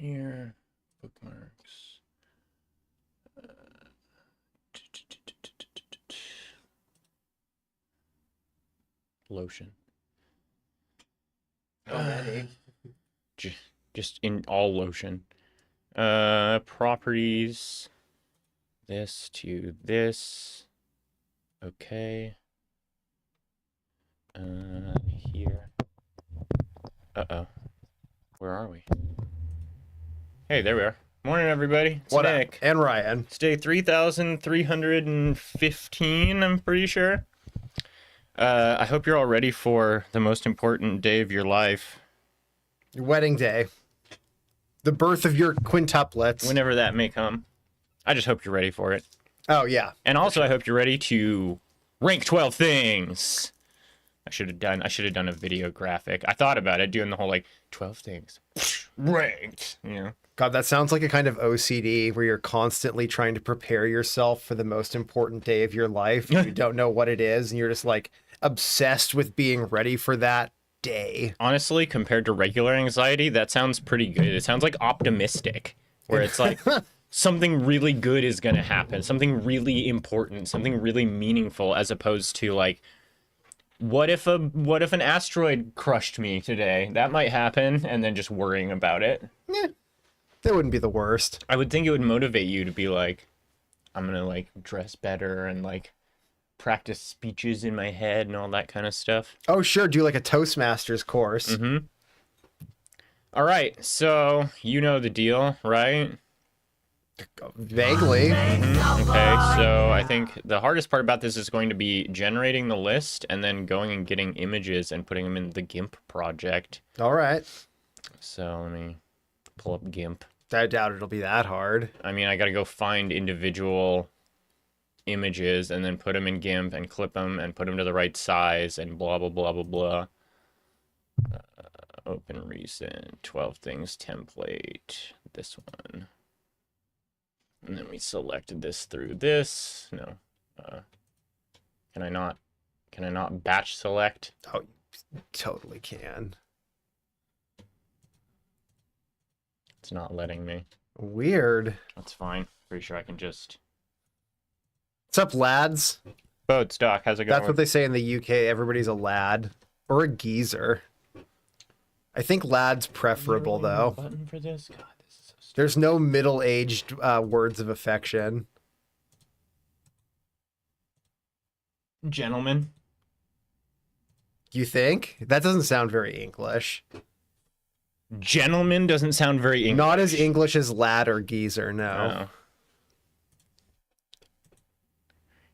here. Bookmarks. Lotion. Already. Just in all lotion. Properties. This to this. Okay. Here. Uh-oh. Where are we? Hey, there we are. Morning, everybody. It's What up? Nick. And Ryan. It's day 3,315, I'm pretty sure. I hope you're all ready for the most important day of your life. Your wedding day. The birth of your quintuplets. Whenever that may come. I just hope you're ready for it. Oh, yeah. And also, I hope you're ready to rank 12 things. I should have done a video graphic. I thought about it, doing the whole, 12 things. Ranked, you know? God, that sounds like a kind of OCD where you're constantly trying to prepare yourself for the most important day of your life. You don't know what it is, and you're just, obsessed with being ready for that day. Honestly, compared to regular anxiety, that sounds pretty good. It sounds like optimistic, where it's like something really good is going to happen, something really important, something really meaningful, as opposed to what if an asteroid crushed me today? That might happen, and then just worrying about it. Yeah, that wouldn't be the worst. I would think it would motivate you to be like, I'm gonna dress better and practice speeches in my head and all that kind of stuff. Oh, sure. Do a Toastmasters course. Mm-hmm. All right, so you know the deal, right? Vaguely. Okay, so I think the hardest part about this is going to be generating the list and then going and getting images and putting them in the GIMP project. All right. So let me pull up GIMP. I doubt it'll be that hard. I mean, I got to go find individual images and then put them in GIMP and clip them and put them to the right size and blah, blah, blah, blah, blah. Open recent, 12 things template, this one. And then we selected this through this. No. Can I not batch select? Oh, you totally can. It's not letting me. Weird. That's fine. Pretty sure I can just... What's up, lads? Boat stock, how's it going? That's what they say in the UK. Everybody's a lad or a geezer. I think lad's preferable, though. Button for this? God, this is so stupid. There's no middle-aged words of affection. Gentlemen. You think? That doesn't sound very English. Gentleman doesn't sound very English. Not as English as lad or geezer, no. Oh.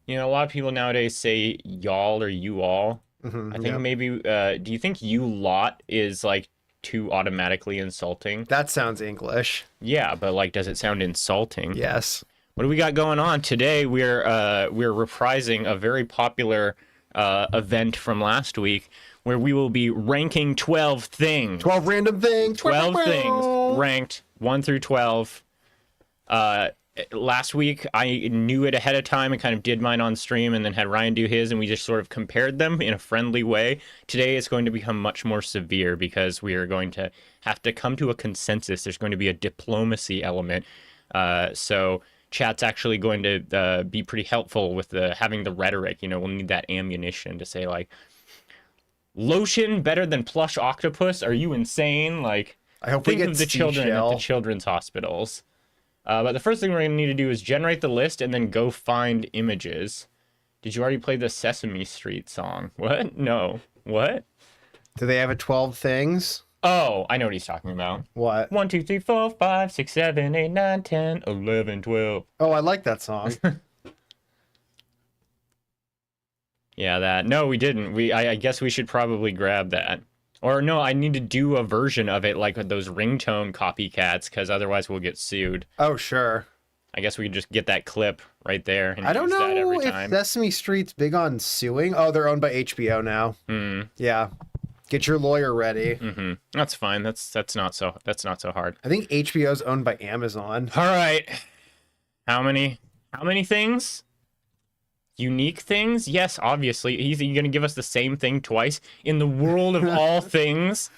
You know, a lot of people nowadays say y'all or you all. Mm-hmm, I think maybe, do you think you lot is too automatically insulting? That sounds English. Yeah, but does it sound insulting? Yes. What do we got going on today? We're reprising a very popular event from last week where we will be ranking 12 things. 12 random things. 12 things ranked 1 through 12. Last week, I knew it ahead of time and kind of did mine on stream and then had Ryan do his, and we just sort of compared them in a friendly way. Today, it's going to become much more severe because we are going to have to come to a consensus. There's going to be a diplomacy element. So chat's actually going to be pretty helpful with having the rhetoric. You know, we'll need that ammunition to say, lotion better than plush octopus? Are you insane? I hope we think get of the children at the children's hospitals. But the first thing we're going to need to do is generate the list and then go find images. Did you already play the Sesame Street song? What? No. What? Do they have a 12 things? Oh, I know what he's talking about. What? 1, 2, 3, 4, 5, 6, 7, 8, 9, 10, 11, 12. Oh, I like that song. Yeah, that. No, we didn't. I guess we should probably grab that. Or no, I need to do a version of it like those ringtone copycats, because otherwise we'll get sued. Oh, sure. I guess we could just get that clip right there and I don't use that know every if time. Sesame Street's big on suing. Oh, they're owned by HBO now. Yeah. Get your lawyer ready. Mm-hmm. That's fine. That's not so hard. I think HBO's owned by Amazon. All right. How many things? Unique things? Yes, obviously. He's going to give us the same thing twice in the world of all things.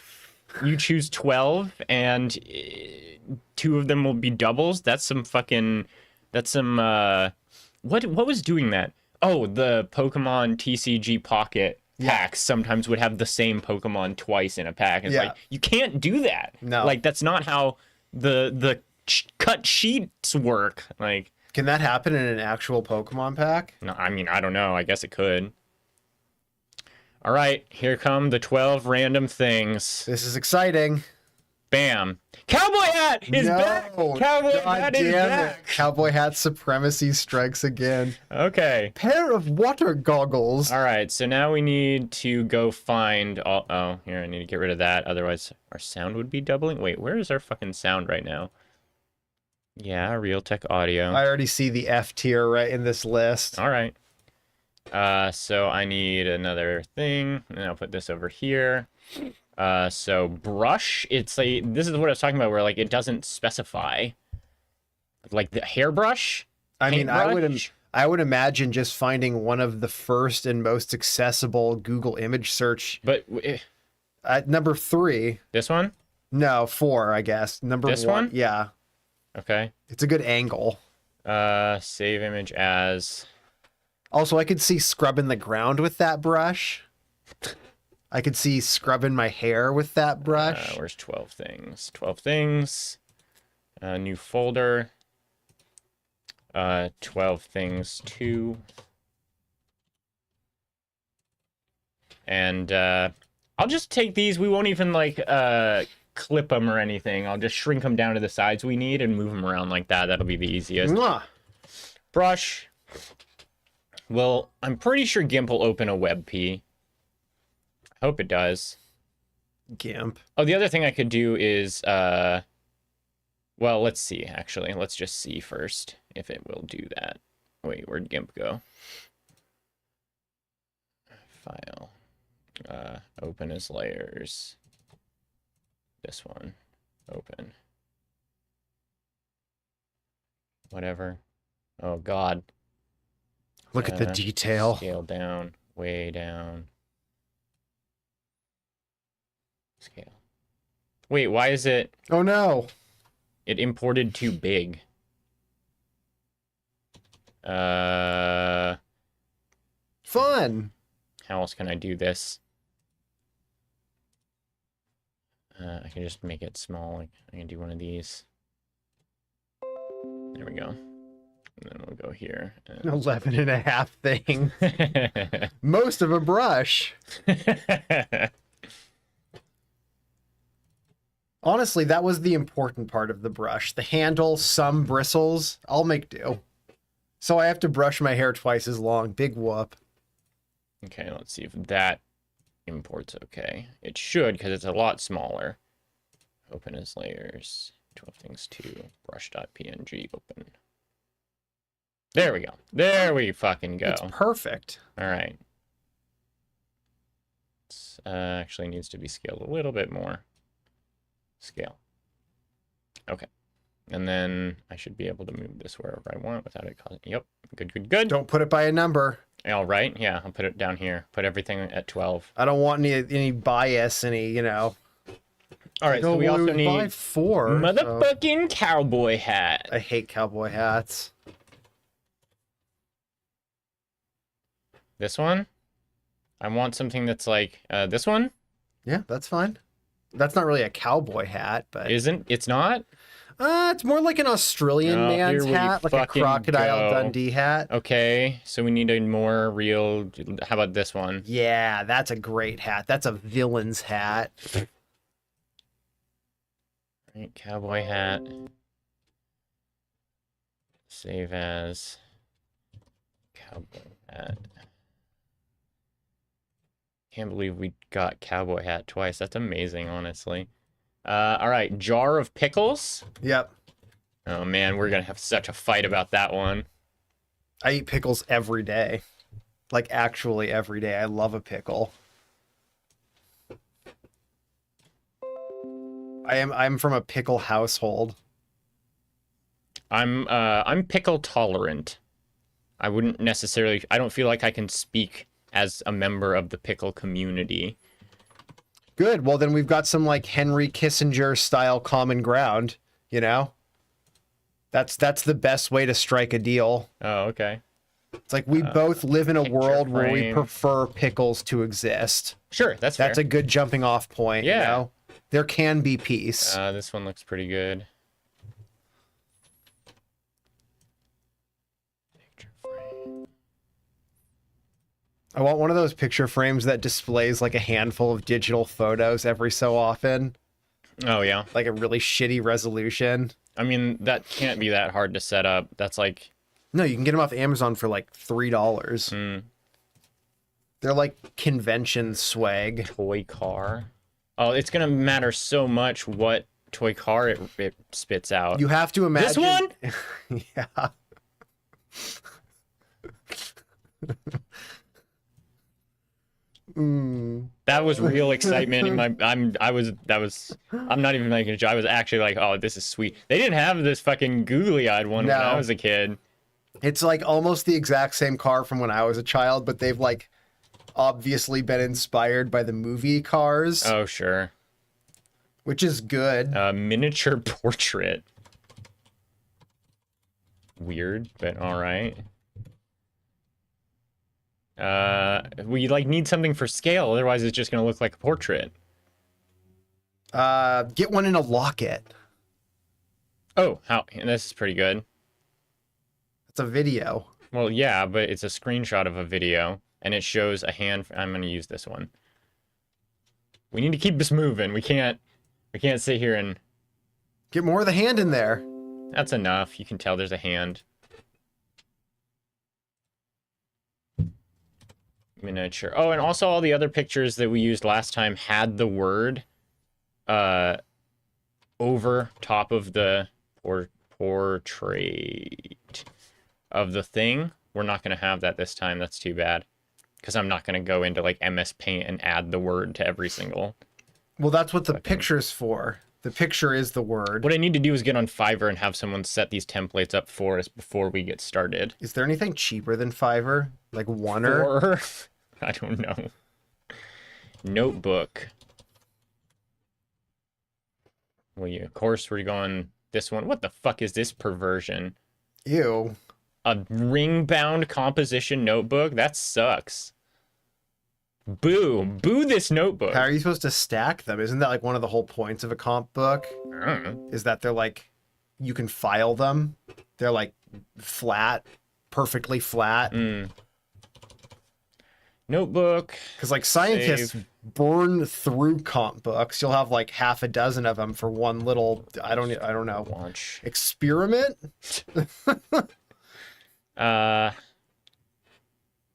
You choose 12, and 2 of them will be doubles. That's some fucking. That's some. What was doing that? Oh, the Pokemon TCG Pocket packs sometimes would have the same Pokemon twice in a pack. It's like, you can't do that. No. Like, that's not how the cut sheets work. Like, Can that happen in an actual Pokemon pack? no, I mean, I don't know. I guess it could. All right, here come the 12 random things. This is exciting. Bam. Cowboy Hat is back! Cowboy Hat is back! Cowboy Hat supremacy strikes again. Okay. Pair of water goggles. All right, so now we need to go find all... Oh, here, I need to get rid of that. Otherwise, our sound would be doubling. Wait, where is our fucking sound right now? Yeah, Realtek Audio. I already see the F tier right in this list. All right. So I need another thing, and I'll put this over here. So brush, it's a... This is what I was talking about, where, like, it doesn't specify. Like, the hairbrush? I mean, Paintbrush? I would imagine just finding one of the first and most accessible Google image search. But... At number 3. This one? No, 4, I guess. Number This 1. one? Yeah. Okay. It's a good angle. Save image as... Also, I could see scrubbing the ground with that brush. I could see scrubbing my hair with that brush. Where's 12 things? 12 things. New folder. 12 things 2. And I'll just take these. We won't even like clip them or anything. I'll just shrink them down to the size we need and move them around like that. That'll be the easiest. Mwah. Brush. Well, I'm pretty sure GIMP will open a WebP. I hope it does. GIMP. Oh, the other thing I could do is, well, let's see, actually. Let's just see first if it will do that. Wait, where'd GIMP go? File. Open as layers. This one. Open. Whatever. Oh, God. Look at the detail. Scale down. Way down. Scale. Wait, why is it... Oh, no. It imported too big. Fun. How else can I do this? I can just make it small. Like, I can do one of these. There we go. And then we'll go here. 11 and a half thing. Most of a brush. Honestly, that was the important part of the brush. The handle, some bristles, I'll make do. So I have to brush my hair twice as long. Big whoop. Okay, let's see if that imports okay. It should, because it's a lot smaller. Open as layers. 12 things 2. Brush.png open. There we go. There we fucking go. It's perfect. All right. It's actually needs to be scaled a little bit more. Scale. Okay. And then I should be able to move this wherever I want without it causing... Yep. Good, good, good. Don't put it by a number. All right. Yeah, I'll put it down here. Put everything at 12. I don't want any bias, you know. All right, so we also buy need 4. motherfucking cowboy hat. I hate cowboy hats. This one? I want something that's like this one? Yeah, that's fine. That's not really a cowboy hat, but It's not? it's more like an Australian Oh, man's here we hat, like a fucking Crocodile go. Dundee hat. Okay, so we need a more real... How about this one? Yeah, that's a great hat. That's a villain's hat. Right, cowboy hat. Save as... Cowboy hat. Can't believe we got cowboy hat twice. That's amazing, honestly. All right, jar of pickles. Yep. Oh man, we're gonna have such a fight about that one. I eat pickles every day. Like actually every day. I love a pickle. I'm from a pickle household. I'm pickle tolerant. I wouldn't necessarily... I don't feel like I can speak as a member of the pickle community. Good. Well, then we've got some like Henry Kissinger style common ground, you know? That's the best way to strike a deal. Oh, okay. It's like we both live in a picture world where we frame. prefer pickles to exist. Sure, that's That's fair. a good jumping off point, you Yeah. know? There can be peace. This one looks pretty good. Picture frame. I want one of those picture frames that displays like a handful of digital photos every so often, Oh yeah. like a really shitty resolution. I mean, that can't be that hard to set up. That's like, No, you can get them off Amazon for like $3. mm, They're like convention swag. toy car. Oh, it's gonna matter so much what toy car it spits out. You have to imagine This one? Yeah. That was real excitement in my. I'm not even making a joke. I was actually like, oh, this is sweet. They didn't have this fucking googly-eyed one when I No. was a kid. It's like almost the exact same car from when I was a child, but they've like obviously been inspired by the movie Cars, Oh sure. which is good. Miniature portrait. Weird, but all right. We like need something for scale, otherwise it's just gonna look like a portrait. Get one in a locket. Oh, how? And this is pretty good. It's a video. Well, yeah, but it's a screenshot of a video, and it shows a hand. I'm gonna use this one. We need to keep this moving. We can't sit here and. Get more of the hand in there. That's enough. You can tell there's a hand. Miniature. Oh, and also all the other pictures that we used last time had the word over top of the portrait of the thing. We're not going to have that this time. That's too bad. Because I'm not going to go into like MS Paint and add the word to every single. Well, that's what the picture's for. The picture is the word. What I need to do is get on Fiverr and have someone set these templates up for us before we get started. Is there anything cheaper than Fiverr? Like Oneer? Or I don't know. Notebook. Well, yeah, of course we're going this one. What the fuck is this perversion? Ew. A ring-bound composition notebook? That sucks. Boo. Boo this notebook. How are you supposed to stack them? Isn't that like one of the whole points of a comp book? I don't know. Is that they're like, you can file them. They're like flat, perfectly flat. Notebook. Because like scientists burn through comp books. You'll have like half a dozen of them for one little, I don't know, Launch. experiment.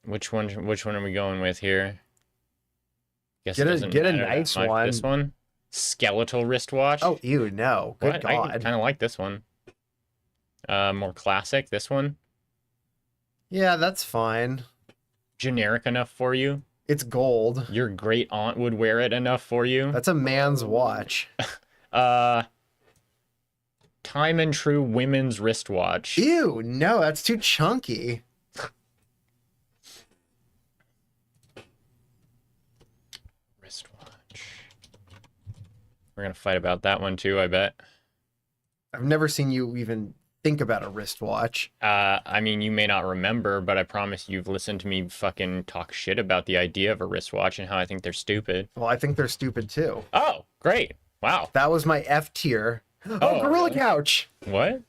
Which one are we going with here? Guess Get it a- doesn't get a matter that nice much. one. This one? Skeletal wristwatch? Oh, ew, no. Good What? God. I kind of like this one. More classic. This one, Yeah, that's fine. generic enough for you. It's gold. Your great aunt would wear it enough for you. That's a man's watch. Time and True women's wristwatch. Ew, no, that's too chunky. Wristwatch. We're gonna fight about that one too, I bet. I've never seen you even think about a wristwatch. I mean, you may not remember, but I promise you've listened to me fucking talk shit about the idea of a wristwatch and how I think they're stupid. Well, I think they're stupid too. Oh, great. Wow. That was my F tier. Oh, Oh, Gorilla really? Couch. What?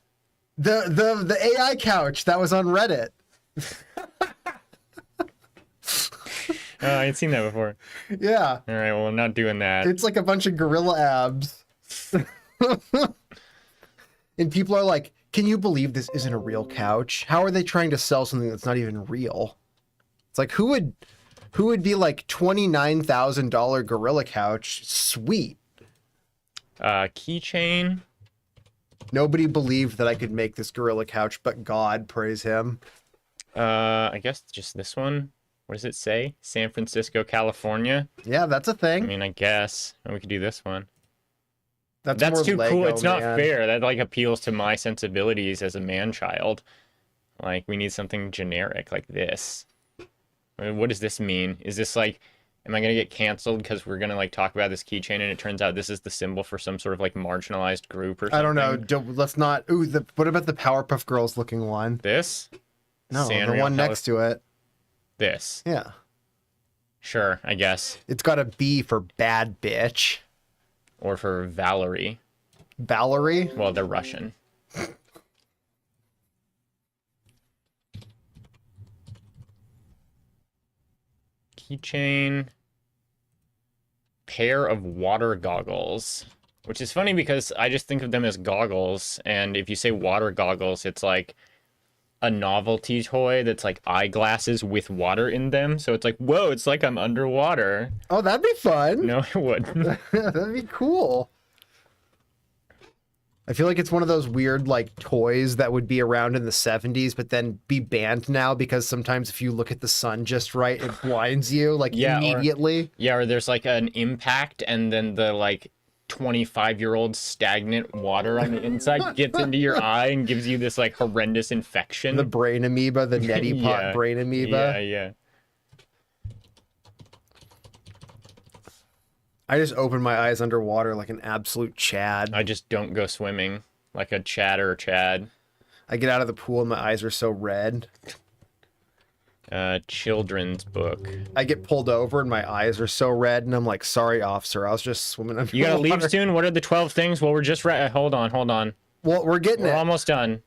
The AI couch that was on Reddit. I ain't seen that before. Yeah. All right, well, I'm not doing that. It's like a bunch of gorilla abs. And people are like, can you believe this isn't a real couch? How are they trying to sell something that's not even real? It's like, who would be like $29,000 gorilla couch? Sweet. Keychain. Nobody believed that I could make this gorilla couch, but God, praise him. I guess just this one. What does it say? San Francisco, California. Yeah, that's a I thing. mean, I guess. And we could do this one. That's That's more too Lego, cool. It's not man. fair. That like appeals to my sensibilities as a man-child. Like we need something generic like this. I mean, what does this mean? Is this like Am I gonna get canceled because we're gonna like talk about this keychain and it turns out this is the symbol for some sort of like marginalized group or something? I don't know. Let's not. Ooh, what about the Powerpuff Girls looking one? This? No, the Sanrio one next to it. This. Yeah. Sure, I guess. It's got a B for bad bitch. Or for Valerie. Valerie? Well, they're Russian. Keychain. Pair of water goggles. Which is funny because I just think of them as goggles. And if you say water goggles, it's like a novelty toy that's like eyeglasses with water in them. So it's like, whoa, it's like I'm underwater. Oh, that'd be fun. No, it wouldn't. That'd be cool. I feel like it's one of those weird like toys that would be around in the 70s, but then be banned now because sometimes if you look at the sun just right, it blinds you like immediately. Or there's like an impact and then the like 25-year-old stagnant water on the inside gets into your eye and gives you this like horrendous infection. The brain amoeba, the neti pot brain amoeba. Yeah. I just open my eyes underwater like an absolute Chad. I just don't go swimming like a Chad or a Chad. I get out of the pool and my eyes are so red. Children's book. I get pulled over and my eyes are so red and I'm like, sorry, officer, I was just swimming underwater. You gotta leave soon? What are the 12 things? Well, we're just hold on. Well, we're getting We're it. almost done.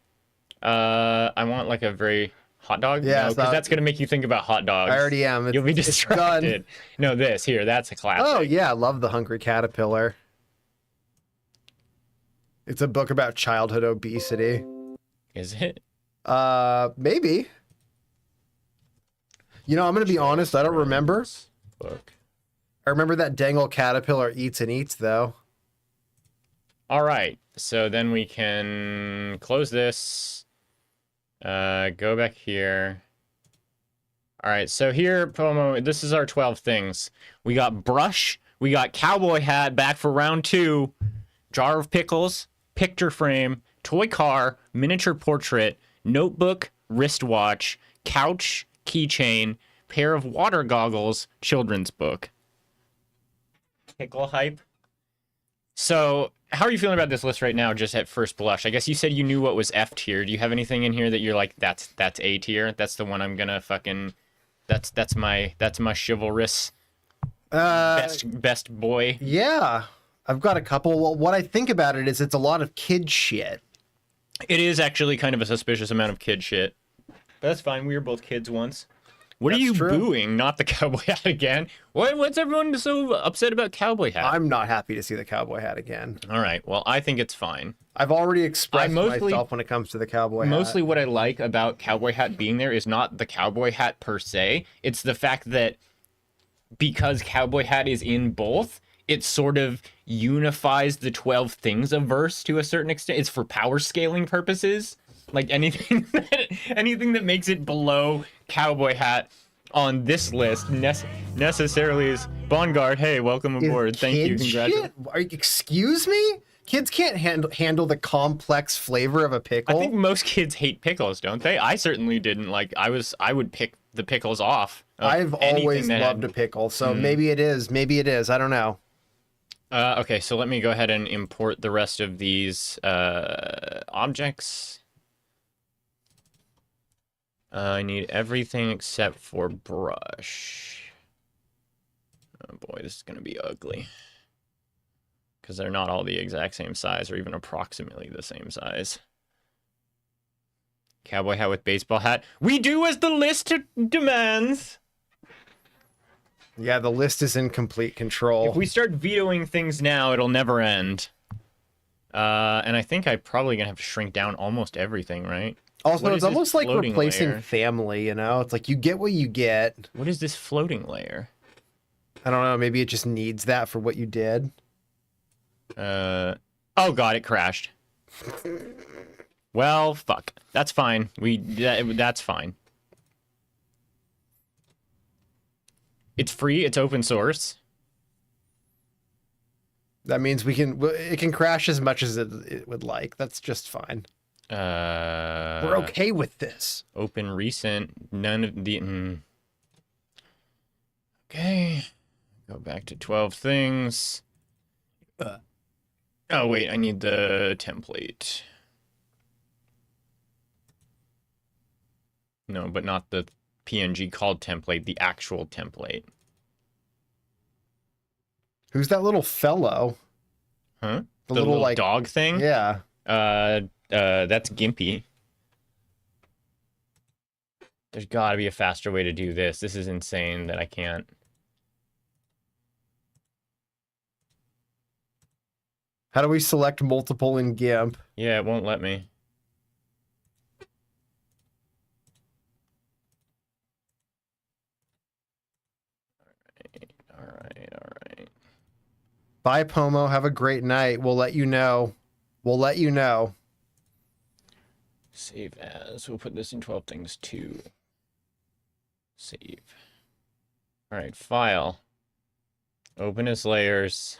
I want like a very hot dog. Yeah, no, because that's gonna make you think about hot dogs. I already am. You'll be It's distracted. No, that's a classic. Oh yeah, I love The Hungry Caterpillar. It's a book about childhood obesity. Is it? Maybe. You know, I'm gonna be honest, I don't remember. Book. I remember that dang old caterpillar eats and eats though. All right, so then we can close this. Go back here. All right, so here, Pomo, this is our 12 things. We got brush, we got cowboy hat back for round 2, jar of pickles, picture frame, toy car, miniature portrait, notebook, wristwatch, couch, keychain, pair of water goggles, children's book. Pickle hype. So, how are you feeling about this list right now, just at first blush? I guess you said you knew what was F tier. Do you have anything in here that you're like, that's A tier? That's the one I'm gonna fucking. That's my chivalrous best boy. Yeah. I've got a couple. Well, what I think about it is it's a lot of kid shit. It is actually kind of a suspicious amount of kid shit. But that's fine. We were both kids once. What are you booing? Not the cowboy hat again. What's everyone so upset about cowboy hat? I'm not happy to see the cowboy hat again. All right. Well, I think it's fine. I've already expressed myself when it comes to the cowboy hat. Mostly what I like about cowboy hat being there is not the cowboy hat per se. It's the fact that because cowboy hat is in both, it sort of unifies the 12 things of verse to a certain extent. It's for power scaling purposes. Like anything that makes it below cowboy hat on this list necessarily is Bongard. Hey, welcome aboard. Thank you. Congratulations. Excuse me? Kids can't handle the complex flavor of a pickle. I think most kids hate pickles, don't they? I certainly didn't. Like I would pick the pickles off. I've always loved a pickle, so maybe it is. Maybe it is. I don't know. Okay, so let me go ahead and import the rest of these objects. I need everything except for brush. Oh boy, this is going to be ugly. Because they're not all the exact same size or even approximately the same size. Cowboy hat with baseball hat. We do as the list demands! Yeah, the list is in complete control. If we start vetoing things now, it'll never end. And I think I'm probably going to have to shrink down almost everything, right? Also, it's almost like replacing family, you know? It's like you get what you get. What is this floating layer? I don't know. Maybe it just needs that for what you did. Oh god, it crashed. Well, fuck. That's fine. That's fine. It's free. It's open source. That means it can crash as much as it would like. That's just fine. We're okay with this. Open recent. None of the. Okay. Go back to 12 things. Oh, wait, I need the template. No, but not the PNG called template, the actual template. Who's that little fellow? Huh? The little like dog thing? Yeah. That's Gimpy. There's gotta be a faster way to do this. This is insane that I can't. How do we select multiple in GIMP? Yeah, it won't let me. All right. Bye, Pomo. Have a great night. We'll let you know. Save as. We'll put this in 12 things too. Save. All right, file. Open as layers.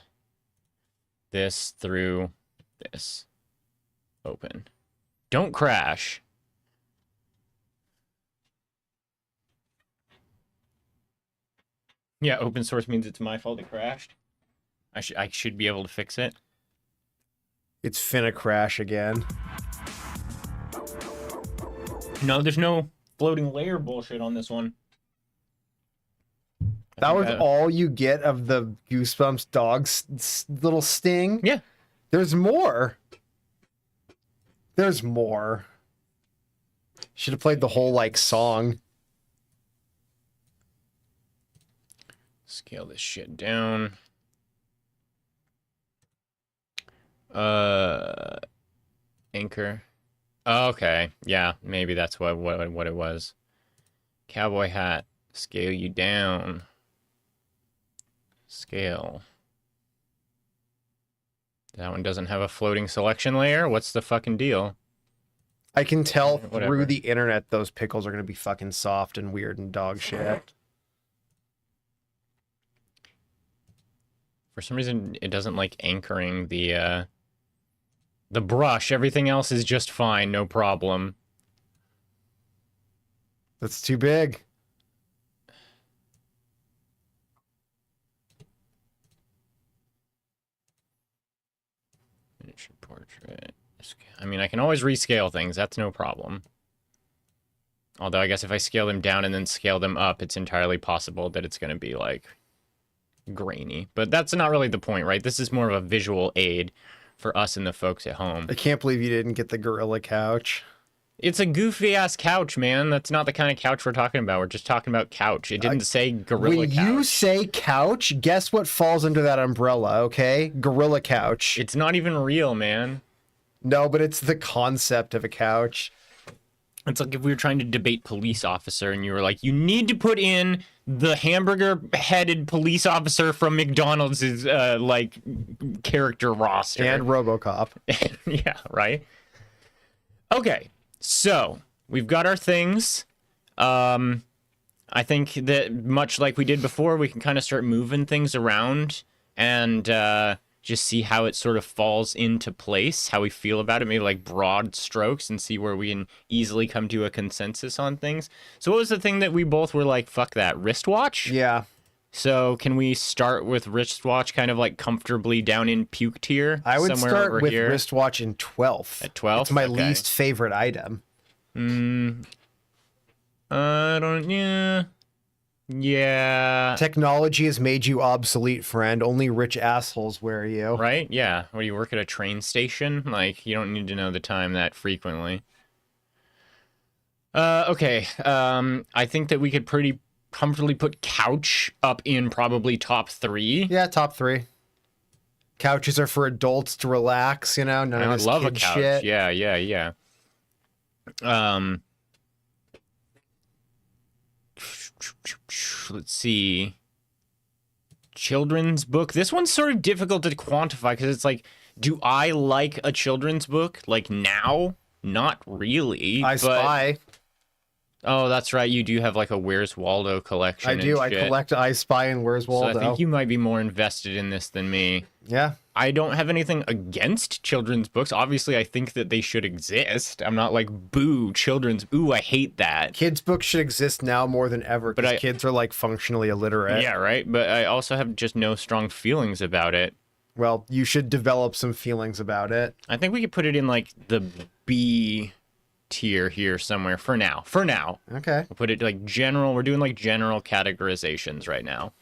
This through this. Open. Don't crash. Yeah, open source means it's my fault it crashed. I should be able to fix it. It's finna crash again. No, there's no floating layer bullshit on this one. That was all you get of the Goosebumps dog's little sting? Yeah. There's more. There's more. Should have played the whole, like, song. Scale this shit down. Anchor. Oh, okay. Yeah, maybe that's what it was. Cowboy hat. Scale you down. Scale. That one doesn't have a floating selection layer? What's the fucking deal? I can tell Whatever. through the internet those pickles are going to be fucking soft and weird and dog shit. For some reason, it doesn't like anchoring the brush. Everything else is just fine, no problem. That's too big. Miniature portrait. I mean, I can always rescale things. That's no problem. Although I guess if I scale them down and then scale them up, it's entirely possible that it's going to be like grainy. But that's not really the point, right? This is more of a visual aid for us and the folks at home. I can't believe you didn't get the gorilla couch. It's a goofy ass couch, man. That's not the kind of couch we're talking about. We're just talking about couch. It didn't say gorilla When couch. you say couch, guess what falls under that umbrella, okay? Gorilla couch. It's not even real, man. No, but it's the concept of a couch. It's like if we were trying to debate police officer and you were like, you need to put in the hamburger-headed police officer from McDonald's' like character roster. And RoboCop. Yeah, right? Okay, so we've got our things. I think that much like we did before, we can kind of start moving things around and just see how it sort of falls into place, how we feel about it, maybe like broad strokes, and see where we can easily come to a consensus on things. So what was the thing that we both were like, fuck that, wristwatch? Yeah. So can we start with wristwatch kind of like comfortably down in puke tier? I would somewhere start over with here? wristwatch in 12th. At 12th? It's my Okay. least favorite item. I don't, yeah. Yeah. Technology has made you obsolete, friend. Only rich assholes wear you. Right? Yeah. Or you work at a train station? Like, you don't need to know the time that frequently. Okay. I think that we could pretty comfortably put couch up in probably top 3. Yeah, top 3. Couches are for adults to relax, you know? None I of this love a kid couch. shit. Yeah. Let's see. Children's book. This one's sort of difficult to quantify because it's like, do I like a children's book like now? Not really. I but Spy. Oh, that's right. You do have like a Where's Waldo collection. I do. And I shit. collect I Spy and Where's So Waldo. I think you might be more invested in this than me. Yeah. I don't have anything against children's books. Obviously, I think that they should exist. I'm not like, boo, children's, ooh, I hate that. Kids' books should exist now more than ever because I- kids are like functionally illiterate. Yeah, right? But I also have just no strong feelings about it. Well, you should develop some feelings about it. I think we could put it in like the B tier here somewhere for now. For now. Okay. We'll put it like general. We're doing like general categorizations right now.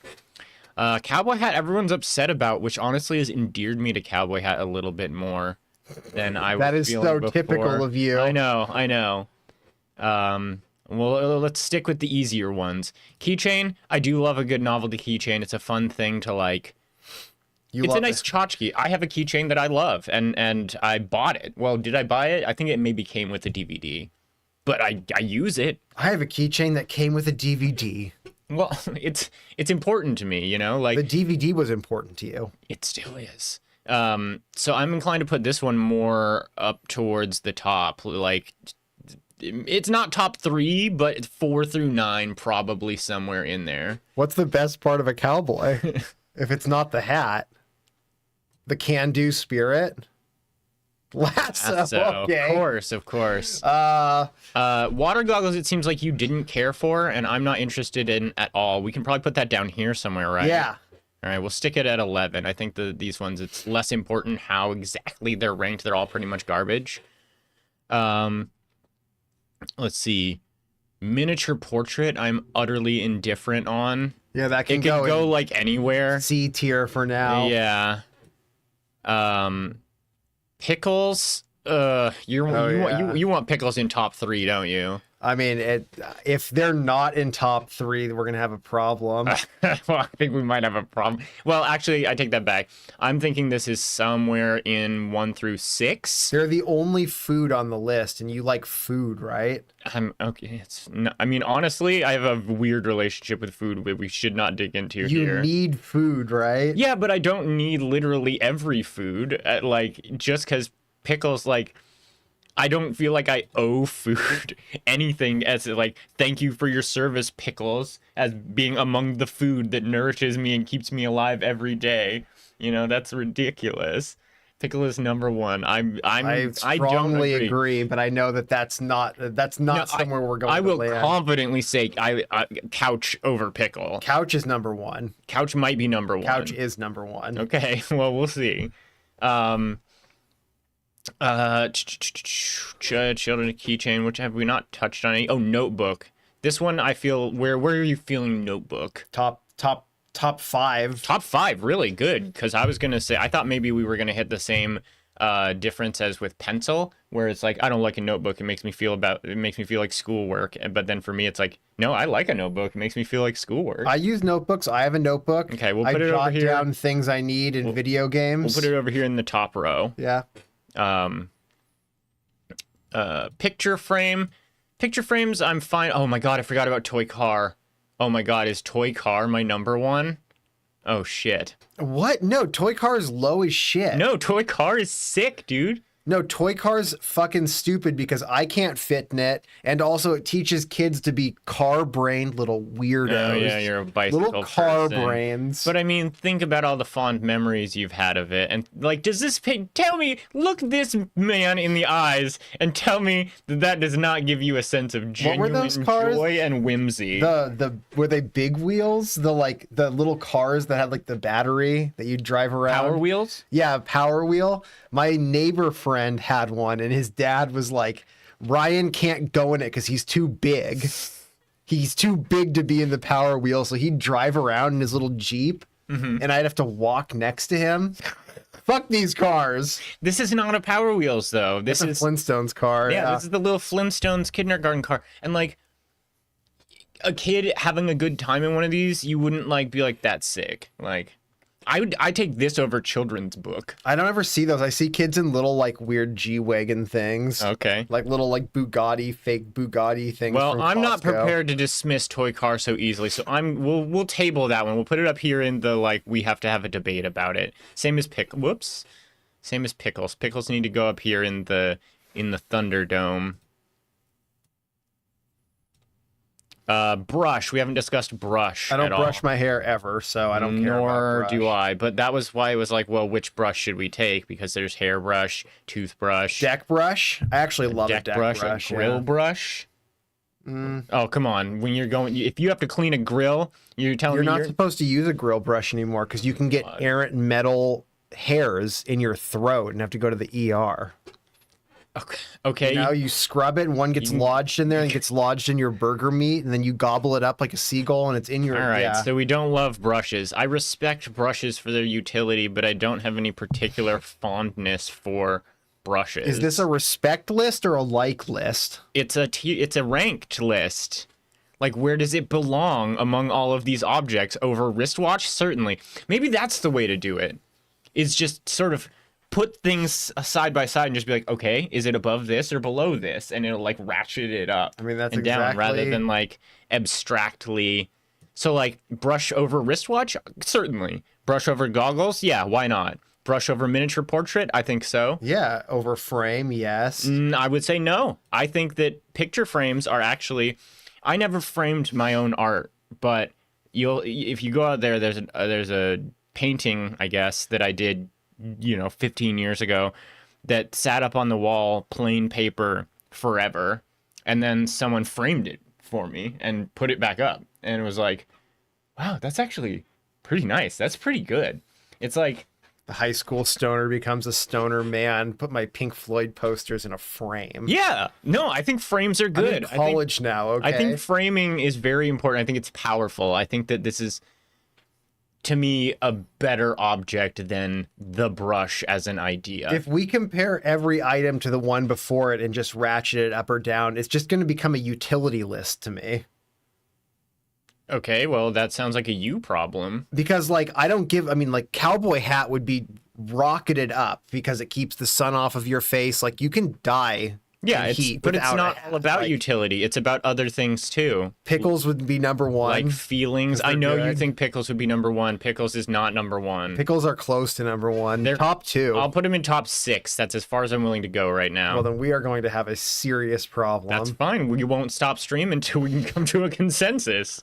Cowboy Hat, everyone's upset about, which honestly has endeared me to Cowboy Hat a little bit more than I was That is feeling so before. typical of you. I know. Well, let's stick with the easier ones. Keychain, I do love a good novelty keychain. It's a fun thing to like. You It's a love nice it. tchotchke. I have a keychain that I love, and I bought it. Well, did I buy it? I think it maybe came with a DVD, but I use it. I have a keychain that came with a DVD. Well, it's important to me, you know, like The DVD was important to you. it still is. So I'm inclined to put this one more up towards the top. Like, it's not top 3, but 4 through 9 probably somewhere in there. What's the best part of a cowboy? If it's not the hat, the can-do spirit. Lasso. So, Okay. of course. Uh, Water goggles, it seems like you didn't care for, and I'm not interested in at all. We can probably put that down here somewhere, right? yeah. All right, we'll stick it at 11. I think these ones, it's less important how exactly they're ranked. They're all pretty much garbage. Let's see. Miniature portrait, I'm utterly indifferent on. Yeah, that It can can go in like anywhere. C tier for now. Yeah. Pickles. You want pickles in top 3, don't you? I mean, if they're not in top 3, we're gonna have a problem. Well, I think we might have a problem. Well, actually, I take that back. I'm thinking this is somewhere in 1 through 6. They're the only food on the list, and you like food, right? I'm okay. It's not, I mean, honestly, I have a weird relationship with food that we should not dig into You here. need food, right? Yeah, but I don't need literally every food. Like, just because pickles, like, I don't feel like I owe food anything as like, thank you for your service, pickles, as being among the food that nourishes me and keeps me alive every day. You know, that's ridiculous. Pickle is number 1. I I strongly don't agree, but I know that that's not No, somewhere we're going I to will land. confidently say I couch over pickle. Couch is number 1. Couch might be number 1. Couch is number 1. Okay, well, we'll see. Children keychain, which have we not touched on any? Oh, notebook. This one I feel where are you feeling notebook? Top 5. Top 5, really good. Because I was gonna say I thought maybe we were gonna hit the same difference as with pencil, where it's like I don't like a notebook. It makes me feel like schoolwork. But then for me, it's like no, I like a notebook. It makes me feel like schoolwork. I use notebooks. I have a notebook. Okay, we'll I put it over jot here. down things I need in video games. We'll put it over here in the top row. Yeah. Picture frames I'm fine. Oh my god, I forgot about toy car. Oh my god, is toy car my number 1? Oh shit. What? No, toy car is low as shit. No, toy car is sick, dude. No, toy car's fucking stupid because I can't fit in it, and also it teaches kids to be car-brained little weirdos. Oh yeah, you're a bicycle little car person. brains. But I mean, think about all the fond memories you've had of it, and like, does this tell me? Look this man in the eyes and tell me that does not give you a sense of were genuine those cars? joy and whimsy. The were they big wheels? The little cars that had like the battery that you drive around. Power wheels? Yeah, Power Wheel. My neighbor friend had one, and his dad was like, Ryan can't go in it because he's too big. He's too big to be in the Power Wheel, so he'd drive around in his little Jeep, and I'd have to walk next to him. Fuck these cars. This is not a Power Wheels though. This It's a is Flintstones car. yeah, this is the little Flintstones kindergarten car, and like a kid having a good time in one of these, you wouldn't like be like that's sick. Like I take this over children's book. I don't ever see those. I see kids in little like weird G-Wagon things. Okay. Like little like Bugatti, fake Bugatti things. Well, from I'm not Costco. prepared to dismiss toy car so easily, so we'll table that one. We'll put it up here in the like we have to have a debate about it. Same as Same as pickles. Pickles need to go up here in the Thunderdome. Brush. We haven't discussed brush I don't at all. brush my hair ever, so I don't care about Nor brush. do I. But that was why it was like, well, which brush should we take? Because there's hairbrush, toothbrush, Deck brush? I actually love a deck brush. a grill yeah. brush. Oh, come on. When you're going, if you have to clean a grill, you're telling You're me not supposed to use a grill brush anymore because you can get errant metal hairs in your throat and have to go to the ER. Okay. Now you scrub it and one gets lodged in there and gets lodged in your burger meat and then you gobble it up like a seagull and it's in your... All right, yeah. so we don't love brushes. I respect brushes for their utility, but I don't have any particular fondness for brushes. Is this a respect list or a like list? It's a ranked list. Like, where does it belong among all of these objects? Over wristwatch? Certainly. Maybe that's the way to do it. Is just sort of put things side by side and just be like, okay, is it above this or below this? And it'll like ratchet it up I mean, that's and down rather exactly- than like abstractly. So like brush over wristwatch? Certainly. Brush over goggles? Yeah, why not? Brush over miniature portrait? I think so. Yeah, over frame, yes. I would say no. I think that picture frames are actually... I never framed my own art, but if you go out there, there's a painting, I guess, that I did, 15 years ago that sat up on the wall, plain paper, forever, and then someone framed it for me and put it back up, and it was like, wow, that's actually pretty nice. That's pretty good. It's like... The high school stoner becomes a stoner man. Put my Pink Floyd posters in a frame. Yeah, no, I think frames are I'm good. in college now, okay? I think framing is very important. I think it's powerful. I think that this is, to me, a better object than the brush as an idea. If we compare every item to the one before it and just ratchet it up or down, it's just going to become a utility list to me. Okay, well, that sounds like a you problem. Because, cowboy hat would be rocketed up because it keeps the sun off of your face. Like, you can die Yeah, in heat but it's without not a all about like, utility. It's about other things, too. Pickles would be number one. Like feelings. I they're know you good. think pickles would be number one. Pickles is not number one. Pickles are close to number one. They're- Top two. I'll put them in top 6. That's as far as I'm willing to go right now. Well, then we are going to have a serious problem. That's fine. We won't stop streaming until we can come to a consensus.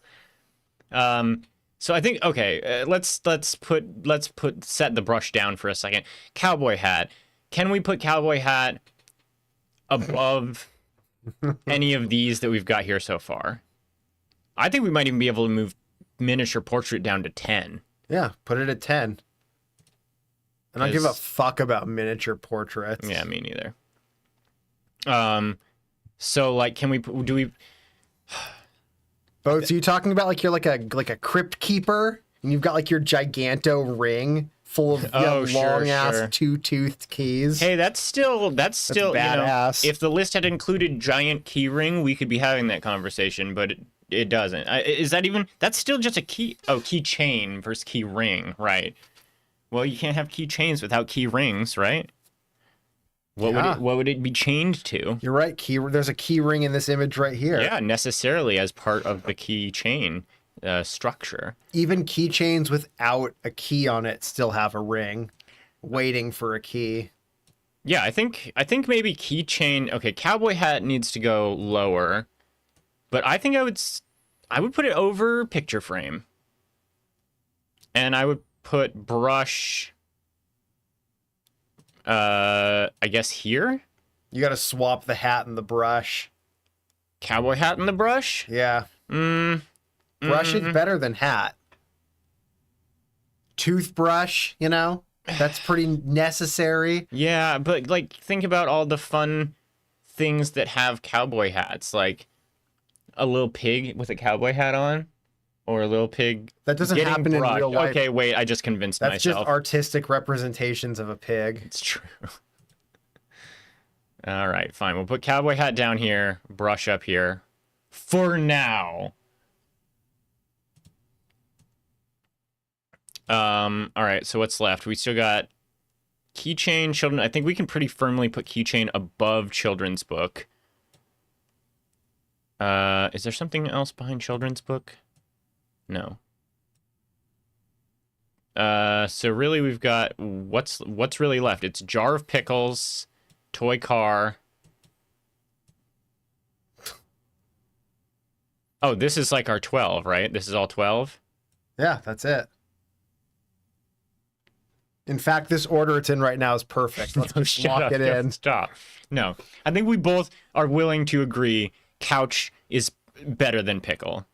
So I think let's set the brush down for a second. Cowboy hat. Can we put cowboy hat above any of these that we've got here so far? I think we might even be able to move miniature portrait down to 10. Yeah, put it at 10. I don't give a 'Cause- fuck about miniature portraits. Yeah, me neither. So like, do we? Both. So you talking about like you're like a crypt keeper and you've got like your giganto ring full of sure, long ass sure. two-toothed keys. Hey, that's still badass. if the list had included giant key ring, we could be having that conversation, but it doesn't. Is that even? That's still just a key. Oh, key chain versus key ring, right? Well, you can't have key chains without key rings, right? What would it be chained to? You're right. There's a key ring in this image right here. Yeah, necessarily as part of the key chain structure. Even keychains without a key on it still have a ring, waiting for a key. Yeah, I think maybe keychain. Okay, cowboy hat needs to go lower, but I think I would put it over picture frame, and I would put brush. I guess here. You got to swap the hat and the brush. Cowboy hat and the brush. Yeah. Brush is better than hat. Toothbrush, that's pretty necessary. Yeah, but like think about all the fun things that have cowboy hats, like a little pig with a cowboy hat on, or a little pig That doesn't getting happen in brushed. real life. Okay, wait, I just convinced That's myself. just artistic representations of a pig. It's true. All right, fine. We'll put cowboy hat down here, brush up here. For now. All right, so what's left? We still got keychain, children. I think we can pretty firmly put keychain above children's book. Is there something else behind children's book? No. So really we've got what's really left? It's jar of pickles, toy car. Oh, this is like our 12, right? This is all 12? Yeah, that's it. In fact, this order it's in right now is perfect. Let's No, just shut lock up. it in. Stop. No. I think we both are willing to agree couch is better than pickle.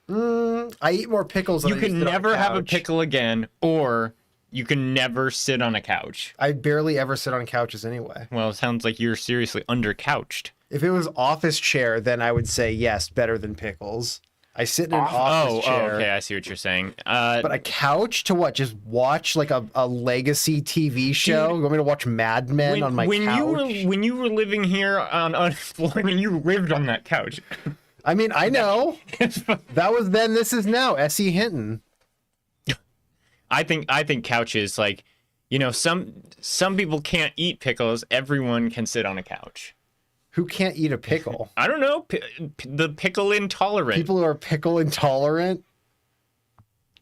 I eat more pickles than You I used can to on never have a couch. pickle again, or you can never sit on a couch. I barely ever sit on couches anyway. Well, it sounds like you're seriously under-couched. If it was office chair, then I would say yes, better than pickles. I sit in an office chair. Okay, I see what you're saying. But a couch to what? Just watch like a legacy TV show? You want me to watch Mad Men on my couch? when you were living here on unemployment, you lived on that couch. I mean, I know. That was then, this is now. S.E. Hinton. I think couches, like, you know, some people can't eat pickles. Everyone can sit on a couch. Who can't eat a pickle? I don't know. The pickle intolerant People who are pickle intolerant?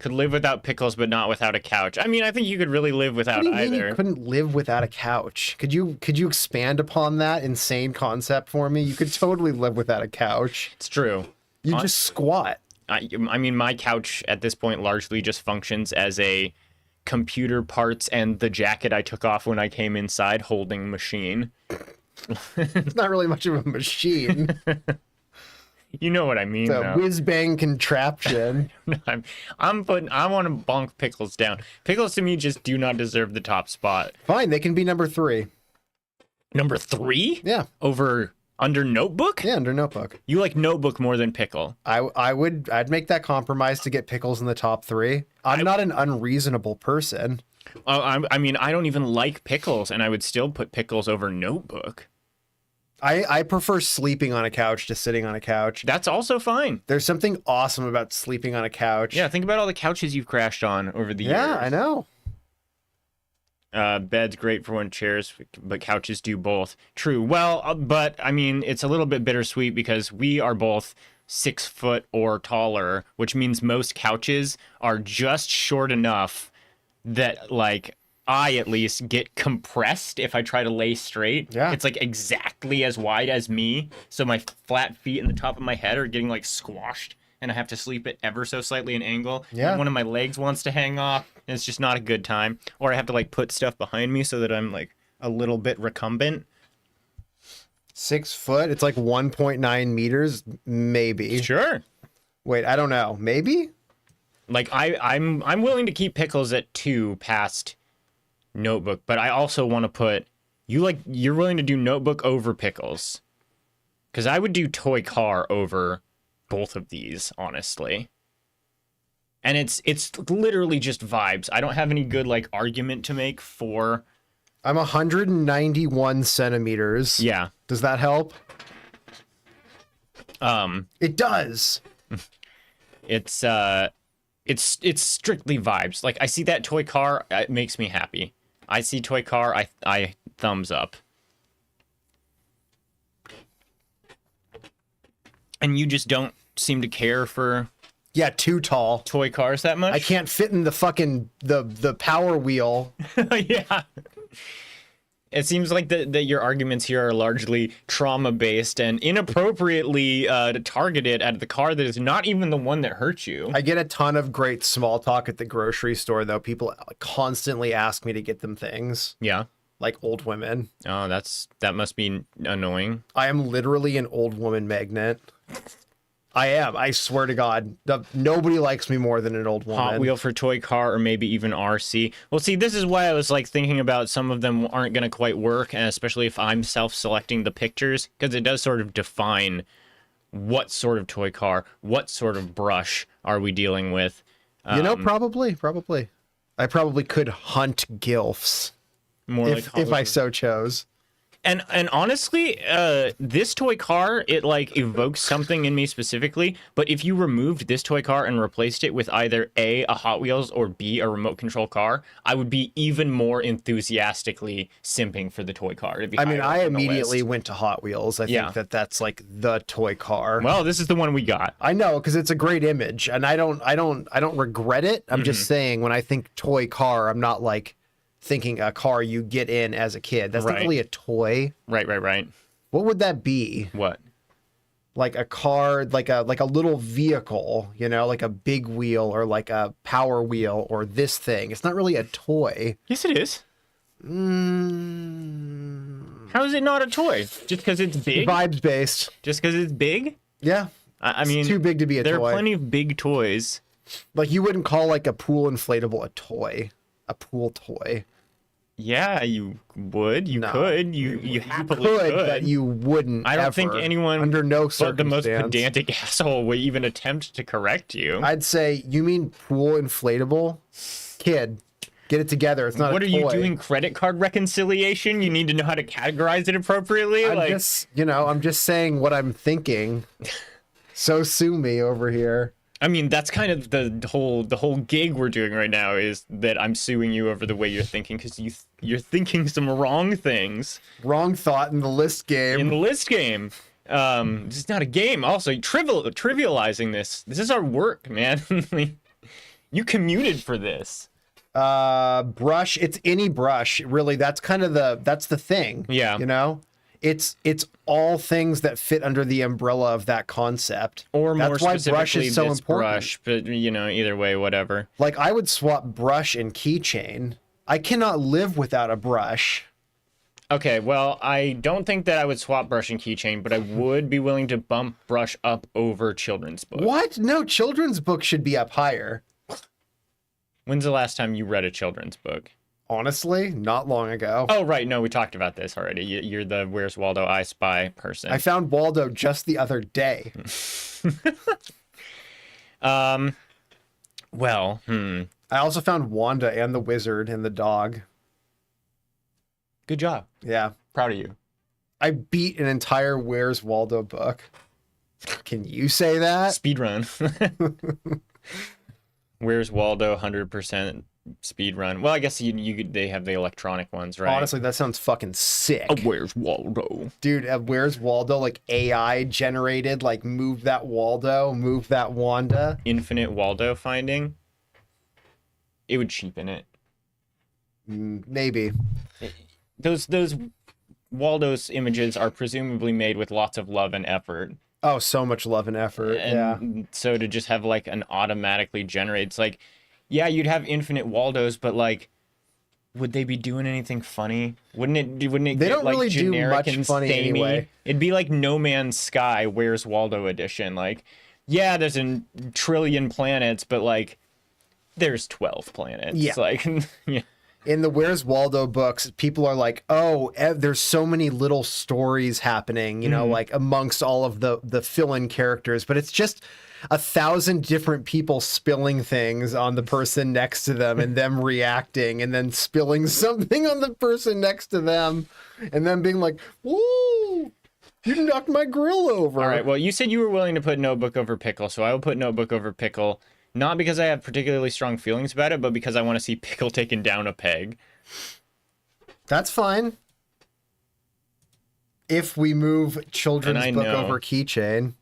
could live without pickles, but not without a couch. I mean, I think you could really live What without do you mean either. you couldn't live without a couch? Could you expand upon that insane concept for me? You could totally live without a couch. It's true. You just squat. I mean, my couch at this point largely just functions as a computer parts and the jacket I took off when I came inside holding machine. It's not really much of a machine. You know what I mean, It's a though. whiz bang contraption. I want to bonk pickles down. Pickles to me just do not deserve the top spot. Fine, they can be number 3. Number 3? Yeah, Under Notebook? yeah, under Notebook. You like Notebook more than Pickle. I'd make that compromise to get pickles in the top 3. I'm not an unreasonable person. I mean, I don't even like pickles, and I would still put pickles over Notebook. I prefer sleeping on a couch to sitting on a couch. That's also fine. There's something awesome about sleeping on a couch. Yeah, think about all the couches you've crashed on over the years. Yeah, I know. Bed's great for when chairs, but couches do both. True. Well, but I mean, it's a little bit bittersweet because we are both 6 foot or taller, which means most couches are just short enough that, like, I at least get compressed if I try to lay straight. Yeah. It's like exactly as wide as me. So my flat feet and the top of my head are getting like squashed and I have to sleep it ever so slightly an angle. Yeah. And one of my legs wants to hang off and it's just not a good time. Or I have to like put stuff behind me so that I'm like a little bit recumbent. 6 foot. It's like 1.9 meters, maybe. Sure. Wait, I don't know. Maybe? Like I'm willing to keep pickles at 2 past Notebook, but I also want to put you're willing to do Notebook over pickles. Cuz I would do Toy Car over both of these, honestly. And it's literally just vibes. I don't have any good like argument to make for I'm 191 centimeters. yeah. Does that help? It does. It's strictly vibes. Like I see that Toy Car, it makes me happy. I see Toy Car, I thumbs up. And you just don't seem to care for Yeah, too tall. toy cars that much? I can't fit in the fucking the power wheel. Yeah. It seems like that your arguments here are largely trauma-based and inappropriately targeted at the car that is not even the one that hurt you. I get a ton of great small talk at the grocery store, though. People constantly ask me to get them things, Yeah. like old women. Oh, that must be annoying. I am literally an old woman magnet. I am. I swear to God. Nobody likes me more than an old woman. Hot Wheel for Toy Car or maybe even RC. Well, see, this is why I was like thinking about some of them aren't going to quite work, and especially if I'm self-selecting the pictures, because it does sort of define what sort of toy car, what sort of brush are we dealing with. You know, probably. I probably could hunt gilfs More like Hot if I Wheels. so chose. And honestly, this toy car, it like evokes something in me specifically. But if you removed this toy car and replaced it with either A, a Hot Wheels, or B, a remote control car, I would be even more enthusiastically simping for the toy car. I mean, I immediately went to Hot Wheels. I Yeah. think that's like the toy car. Well, this is the one we got. I know, because it's a great image, and I don't regret it. I'm just saying, when I think toy car, I'm not like thinking a car you get in as a kid. That's Right. not really a toy. Right. What would that be? What? like a car, like a little vehicle, you know, like a big wheel or like a power wheel or this thing. It's not really a toy. Yes, it is. How is it not a toy? Just because it's big? Vibes based. Just because it's big? Yeah. I mean, It's too big to be a there toy. are plenty of big toys. Like you wouldn't call like a pool inflatable a toy. A pool toy. Yeah, you would. You No. could. You happily Could, could. but you wouldn't. I don't think ever, anyone under no but the most circumstance. pedantic asshole would even attempt to correct you. I'd say, you mean pool inflatable? Kid, get it together. It's not What a are toy. you doing? Credit card reconciliation? You need to know how to categorize it appropriately. I'm like, just, I'm just saying what I'm thinking. So sue me over here. I mean, that's kind of the whole gig we're doing right now is that I'm suing you over the way you're thinking because you're thinking some wrong things Wrong thought in the list game. in the list game. This is not a game. Also, trivializing this. This is our work, man. You commuted for this. Brush. It's any brush, really. That's kind of that's the thing. Yeah. You know, it's all things that fit under the umbrella of that concept. Or more that's why brush specifically, is so this important. brush. But either way, whatever. Like I would swap brush and keychain. I cannot live without a brush. Okay, well, I don't think that I would swap brush and keychain, but I would be willing to bump brush up over children's book. What? No, children's books should be up higher. When's the last time you read a children's book? Honestly, not long ago. Oh, right. No, we talked about this already. You're the Where's Waldo I Spy person. I found Waldo just the other day. Well, I also found Wanda and the wizard and the dog. good job. Yeah. Proud of you. I beat an entire Where's Waldo book. Can you say that? Speed run. Where's Waldo 100% speed run? Well, I guess they have the electronic ones, right? Honestly, that sounds fucking sick. Where's Waldo? Dude, Where's Waldo, like AI generated, like move that Waldo, move that Wanda. Infinite Waldo finding. It would cheapen it. Maybe. Those Waldo's images are presumably made with lots of love and effort. Oh, so much love and effort. Yeah. And so to just have like an automatically generate, it's like, yeah, you'd have infinite Waldos, but like, would they be doing anything funny? Wouldn't it They get don't like really do generic much and funny samey? anyway. It'd be like No Man's Sky, Where's Waldo edition. Like, yeah, there's a trillion planets, but like, there's 12 planets. Yeah. Like, yeah. In the Where's Waldo books, people are like, oh, there's so many little stories happening, you know, like amongst all of the fill-in characters, but it's just 1,000 different people spilling things on the person next to them and them reacting and then spilling something on the person next to them and then being like, woo, you knocked my grill over. All right. Well, you said you were willing to put Notebook over Pickle, so I will put Notebook over Pickle. Not because I have particularly strong feelings about it, but because I want to see Pickle taken down a peg. That's fine. If we move children's book know. over keychain.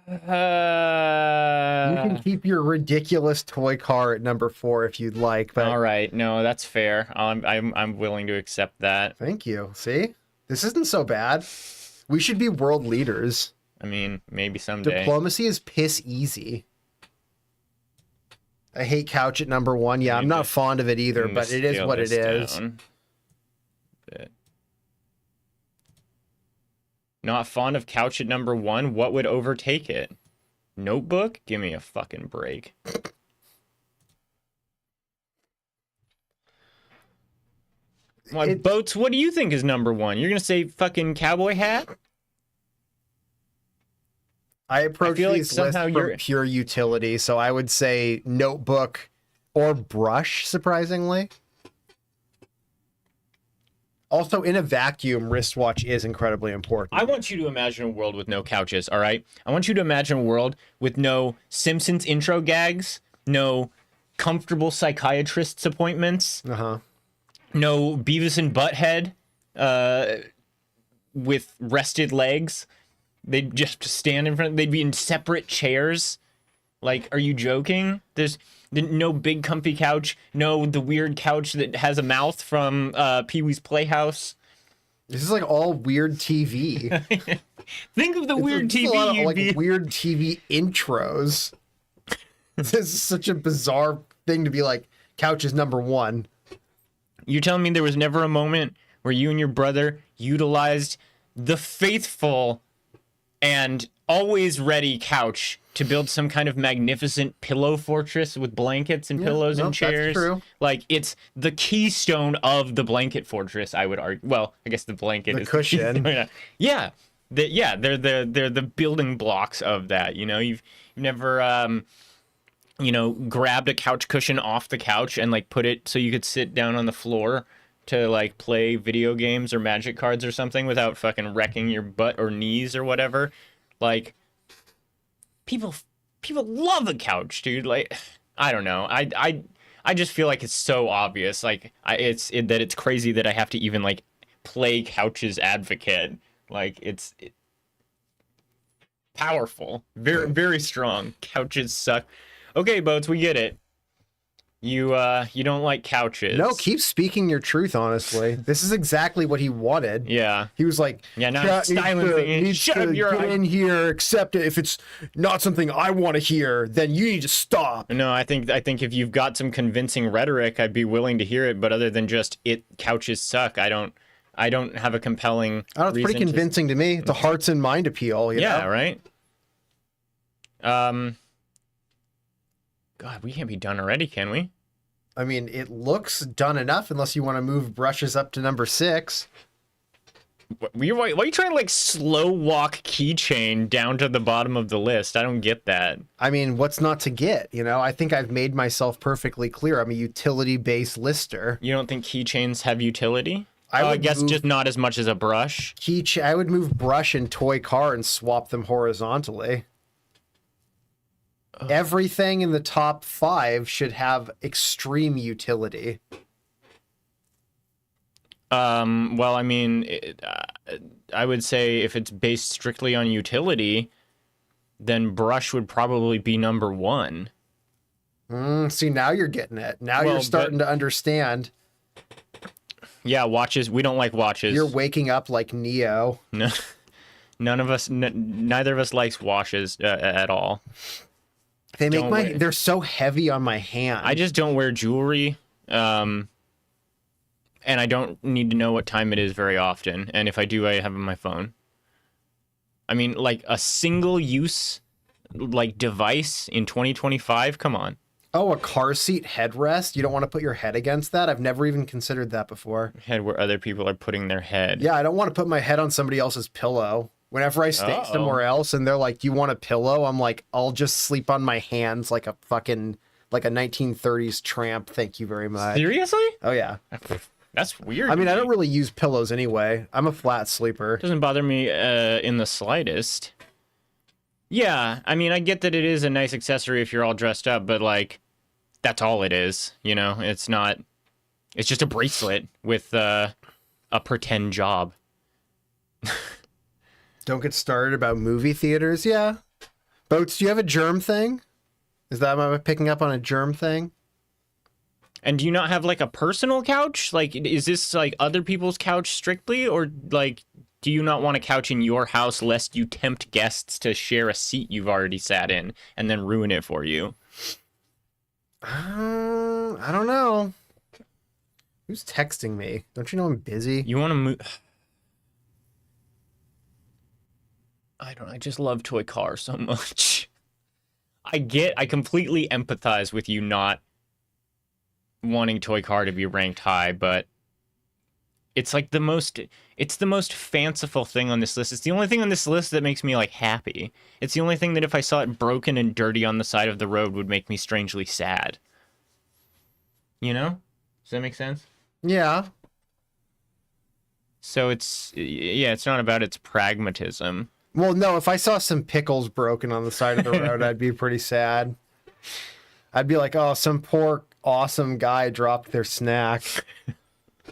You Uh, can keep your ridiculous toy car at number 4 if you'd like, but all right. No, that's fair. I'm willing to accept that. thank you. See? This isn't so bad. We should be world leaders. I mean, maybe someday. Diplomacy is piss easy. I hate couch at number 1. Yeah, I'm not fond of it either, I'm gonna but it is scale what it this is. down a bit. Not fond of couch at number 1. What would overtake it? Notebook? Give me a fucking break. My boats, what do you think is number 1? You're gonna say fucking cowboy hat? I approach feel like these lists somehow from you're- pure utility, so I would say notebook or brush, surprisingly. Also, in a vacuum, wristwatch is incredibly important. I want you to imagine a world with no couches, all right? I want you to imagine a world with no Simpsons intro gags, no comfortable psychiatrist's appointments, Uh-huh. no Beavis and Butthead with rested legs. They'd just stand in front. They'd be in separate chairs. Like, are you joking? There's no big comfy couch. No, the weird couch that has a mouth from Pee-wee's Playhouse. This is like all weird TV. Think of the weird This is a lot TV of, you'd like be. weird TV intros. This is such a bizarre thing to be like. Couch is number one. You're telling me there was never a moment where you and your brother utilized the faithful and always ready couch to build some kind of magnificent pillow fortress with blankets and pillows and that's chairs? true. Like, it's the keystone of the blanket fortress, I would argue. Well, I guess the blanket The is cushion. The keystone. Yeah. They're the building blocks of that. You know, you've never grabbed a couch cushion off the couch and like put it so you could sit down on the floor to like play video games or magic cards or something without fucking wrecking your butt or knees or whatever. Like, people love a couch, dude. Like, I don't know. I just feel like it's so obvious. Like, that it's crazy that I have to even like play couch's advocate. Like, it's powerful, very very strong. Couches suck. Okay, Boats, we get it. You don't like couches. No, keep speaking your truth, honestly. This is exactly what he wanted. Yeah. He was like, Yeah, now "Cat I'm silencing it. needs Shut to up, you're get in here, accept it. If it's not something I want to hear, then you need to stop." No, I think if you've got some convincing rhetoric, I'd be willing to hear it. But other than just couches suck, I don't have a compelling. I don't know, it's pretty reason to- convincing to me. It's a hearts and mind appeal. You Yeah, know? right. God, we can't be done already, can we? I mean, it looks done enough unless you want to move brushes up to number 6. Why are you trying to like slow walk keychain down to the bottom of the list? I don't get that. I mean, what's not to get? You know, I think I've made myself perfectly clear. I'm a utility-based lister. You don't think keychains have utility? I I would guess move- just not as much as a brush. I would move brush and toy car and swap them horizontally. Everything in the top 5 should have extreme utility. Well, I mean, I would say if it's based strictly on utility, then brush would probably be number 1. See, now you're getting it. Now Well, you're starting to understand. Yeah, watches. We don't like watches. You're waking up like Neo. No, neither of us likes washes at all. They make Don't wait. they're so heavy on my hand. I just don't wear jewelry, and I don't need to know what time it is very often. And if I do, I have it on my phone. I mean, like a single use like device in 2025. Come on, Oh, a car seat headrest? You don't want to put your head against that? I've never even considered that before. head where other people are putting their head. Yeah, I don't want to put my head on somebody else's pillow. Whenever I stay Uh-oh. somewhere else and they're like, "Do you want a pillow?" I'm like, "I'll just sleep on my hands like a 1930s tramp. Thank you very much." Seriously? Oh yeah. That's weird. I mean, to I me. don't really use pillows anyway. I'm a flat sleeper. Doesn't bother me in the slightest. Yeah, I mean, I get that it is a nice accessory if you're all dressed up, but like, that's all it is. You know, it's not. It's just a bracelet with a pretend job. Don't get started about movie theaters. Yeah. Boats, do you have a germ thing? Am I picking up on a germ thing? And do you not have like a personal couch? Like, is this like other people's couch strictly, or like, do you not want a couch in your house lest you tempt guests to share a seat you've already sat in and then ruin it for you? I don't know. Who's texting me? Don't you know I'm busy? You want to move? I just love Toy Car so much. I completely empathize with you not wanting Toy Car to be ranked high, but it's like the most fanciful thing on this list. It's the only thing on this list that makes me like happy. It's the only thing that if I saw it broken and dirty on the side of the road would make me strangely sad. You know? Does that make sense? Yeah. So it's not about its pragmatism. Well, no, if I saw some pickles broken on the side of the road, I'd be pretty sad. I'd be like, oh, some poor, awesome guy dropped their snack.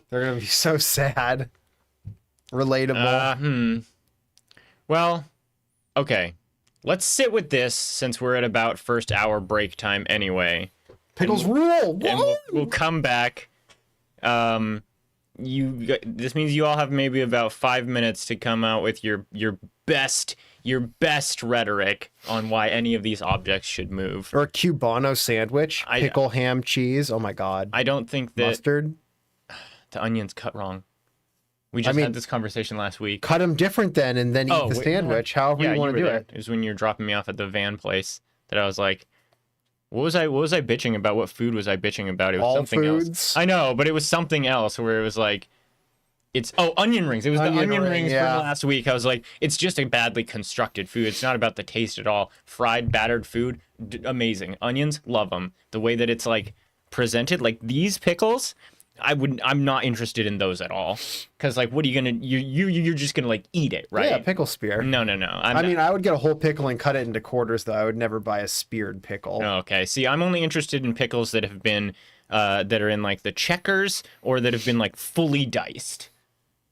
They're going to be so sad. Relatable. Well, okay. Let's sit with this since we're at about first hour break time anyway. Pickles rule. And Woo! we'll come back this means you all have maybe about 5 minutes to come out with your best rhetoric on why any of these objects should move. Or a Cubano sandwich, pickle, ham, cheese. Oh my God. I don't think that Mustard. the onion's cut wrong. We just had this conversation last week. Cut them different then, and then eat the sandwich. However you want to do it. It was when you were dropping me off at the van place that I was like, what was I bitching about? What food was I bitching about? It was All something foods? else. I know, but it was something else where it was like, onion rings. It was the onion rings from last week. I was like, it's just a badly constructed food. It's not about the taste at all. Fried, battered food, amazing. Onions, love them. The way that it's like presented, like these pickles, I'm not interested in those at all. Because like, what are you gonna? You're just gonna like eat it, right? Yeah, pickle spear. No. I mean, I would get a whole pickle and cut it into quarters, though. I would never buy a speared pickle. Okay. See, I'm only interested in pickles that have been that are in like the checkers or that have been like fully diced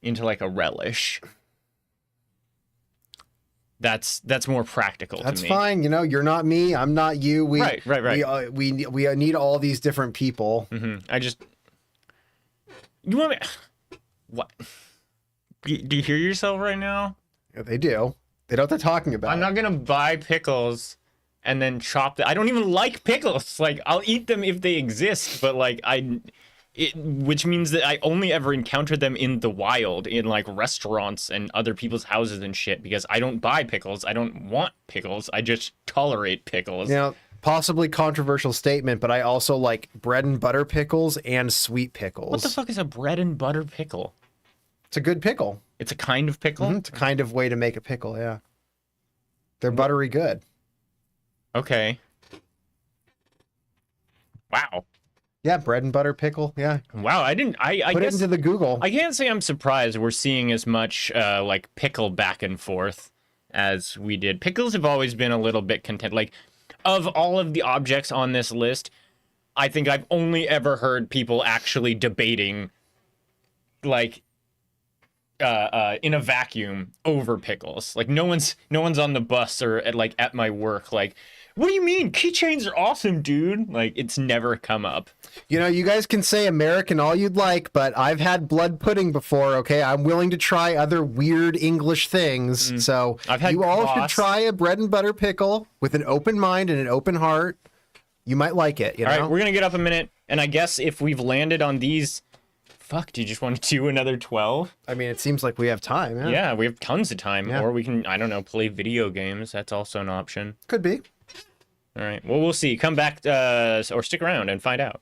into like a relish. That's more practical to me. That's fine. You know, you're not me. I'm not you. Right. We need all these different people. You want me? What? Do you hear yourself right now? Yeah, they do. They know what they're talking about. I'm not gonna buy pickles and then chop them. I don't even like pickles. Like, I'll eat them if they exist, but like which means that I only ever encounter them in the wild, in like restaurants and other people's houses and shit, because I don't buy pickles. I don't want pickles. I just tolerate pickles. You know, possibly controversial statement, but I also like bread and butter pickles and sweet pickles. What the fuck is a bread and butter pickle? It's a good pickle. It's a kind of pickle? It's a kind of way to make a pickle, yeah. They're buttery good. Okay. Wow. Yeah, bread and butter pickle, yeah. Wow, I Put guess it into the Google. I can't say I'm surprised we're seeing as much like pickle back and forth as we did. Pickles have always been a little bit content. Like, of all of the objects on this list, I think I've only ever heard people actually debating, like, in a vacuum over pickles. Like, no one's on the bus or at my work like, what do you mean? Keychains are awesome, dude. Like, it's never come up. You know, you guys can say American all you'd like, but I've had blood pudding before, okay? I'm willing to try other weird English things. So you all should try a bread and butter pickle with an open mind and an open heart. You might like it, you know? All right, we're going to get up a minute. And I guess if we've landed on these... Fuck, do you just want to do another 12? I mean, it seems like we have time, yeah. Yeah, we have tons of time. Yeah. Or we can, I don't know, play video games. That's also an option. Could be. All right. Well, we'll see. Come back or stick around and find out.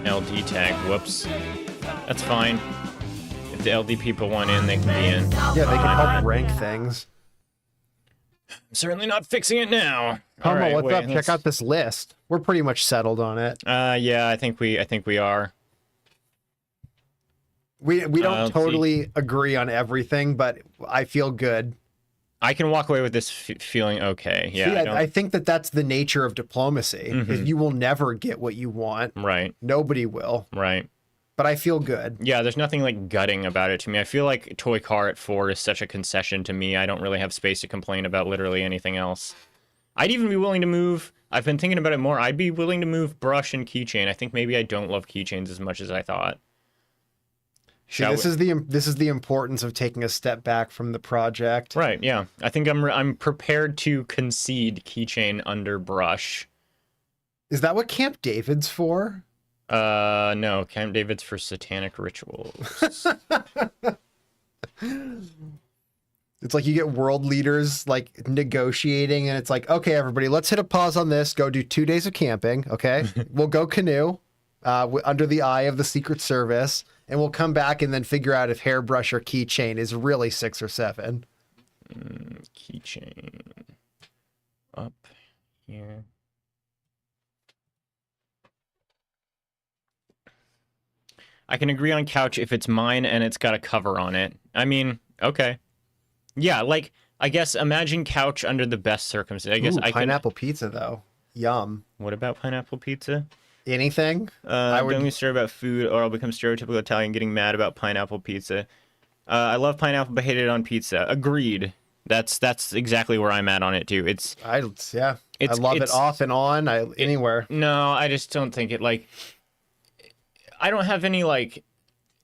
LD tag. Whoops. That's fine. If the LD people want in, they can be in. Yeah, they can help rank things. I'm certainly not fixing it now. Homo, Alright, what's wait, up? Check out this list. We're pretty much settled on it. Yeah, I think we are. We don't let's totally agree on everything, but I feel good. I can walk away with this feeling okay. Yeah, See, I think that that's the nature of diplomacy. Is you will never get what you want. right, Nobody will. right. But I feel good. Yeah, there's nothing like gutting about it to me. I feel like Toy Car at 4 is such a concession to me. I don't really have space to complain about literally anything else. I'd even be willing to move. I've been thinking about it more. I'd be willing to move Brush and Keychain. I think maybe I don't love Keychains as much as I thought. See, this is the importance of taking a step back from the project. Right, yeah. I think I'm prepared to concede Keychain under Brush. Is that what Camp David's for? No, Camp David's for satanic rituals. It's like you get world leaders like negotiating, and it's like, okay, everybody, let's hit a pause on this. Go do 2 days of camping. Okay, we'll go canoe under the eye of the Secret Service, and we'll come back and then figure out if Hairbrush or Keychain is really 6 or 7. Keychain up here. I can agree on Couch if it's mine and it's got a cover on it. I mean, okay. Yeah, like, I guess imagine Couch under the best circumstances. I guess I pineapple pizza, though. Yum. What about pineapple pizza? Anything? Don't be sure about food or I'll become stereotypical Italian getting mad about pineapple pizza. I love pineapple but hate it on pizza. Agreed. That's exactly where I'm at on it, too. I love it off and on, anywhere. No, I just don't think it, like... I don't have any, like,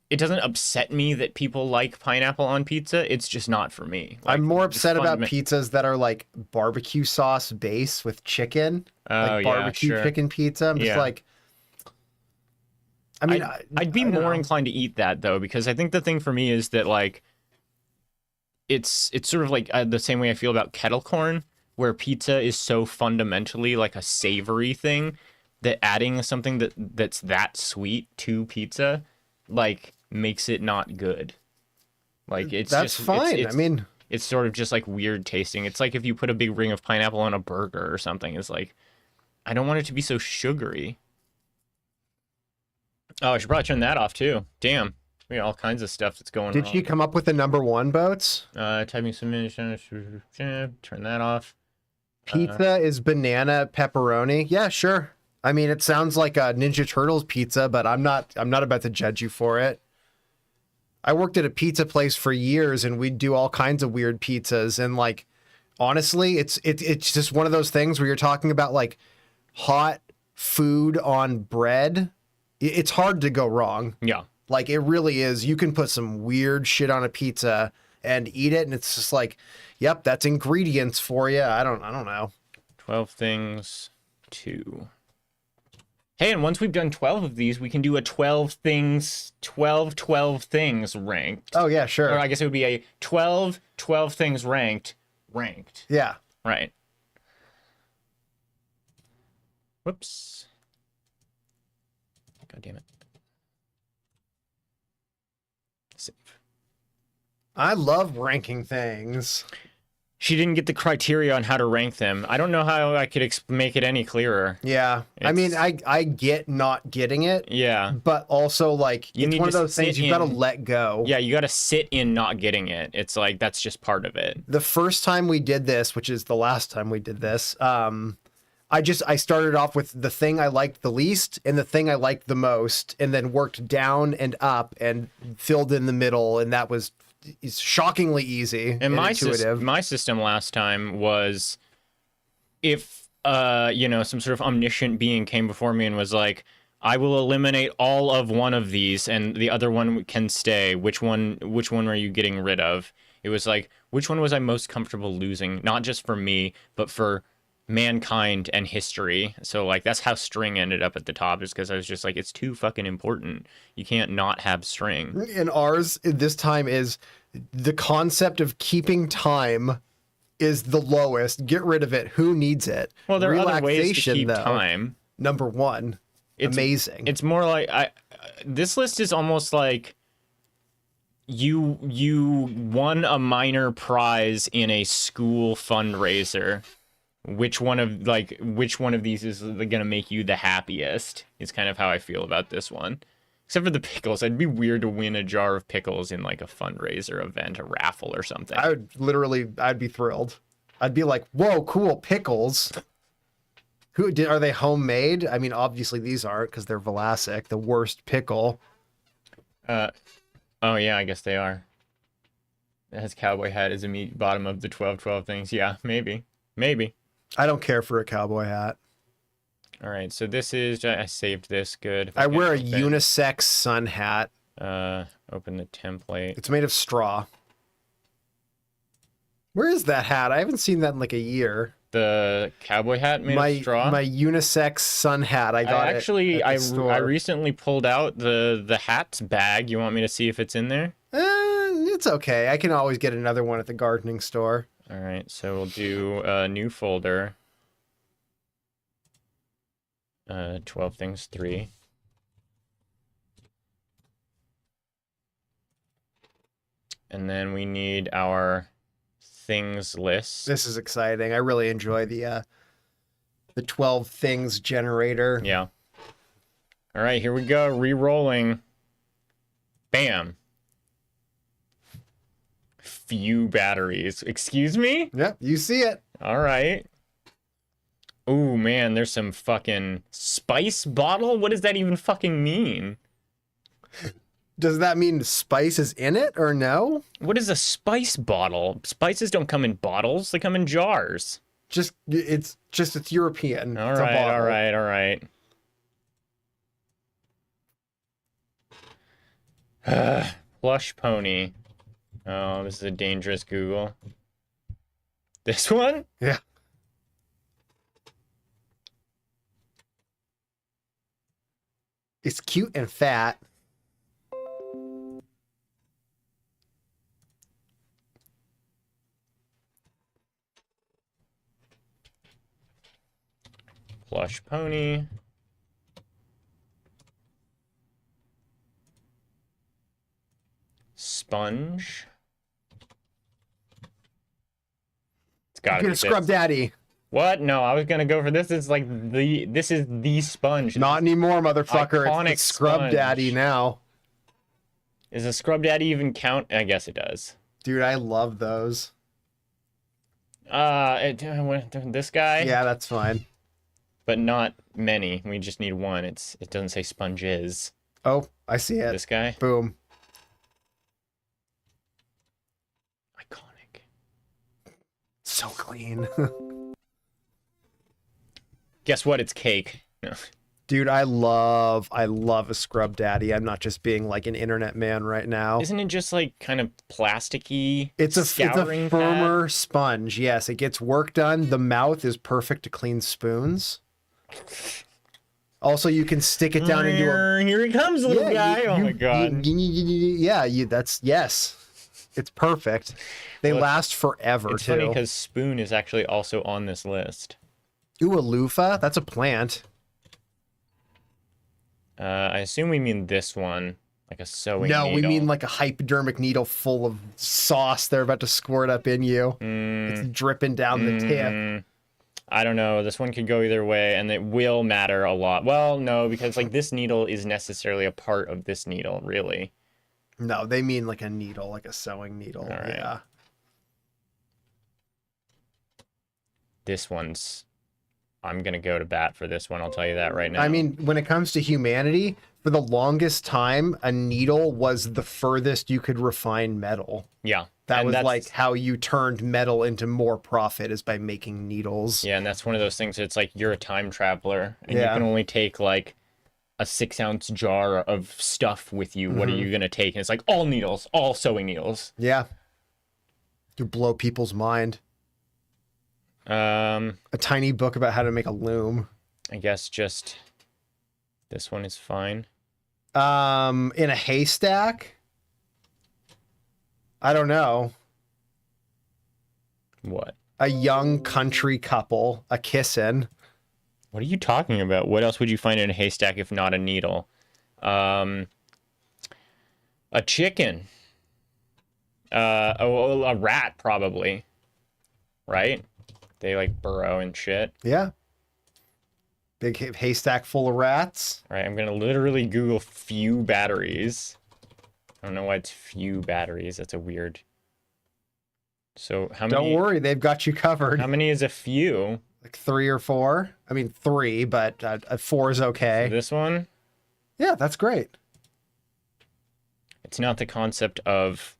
it doesn't upset me that people like pineapple on pizza. It's just not for me. Like, I'm more upset about pizzas that are like barbecue sauce base with chicken. Like barbecue chicken pizza. I'm just like, I mean, I'd be more inclined to eat that though, because I think the thing for me is that like, it's sort of like the same way I feel about kettle corn, where pizza is so fundamentally like a savory thing that adding something that's that sweet to pizza, like, makes it not good. Like, that's fine. I mean, it's sort of just like weird tasting. It's like if you put a big ring of pineapple on a burger or something. It's like, I don't want it to be so sugary. Oh, I should probably turn that off too. Damn, we got all kinds of stuff that's going on. Did you come up with the number 1, Boats? Typing some minutes. Turn that off. Pizza is banana pepperoni. Yeah, sure. I mean, it sounds like a Ninja Turtles pizza, but I'm not about to judge you for it. I worked at a pizza place for years, and we'd do all kinds of weird pizzas. And like, honestly, it's just one of those things where you're talking about like hot food on bread. It's hard to go wrong. Yeah, like it really is. You can put some weird shit on a pizza and eat it, and it's just like, yep, that's ingredients for you. I don't know. 12 things 2. Hey, and once we've done 12 of these, we can do a 12 things ranked. Oh, yeah, sure. Or I guess it would be a 12 things ranked. Yeah. Right. Whoops. God damn it. Save. I love ranking things. She didn't get the criteria on how to rank them. I don't know how I could make it any clearer. Yeah. I mean, I get not getting it. Yeah. But also, like, it's one of those things you've got to let go. Yeah, you got to sit in not getting it. It's like, that's just part of it. The first time we did this, which is the last time we did this, I started off with the thing I liked the least and the thing I liked the most, and then worked down and up and filled in the middle, and that was... It's shockingly easy and intuitive. My system last time was if some sort of omniscient being came before me and was like, I will eliminate all of one of these and the other one can stay. Which one are you getting rid of? It was like, which one was I most comfortable losing? Not just for me, but for mankind and history. So like that's how string ended up at the top, is because I was just like, it's too fucking important. You can't not have string. And ours this time is the concept of keeping time is the lowest. Get rid of it. Who needs it? Well, there are other ways to keep time. Number 1. amazing. It's more like this list is almost like you won a minor prize in a school fundraiser. Which one of these is gonna make you the happiest? Is kind of how I feel about this one. Except for the pickles, it'd be weird to win a jar of pickles in like a fundraiser event, a raffle or something. I'd be thrilled. I'd be like, whoa, cool pickles. Are they homemade? I mean, obviously these aren't because they're Vlasic, the worst pickle. Oh yeah, I guess they are. It has cowboy hat as a bottom of the 12-12 things. Yeah, maybe. I don't care for a cowboy hat. All right, so this is, I saved this, good. I wear a unisex sun hat. Open the template. It's made of straw. Where is that hat? I haven't seen that in like a year. The cowboy hat made of straw? My unisex sun hat. I got it at the store. I store. recently pulled out the hats bag. You want me to see if it's in there? It's okay. I can always get another one at the gardening store. All right, so we'll do a new folder. 12 things 3. And then we need our things list. This is exciting. I really enjoy the 12 things generator. Yeah. All right, here we go. Re-rolling. Bam. Few batteries. Excuse me? Yep, you see it. All right. Ooh, man, there's some fucking spice bottle? What does that even fucking mean? Does that mean spice is in it or no? What is a spice bottle? Spices don't come in bottles. They come in jars. It's European. All It's a right, bottle. all right. Plush pony. Oh, this is a dangerous Google. This one? Yeah. It's cute and fat. Plush pony. Sponge. It's gotta Get be a scrub this. daddy. What? No, I was gonna go for this. This is the sponge. Not anymore, motherfucker. Iconic It's the scrub sponge. daddy now. Is a scrub daddy even count? I guess it does. Dude, I love those. This guy. Yeah, that's fine. But not many. We just need one. It doesn't say sponges. Oh, I see it. This guy. Boom. Iconic. So clean. Guess what? It's cake. No. Dude, I love a scrub daddy. I'm not just being like an internet man right now. Isn't it just like kind of plasticky? It's a scouring firmer sponge. Yes, it gets work done. The mouth is perfect to clean spoons. Also, you can stick it down into a. Here he comes, little guy. Oh my god. Yes. It's perfect. They Well, last forever It's too. funny because spoon is actually also on this list. Ooh, a loofah? That's a plant. I assume we mean this one, like a sewing No, we needle. mean like a hypodermic needle full of sauce they're about to squirt up in you. It's dripping down the tip. I don't know. This one could go either way, and it will matter a lot. Well, no, because like this needle is necessarily a part of this needle, really. No, they mean like a needle, like a sewing needle. All right. Yeah. This one's. I'm gonna go to bat for this one. I'll tell you that right now. I mean, when it comes to humanity, for the longest time, a needle was the furthest you could refine metal. yeah, That and was that's- like how you turned metal into more profit is by making needles. Yeah, and that's one of those things. It's like you're a time traveler, and you Yeah. can only take like a 6-ounce jar of stuff with you. What are you gonna take? And it's like all needles, all sewing needles. Yeah. You blow people's mind. A tiny book about how to make a loom. I guess just this one is fine. In a haystack? I don't know. What? A young country couple, a kissin'. What are you talking about? What else would you find in a haystack if not a needle? A chicken. A rat probably. Right? They like burrow and shit. Yeah. Big haystack full of rats. All right, I'm gonna literally Google few batteries. I don't know why it's few batteries. That's a weird. So how many? Don't worry, they've got you covered. How many is a few? Like 3 or 4. I mean, 3, but 4 is okay. This one? Yeah, that's great. It's not the concept of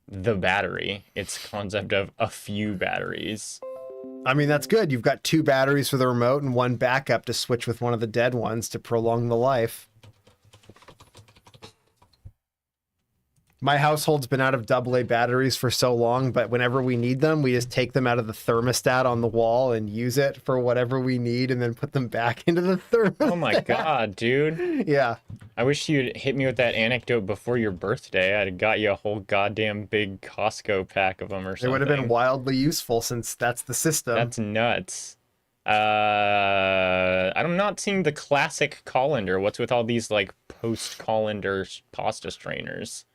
the battery. It's concept of a few batteries. I mean, that's good. You've got 2 batteries for the remote and 1 backup to switch with one of the dead ones to prolong the life. My household's been out of AA batteries for so long, but whenever we need them, we just take them out of the thermostat on the wall and use it for whatever we need and then put them back into the thermostat. Oh my god, dude. Yeah. I wish you'd hit me with that anecdote before your birthday. I'd have got you a whole goddamn big Costco pack of them or something. It would have been wildly useful since that's the system. That's nuts. I'm not seeing the classic colander. What's with all these like post-colander pasta strainers?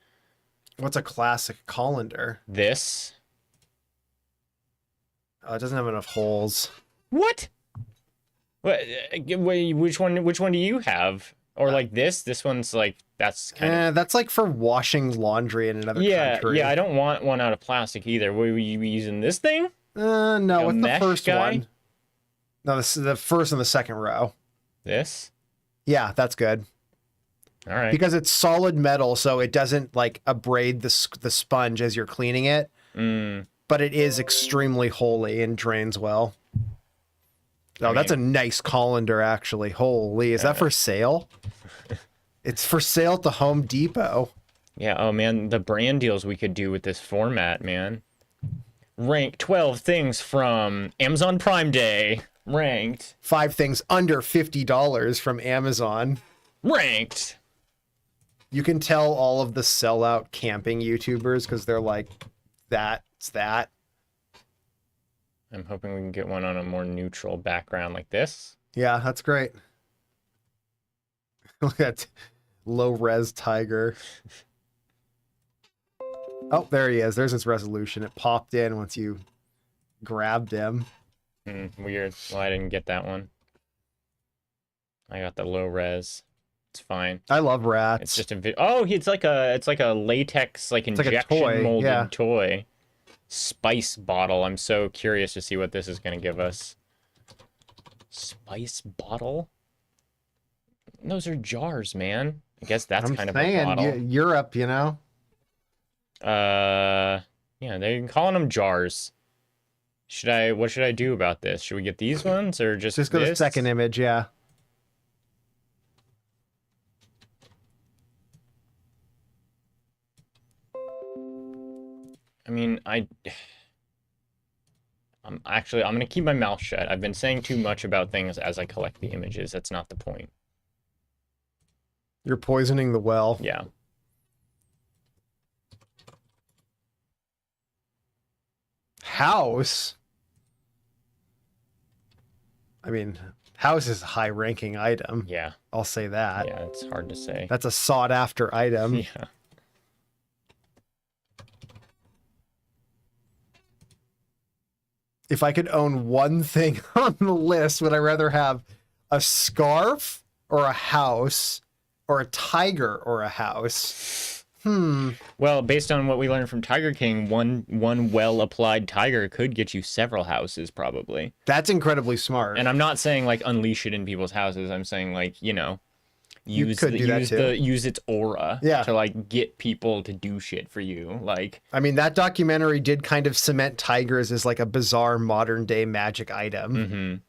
What's a classic colander? This. Oh, it doesn't have enough holes. What? Which one do you have? Or like this? This one's like that's kind of. That's like for washing laundry in another country. Yeah. I don't want one out of plastic either. Will you be using this thing? No, Like a what's the mesh first guy? one? No, this is the first and the second row. This. Yeah, that's good. All right. Because it's solid metal, so it doesn't like abrade the sponge as you're cleaning it. But it is extremely holy and drains well. Oh, that's a nice colander, actually. Holy, is that for sale? It's for sale at the Home Depot. Yeah. Oh man, the brand deals we could do with this format, man. Rank 12 things from Amazon Prime Day. Ranked. 5 things under $50 from Amazon. Ranked. You can tell all of the sellout camping YouTubers because they're like, that's that. I'm hoping we can get one on a more neutral background like this. Yeah, that's great. Look at low res tiger. Oh, there he is. There's his resolution. It popped in once you grabbed him. Weird. Well, I didn't get that one. I got the low res. It's fine. I love rats. It's just a it's like a latex like like a injection toy, molded yeah. toy. Spice bottle. I'm so curious to see what this is gonna give us. Spice bottle? Those are jars, man. I guess that's kind of a bottle. Europe, you know. Yeah, they're calling them jars. What should I do about this? Should we get these ones or just Just go to the this? second image, yeah. I mean, I'm gonna keep my mouth shut. I've been saying too much about things as I collect the images. That's not the point. You're poisoning the well. Yeah. House. I mean, house is a high-ranking item. Yeah. I'll say that. Yeah, it's hard to say. That's a sought-after item. Yeah. If I could own one thing on the list, would I rather have a scarf or a house or a tiger or a house? Well, based on what we learned from Tiger King, one well-applied tiger could get you several houses, probably. That's incredibly smart. And I'm not saying like unleash it in people's houses. I'm saying like, use could do that too. use its aura to like get people to do shit for you. Like, I mean, that documentary did kind of cement tigers as like a bizarre modern day magic item.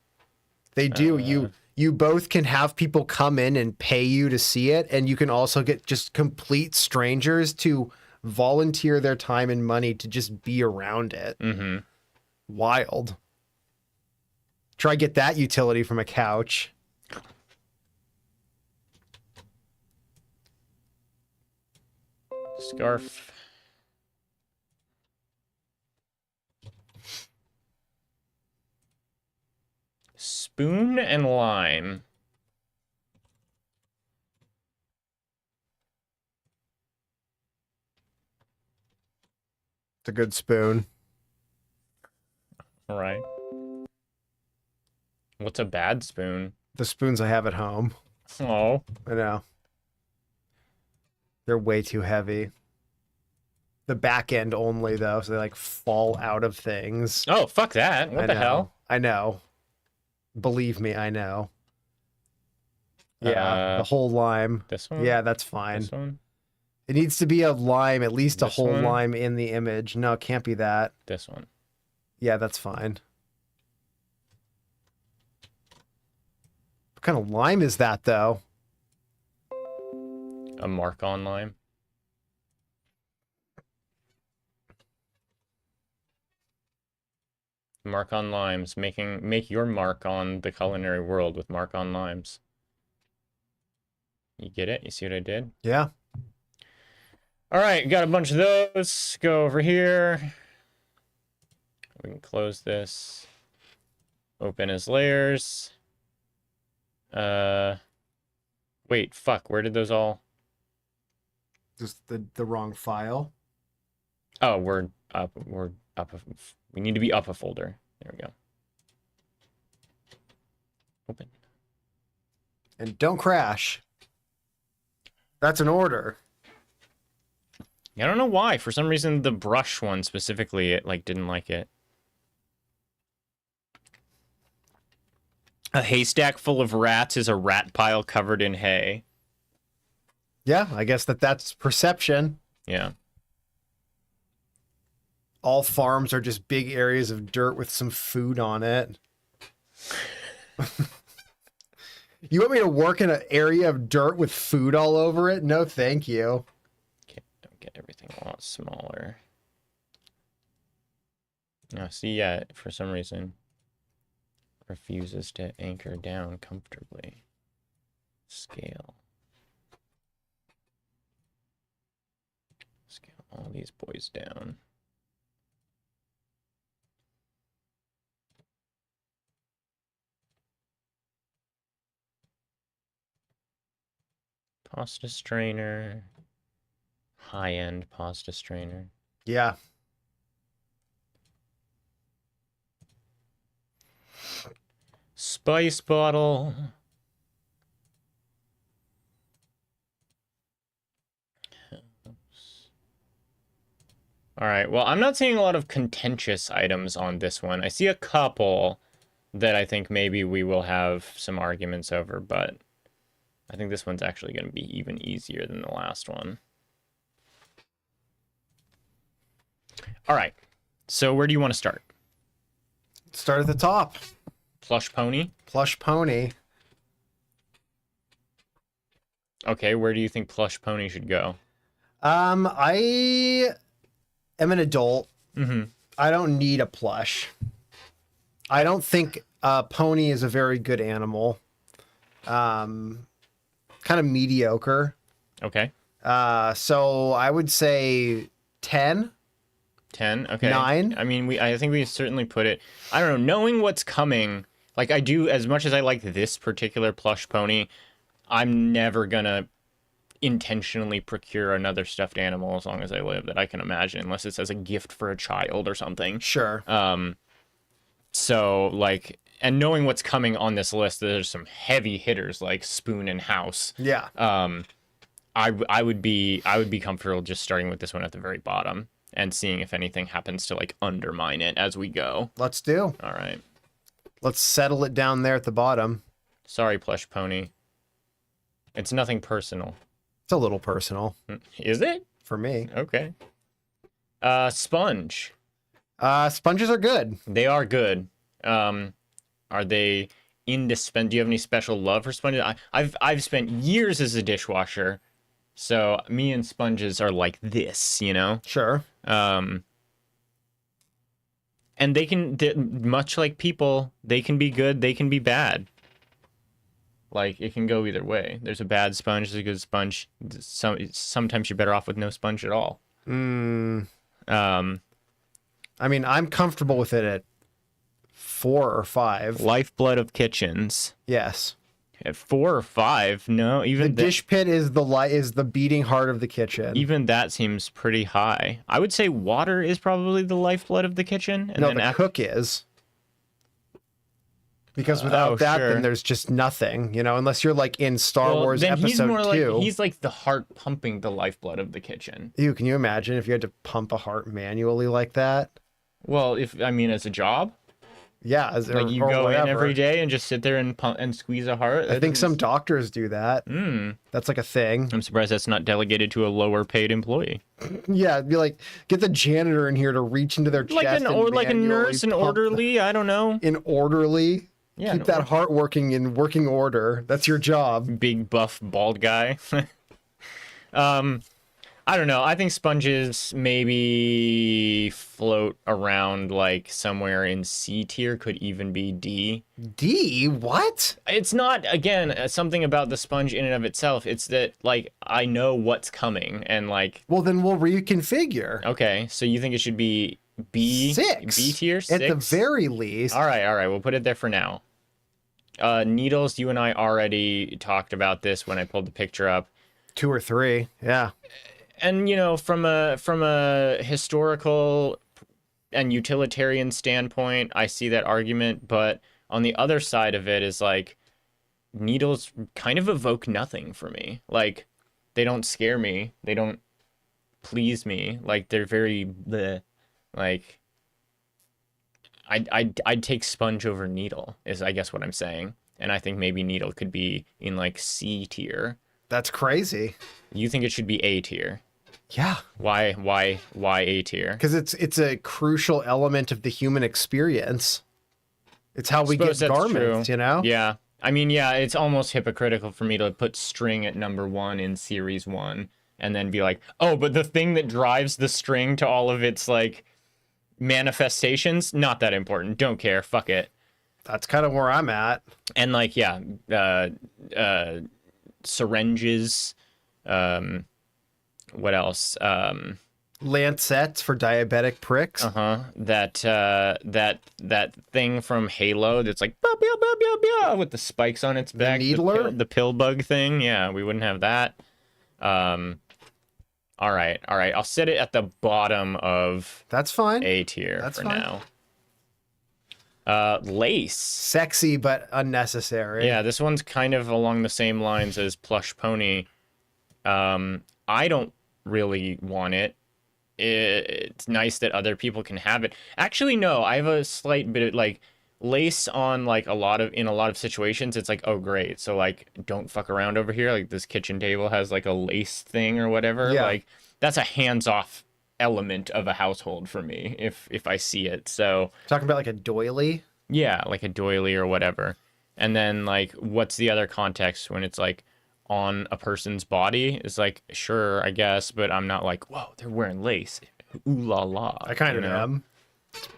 They do. You both can have people come in and pay you to see it, and you can also get just complete strangers to volunteer their time and money to just be around it. Wild. Try get that utility from a couch. scarf. spoon and lime. It's a good spoon. All right. What's a bad spoon? The spoons I have at home. Oh. I know. They're way too heavy. The back end only, though, so they like fall out of things. Oh, fuck that. What I the know. hell? I know. Believe me, I know. Yeah, the whole lime. This one? Yeah, that's fine. This one? It needs to be a lime, at least a This whole one? lime in the image. No, it can't be that. This one. Yeah, that's fine. What kind of lime is that, though? A mark on lime. Mark on limes. Make your mark on the culinary world with mark on limes. You get it? You see what I did? Yeah. All right, got a bunch of those. Go over here. We can close this. Open as layers. Wait, fuck. Where did those all? Just the wrong file. Oh, we're up. We're up. We need to be up a folder. There we go. Open. And don't crash. That's an order. I don't know why. For some reason, the brush one specifically, it like didn't like it. A haystack full of rats is a rat pile covered in hay. Yeah, I guess that's perception. Yeah. All farms are just big areas of dirt with some food on it. You want me to work in an area of dirt with food all over it? No, thank you. Okay, don't get everything a lot smaller. Now, see, yeah, for some reason, refuses to anchor down comfortably. Scale. Scale all these boys down. Pasta strainer. High-end pasta strainer. Yeah. Spice bottle. All right, well, I'm not seeing a lot of contentious items on this one. I see a couple that I think maybe we will have some arguments over, but I think this one's actually going to be even easier than the last one. All right, so where do you want to start? Start at the top. Plush pony? Plush pony. Okay, where do you think plush pony should go? I am an adult. Mm-hmm. I don't need a plush. I don't think a pony is a very good animal. Kind of mediocre. Okay. So I would say 10. 10. Okay. 9. I mean, I think we certainly put it. I don't know. Knowing what's coming, like I do, as much as I like this particular plush pony, I'm never gonna intentionally procure another stuffed animal as long as I live that I can imagine, unless it's as a gift for a child or something. Sure. So like, and knowing what's coming on this list, there's some heavy hitters like Spoon and House. Yeah. I would be comfortable just starting with this one at the very bottom and seeing if anything happens to like undermine it as we go. Let's do. All right. Let's settle it down there at the bottom. Sorry, plush pony. It's nothing personal. It's a little personal Is it? for me. Okay. Sponge. Sponges are good. They are good. Are they indispensable? Do you have any special love for sponges? I've spent years as a dishwasher, so me and sponges are like this, you know. Sure. And they're much like people. They can be good. They can be bad. Like it can go either way. There's a bad sponge. There's a good sponge. Sometimes you're better off with no sponge at all. I mean, I'm comfortable with it at 4 or 5. Lifeblood of kitchens. Yes. At 4 or 5? No, The even dish pit is the beating heart of the kitchen. even that seems pretty high. I would say water is probably the lifeblood of the kitchen. And No, then the cook is. Because without Oh, that, sure. then there's just nothing, unless you're like in Star well, Wars then he's Episode more 2. like he's like the heart pumping the lifeblood of the kitchen. Ew, can you imagine if you had to pump a heart manually like that? Well, if I mean as a job, Yeah, like you or go in whatever. every day and just sit there and pump and squeeze a heart. I think some doctors do that. That's like a thing. I'm surprised that's not delegated to a lower paid employee. Yeah, it'd be like, get the janitor in here to reach into their chest Like and like a manually nurse, an pump orderly, I don't know. an orderly. Yeah, Keep that heart working in working order. That's your job. Big buff bald guy. I don't know. I think sponges maybe float around like somewhere in C tier, could even be D. D? What? It's not, again, something about the sponge in and of itself. It's that like I know what's coming and like, Well, then we'll reconfigure. okay, so you think it should be B? 6. B tier? 6? At the very least. All right, we'll put it there for now. Needles, you and I already talked about this when I pulled the picture up. 2 or 3. Yeah. And from a historical and utilitarian standpoint, I see that argument, but on the other side of it is like needles kind of evoke nothing for me. Like they don't scare me, they don't please me. Like they're very bleh. Like I'd take sponge over needle is I guess what I'm saying. And I think maybe needle could be in like C tier. That's crazy. You think it should be A tier? Yeah. Why A tier? Because it's a crucial element of the human experience. It's how we get Suppose that's garments, true. Yeah. I mean, yeah, it's almost hypocritical for me to put string at number 1 in series 1 and then be like, oh, but the thing that drives the string to all of its like manifestations, not that important. Don't care. Fuck it. That's kind of where I'm at. And like, yeah, syringes, what else? Lancets for diabetic pricks. That thing from Halo that's like bah, bah, bah, bah, bah, with the spikes on its back. needler? The pill bug thing. Yeah, we wouldn't have that. All right. I'll set it at the bottom of That's fine. A tier That's for fine. now. Lace. Sexy but unnecessary. Yeah, this one's kind of along the same lines as Plush Pony. I don't really want it. It's nice that other people can have it. Actually, no, I have a slight bit of like lace on like in a lot of situations. It's like, oh great, so like don't fuck around over here. Like this kitchen table has like a lace thing or whatever. Yeah. Like that's a hands-off element of a household for me if I see it. So Talking about like a doily. yeah, like a doily or whatever. And then like what's the other context when it's like on a person's body? It's like, sure, I guess, but I'm not like, whoa, they're wearing lace. Ooh la la. I kind of am.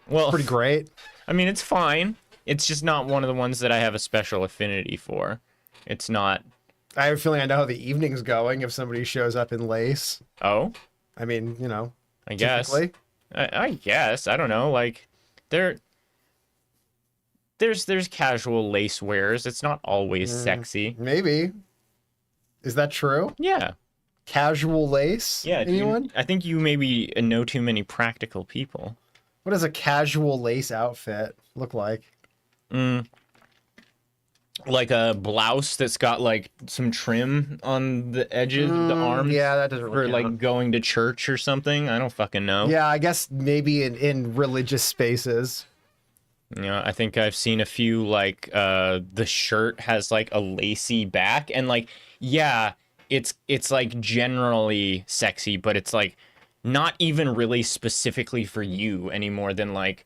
Well, Pretty great. I mean, it's fine. It's just not one of the ones that I have a special affinity for. It's not. I have a feeling I know how the evening's going if somebody shows up in lace. Oh, I mean, I guess. typically. I guess. I don't know. Like, there's casual lace wears. It's not always sexy. Maybe. Is that true? Yeah. Casual lace? Yeah. Anyone? I think you maybe know too many practical people. What does a casual lace outfit look like? Like a blouse that's got like some trim on the edges, the arms. Yeah, that doesn't For really like count. going to church or something. I don't fucking know. Yeah, I guess maybe in religious spaces. You know, I think I've seen a few like the shirt has like a lacy back and like yeah, it's like generally sexy, but it's like not even really specifically for you any more than like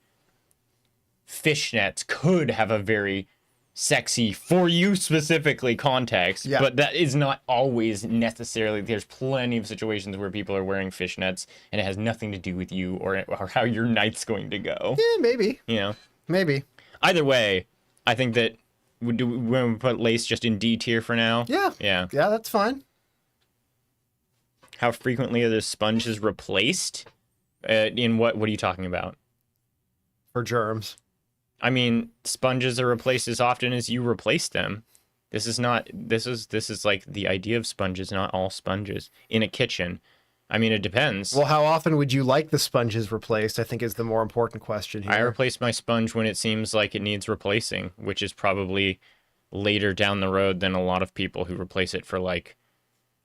fishnets could have a very sexy for you specifically context, Yeah. but that is not always necessarily. There's plenty of situations where people are wearing fishnets and it has nothing to do with you or how your night's going to go. Yeah, maybe. You know, Maybe. either way, I think that when we put lace just in D tier for now. Yeah. Yeah. Yeah, that's fine. How frequently are the sponges replaced? In what are you talking about? For germs. I mean, sponges are replaced as often as you replace them. This is not. This is like the idea of sponges, not all sponges in a kitchen. I mean, it depends. Well, how often would you like the sponges replaced? I think is the more important question here. I replace my sponge when it seems like it needs replacing, which is probably later down the road than a lot of people who replace it for like,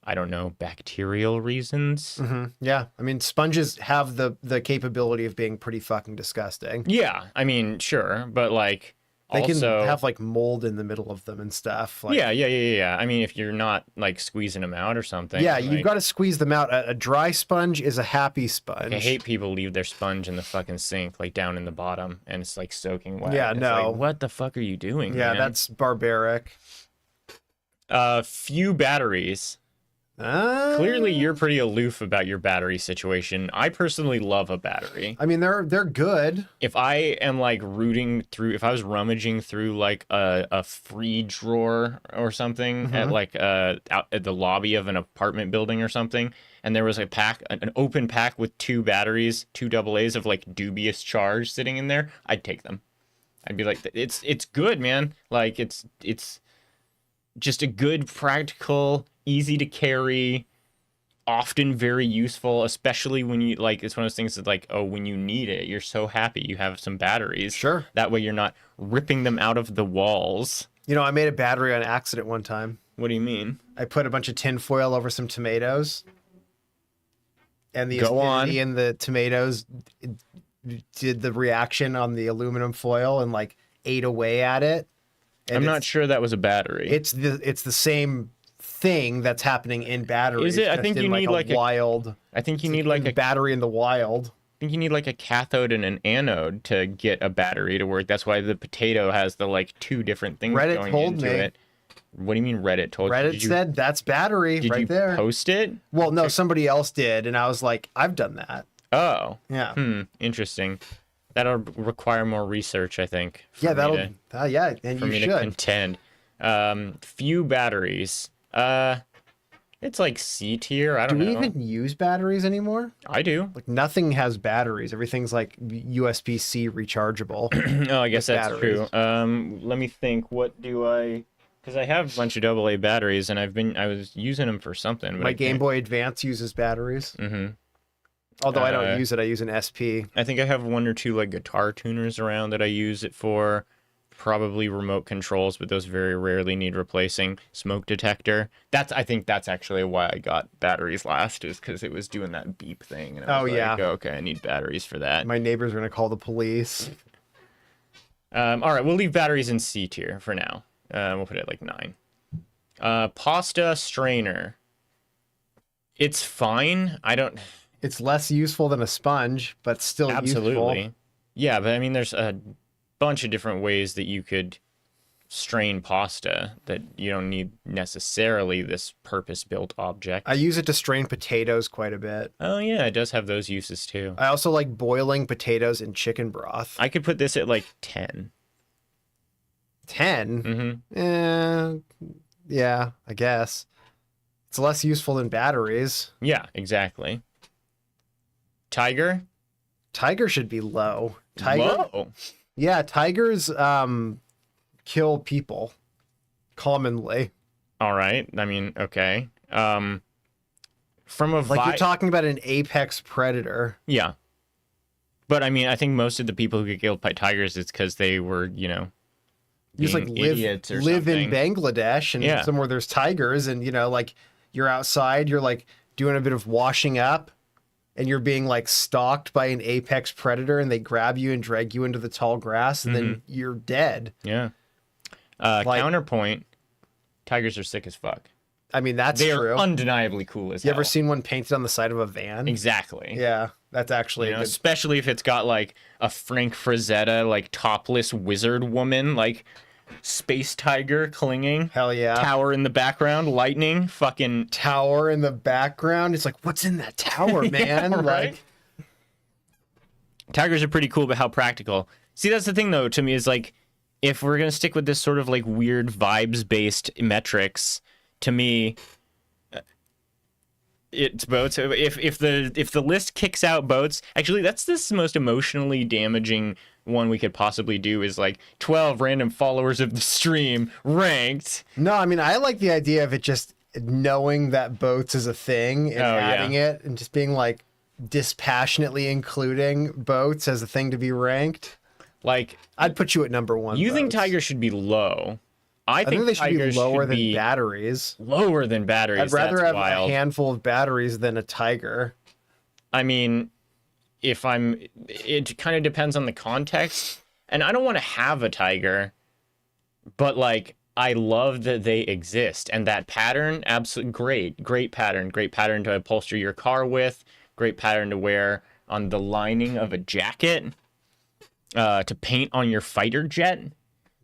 I don't know, bacterial reasons. Yeah, I mean, sponges have the capability of being pretty fucking disgusting. Yeah, I mean, sure, but like They also can have like mold in the middle of them and stuff. Like, yeah. I mean, if you're not like squeezing them out or something. yeah, like, you've got to squeeze them out. A dry sponge is a happy sponge. I hate people leave their sponge in the fucking sink, like down in the bottom, and it's like soaking wet. Yeah, It's no. like, what the fuck are you doing? Yeah, man? that's barbaric. Few batteries. Clearly, you're pretty aloof about your battery situation. I personally love a battery. I mean, they're good. If I am like if I was rummaging through like a free drawer or something at like out at the lobby of an apartment building or something, and there was a pack, an open pack with 2 batteries, 2 AA's of like dubious charge sitting in there, I'd take them. I'd be like, it's good, man. Like it's just a good, practical, easy to carry, often very useful, especially when you like, it's one of those things that like, oh, when you need it, you're so happy you have some batteries. Sure. That way you're not ripping them out of the walls. You know, I made a battery on accident one time. What do you mean? I put a bunch of tin foil over some tomatoes, and the Go on. acidity in the tomatoes did the reaction on the aluminum foil and like ate away at it. And I'm not sure that was a battery. It's the same thing that's happening in batteries. Is it? I just think in you need like a wild. I think you it's need like a battery in the wild. I think you need like a cathode and an anode to get a battery to work. That's why the potato has the like 2 different things Reddit going told into me. it. What do you mean Reddit told you? Reddit Did you, said that's battery did right you there. post it? Well, no, somebody else did, and I was like, I've done that. Oh. Yeah. Interesting. That'll require more research, I think. Yeah, for me yeah, and for you me to should. contend. Few batteries. It's like C tier. I Do don't we know. even use batteries anymore? I do. Like nothing has batteries. Everything's like USB-C rechargeable. Oh, I guess that's batteries. true. Let me think. What do I? Because I have a bunch of AA batteries, and I was using them for something. But My I Game can't- Boy Advance uses batteries. Mhm. Although I Uh, don't use it, I use an SP. I think I have 1 or 2 like guitar tuners around that I use it for. Probably remote controls, but those very rarely need replacing. Smoke detector. I think that's actually why I got batteries last, is because it was doing that beep thing. And I was like, okay, I need batteries for that. My neighbors are gonna call the police. All right, we'll leave batteries in C tier for now. We'll put it at like 9. Pasta strainer. It's fine. I don't. It's less useful than a sponge, but still Absolutely. useful. Yeah, but I mean, there's a bunch of different ways that you could strain pasta that you don't need necessarily this purpose-built object. I use it to strain potatoes quite a bit. Oh yeah, it does have those uses too. I also like boiling potatoes in chicken broth. I could put this at like 10. 10? Mm-hmm. Yeah, I guess. It's less useful than batteries. Yeah, exactly. Tiger? Tiger should be low. Tiger? Whoa. Yeah, tigers kill people commonly. All right. I mean, okay. From a Like you're talking about an apex predator. yeah. But I mean, I think most of the people who get killed by tigers, it's because they were, You just like being idiots or live in something. Bangladesh and Yeah. somewhere there's tigers, and like you're outside, you're like doing a bit of washing up, and you're being like stalked by an apex predator, and they grab you and drag you into the tall grass, and then you're dead. Yeah. Like- Counterpoint, tigers are sick as fuck. I mean, that's They true. are undeniably cool as You hell. ever seen one painted on the side of a van? Exactly. Yeah, that's actually You a know, good. especially if it's got like a Frank Frazetta, like topless wizard woman, like space tiger clinging, Hell yeah. tower in the background, lightning, fucking Tower in the background. It's like, what's in that tower, man? right? Like, Tigers are pretty cool, but how practical? See, that's the thing though, to me, is like, if we're gonna stick with this sort of like weird vibes-based metrics, to me, it's boats. If the list kicks out boats, actually, that's the most emotionally damaging one we could possibly do is like 12 random followers of the stream ranked. No, I mean, I like the idea of it just knowing that boats is a thing and adding it and just being like dispassionately including boats as a thing to be ranked. Like, I'd put you at number 1. you think boats. tigers should be low. I I think they should tigers be lower should than be batteries. lower than batteries. I'd rather That's have wild. a handful of batteries than a tiger. I mean, it kind of depends on the context. And I don't want to have a tiger, but like, I love that they exist. And that pattern, absolutely great pattern. Great pattern to upholster your car with. Great pattern to wear on the lining of a jacket. To paint on your fighter jet.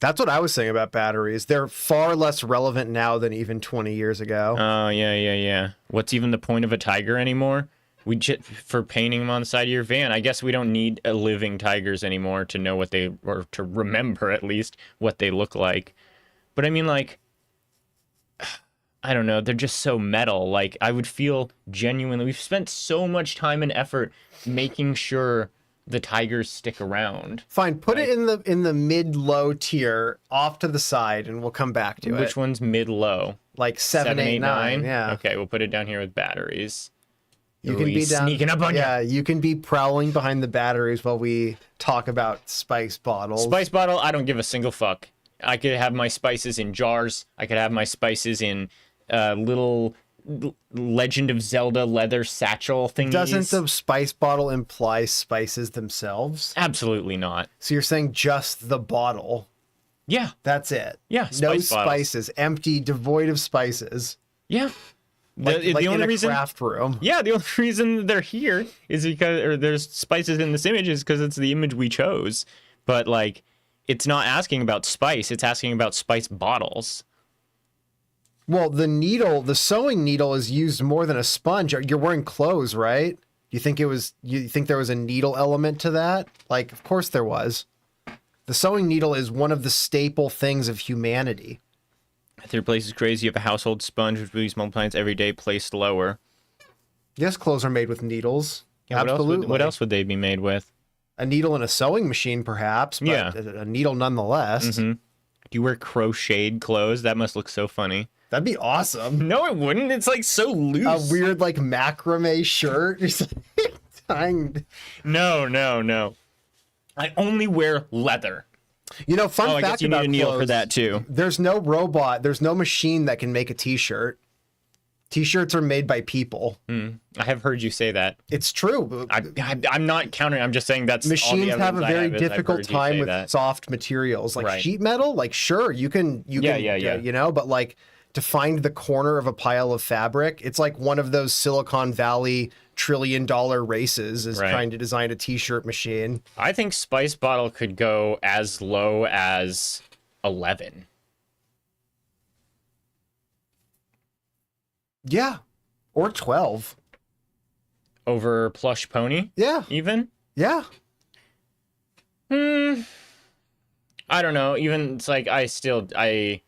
That's what I was saying about batteries. They're far less relevant now than even 20 years ago. Oh, yeah. What's even the point of a tiger anymore? For painting them on the side of your van. I guess we don't need living tigers anymore to know or to remember at least what they look like. But I mean, like, I don't know. They're just so metal. Like, I would feel genuinely, we've spent so much time and effort making sure the tigers stick around. Fine, put it in the mid-low tier off to the side and we'll come back to it. Which one's mid-low? Like 7, 8, 9. Yeah. Okay, we'll put it down here with batteries. You can he's be down, sneaking up on you. Yeah, you can be prowling behind the batteries while we talk about spice bottles. Spice bottle, I don't give a single fuck. I could have my spices in jars. I could have my spices in little Legend of Zelda leather satchel thingies. Doesn't the spice bottle imply spices themselves? Absolutely not. So you're saying just the bottle. Yeah. That's it. Yeah, No spice bottles. spices. Empty, devoid of spices. Yeah. Like the in only a reason, craft room. yeah, the only reason they're here is because, or there's spices in this image is because it's the image we chose. But like, it's not asking about spice. It's asking about spice bottles. Well, the sewing needle is used more than a sponge. You're wearing clothes, right? You think there was a needle element to that? Like, of course there was. The sewing needle is one of the staple things of humanity. Third place is crazy. You have a household sponge which releases multiple plants every day, placed lower. Yes, clothes are made with needles. Yeah, Absolutely. What else would they be made with? A needle and a sewing machine, perhaps, but Yeah. a needle nonetheless. Mm-hmm. Do you wear crocheted clothes? That must look so funny. That'd be awesome. No, it wouldn't. It's like so loose. A weird like macrame shirt. Just tying. No. I only wear leather. You know, fun I fact guess you about need a needle clothes, for that too. There's no robot, there's no machine that can make a t-shirt. T-shirts are made by people. I have heard you say that. It's true. I'm not countering. I'm just saying that's all the Machines have a evidence I very have is I've difficult heard you time say with that. soft materials like Right. sheet metal. Like, sure, you can, Yeah. you know, but like to find the corner of a pile of fabric, it's like one of those Silicon Valley $1 trillion races is Right. trying to design a t-shirt machine. I think Spice Bottle could go as low as 11. Yeah. Or 12. Over Plush Pony, Yeah. even? Yeah. I don't know. Even, it's like, At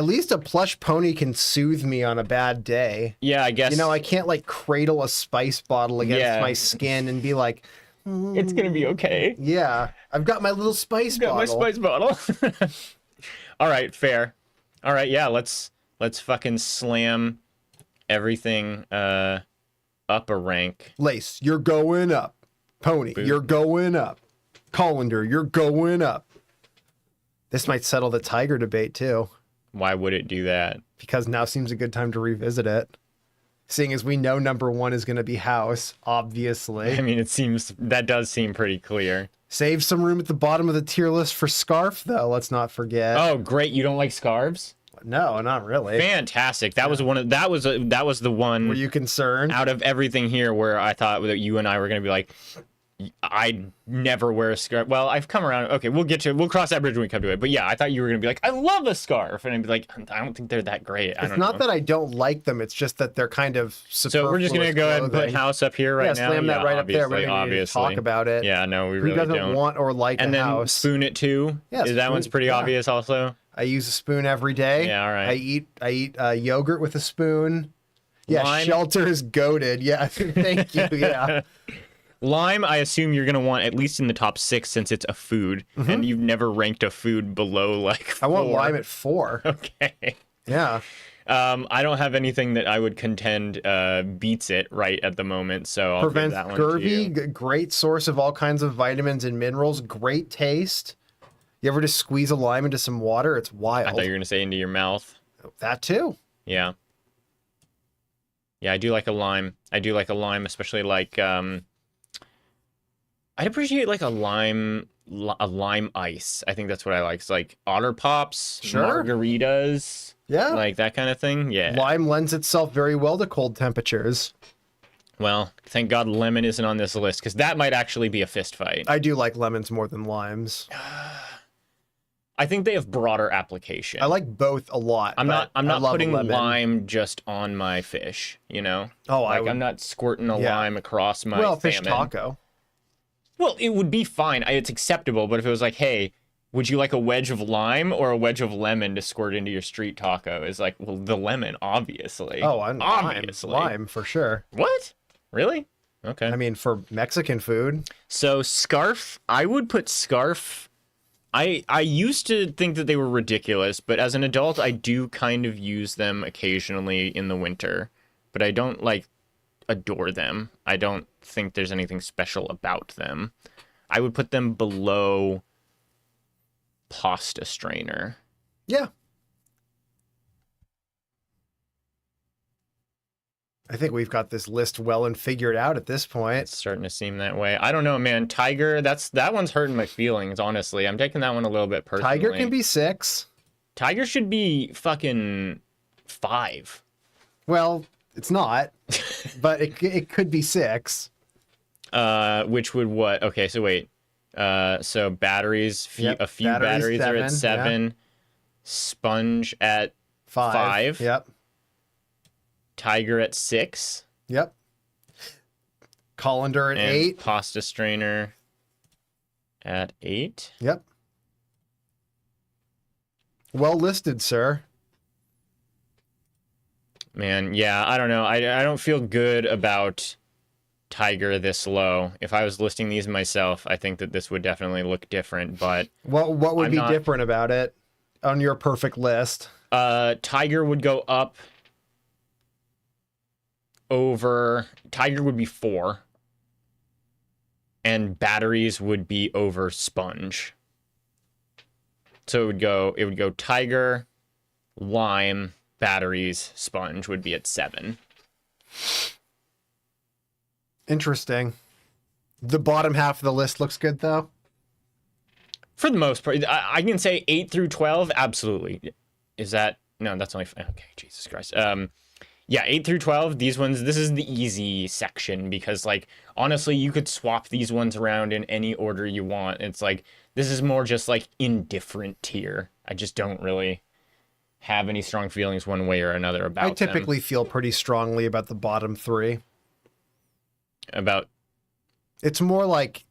least a plush pony can soothe me on a bad day. yeah, I guess. You know, I can't like cradle a spice bottle against Yeah. my skin and be like, it's going to be okay. yeah, I've got my little spice Got bottle. my Spice Bottle. All right, fair. All right, yeah, let's fucking slam everything up a rank. Lace, you're going up. Pony, you're going up. Colander, you're going up. This might settle the tiger debate too, Why would it do that? because now seems a good time to revisit it. Seeing as we know number 1 is going to be House, obviously. I mean, that does seem pretty clear. Save some room at the bottom of the tier list for Scarf, though. Let's not forget. Oh, great! You don't like scarves? No, not really. Fantastic. That was the one Were you concerned? out of everything here where I thought that you and I were gonna be like, I'd never wear a scarf. Well, I've come around. Okay, we'll cross that bridge when we come to it. But yeah, I thought you were gonna be like, I love a scarf, and I'd be like, I don't think they're that great. I It's don't not know. that I don't like them. It's just that they're kind of So we're just gonna go ahead and put clothing. House up here right Yeah, now. slam that right up there. We obviously, don't need to talk about it. Yeah, no, we Who really doesn't don't. want or like And a then house? spoon it too. Yeah, That one's spoon- pretty yeah. obvious also. I use a spoon every day. Yeah, all right. I eat yogurt with a spoon. Yeah, Lime? Shelter is goated. Yeah, thank you. Yeah, Lime, I assume you're going to want at least in the top 6 since it's a food, and you've never ranked a food below like 4. I want lime at 4. Okay. Yeah. I don't have anything that I would contend beats it right at the moment, so I'll give Prevents that one scurvy. to you. Great source of all kinds of vitamins and minerals. Great taste. You ever just squeeze a lime into some water? It's wild. I thought you were going to say into your mouth. That too. Yeah. Yeah, I do like a lime. I do like a lime, especially like I'd appreciate like a lime ice. I think that's what I like. It's like Otter Pops, Sure. margaritas, Yeah. like that kind of thing. Yeah. Lime lends itself very well to cold temperatures. Well, thank God lemon isn't on this list because that might actually be a fist fight. I do like lemons more than limes. I think they have broader application. I like both a lot. I'm but not I love a putting lemon. lime just on my fish, you know? Oh, like I'm not squirting a Yeah. lime across my Well, fish salmon. taco. Well, it would be fine. It's acceptable, but if it was like, hey, would you like a wedge of lime or a wedge of lemon to squirt into your street taco? It's like, well, the lemon, obviously. Oh, I'm obviously. lime for sure. What? Really? Okay. I mean, for Mexican food. So scarf, I would put scarf. I used to think that they were ridiculous, but as an adult, I do kind of use them occasionally in the winter. But I don't like adore them. I don't think there's anything special about them. I would put them below pasta strainer. Yeah. I think we've got this list well and figured out at this point. It's starting to seem that way. I don't know, man. Tiger, that one's hurting my feelings, honestly. I'm taking that one a little bit personally. Tiger can be 6. Tiger should be fucking 5. Well, it's not, but it could be 6. Which would what? Okay, so wait. So batteries, Yep, a few batteries, batteries are at 7, 7. Sponge at 5. 5. Yep. Tiger at 6. Yep. Colander at And 8. pasta strainer at 8. Yep. Well listed, sir. Man, yeah, I don't know. I don't feel good about Tiger this low. If I was listing these myself, I think that this would definitely look different, but What would I'm be not- different about it on your perfect list? Tiger would go up over Tiger would be 4 and batteries would be over sponge. So it would go Tiger, lime, batteries, sponge would be at 7. Interesting. The bottom half of the list looks good though. For the most part, I can say 8 through 12 absolutely. Is that no, that's only okay, Jesus Christ. Yeah, 8 through 12, these ones, this is the easy section because, like, honestly, you could swap these ones around in any order you want. It's like, this is more just, like, indifferent tier. I just don't really have any strong feelings one way or another about I typically feel pretty strongly about the bottom 3. them. About, It's more like,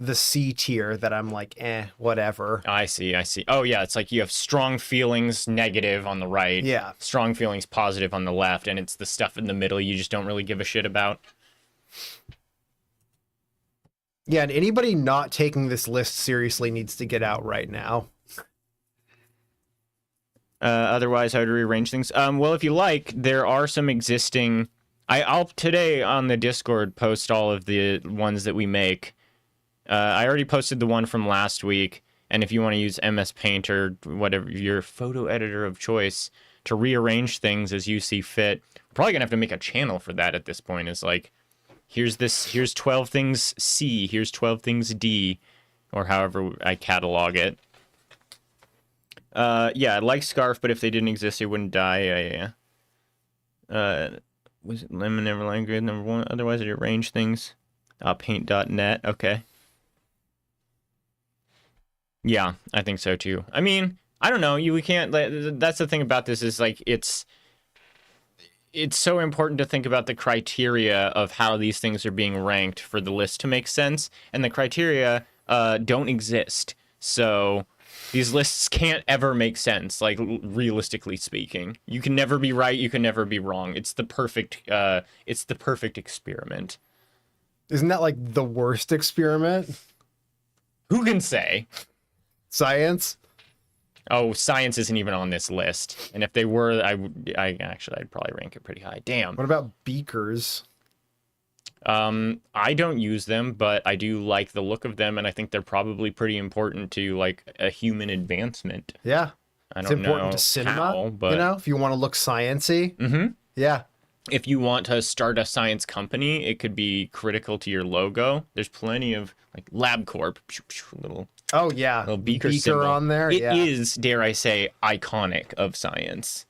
the C tier that I'm like, whatever. I see. Oh, yeah, it's like you have strong feelings negative on the right. Yeah. Strong feelings positive on the left, and it's the stuff in the middle you just don't really give a shit about. Yeah, and anybody not taking this list seriously needs to get out right now. Otherwise, I would rearrange things. Well, if you like, there are some existing. I'll today on the Discord post all of the ones that we make. I already posted the one from last week, and if you want to use MS Paint or whatever your photo editor of choice to rearrange things as you see fit, we're probably gonna have to make a channel for that at this point. Is like, here's 12 things C, here's 12 things D, or however I catalog it. Yeah, I like Scarf, but if they didn't exist, it wouldn't die. Yeah. Was it Lemon Neverland Grid number 1? Otherwise, I'd arrange things. Paint.net. Okay. Yeah, I think so too. I mean, I don't know. We can't. That's the thing about this is like it's so important to think about the criteria of how these things are being ranked for the list to make sense, and the criteria don't exist. So these lists can't ever make sense, like realistically speaking. You can never be right, you can never be wrong. It's the perfect experiment. Isn't that like the worst experiment? Who can say? Science? Oh, science isn't even on this list. And if they were, I'd probably rank it pretty high. Damn. What about beakers? I don't use them, but I do like the look of them, and I think they're probably pretty important to like a human advancement. Yeah. I It's don't important know to cinema, how, but you know, if you want to look science-y. Mm-hmm. Yeah. If you want to start a science company, it could be critical to your logo. There's plenty of like LabCorp, little Oh, yeah. little beaker Beaker on there. It yeah. is, dare I say, iconic of science.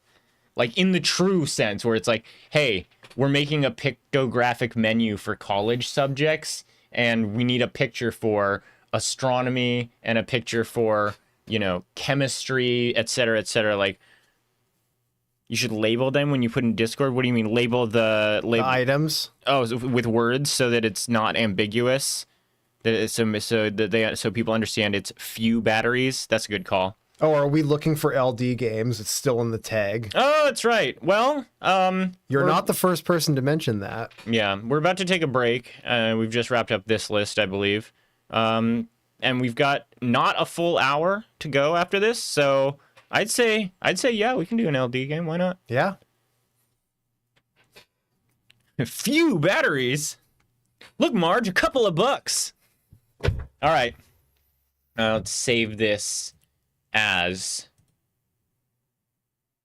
Like in the true sense, where it's like, hey, we're making a pictographic menu for college subjects, and we need a picture for astronomy and a picture for, you know, chemistry, et cetera, et cetera. Like, you should label them when you put in Discord. What do you mean? Label the The items. Oh, so with words so that it's not ambiguous. So people understand it's few batteries. That's a good call. Oh, are we looking for LD games? It's still in the tag. Oh, that's right. Well, You're not the first person to mention that. yeah, we're about to take a break. We've just wrapped up this list, I believe. And we've got not a full hour to go after this, so I'd say yeah, we can do an LD game. Why not? Yeah. Few batteries. Look, Marge, a couple of bucks. All right. Let's save this as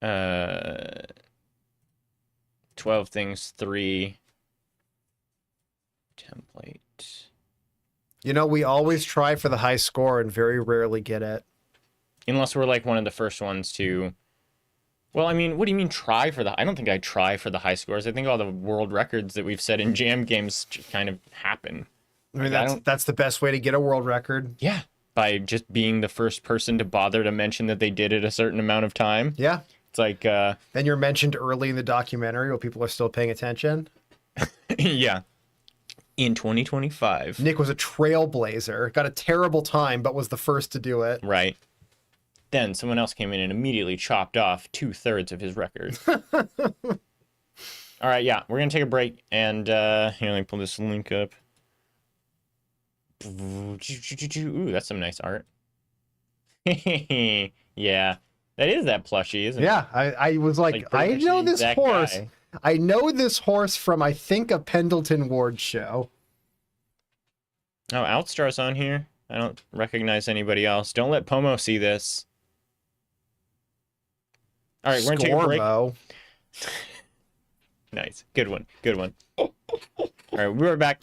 12 things 3 template. You know, we always try for the high score and very rarely get it. Unless we're like one of the first ones to. Well, I mean, what do you mean try for the? I don't think I try for the high scores. I think all the world records that we've set in jam games kind of happen. I mean, Like, that's the best way to get a world record. Yeah, by just being the first person to bother to mention that they did it a certain amount of time. Yeah. It's like, And you're mentioned early in the documentary while people are still paying attention. yeah. In 2025. Nick was a trailblazer, got a terrible time, but was the first to do it. Right. Then someone else came in and immediately chopped off 2/3 of his record. All right, yeah, we're going to take a break. And here, let me pull this link up. Ooh, that's some nice art. Yeah, that is that plushie, isn't it? Yeah, I was like Like, pretty I much know the this exact horse. guy. I know this horse from, I think, a Pendleton Ward show. Oh, Outstar's on here. I don't recognize anybody else. Don't let Pomo see this. All right, we're going to take a break. Scormo. Nice. Good one. Good one. All right, we're back.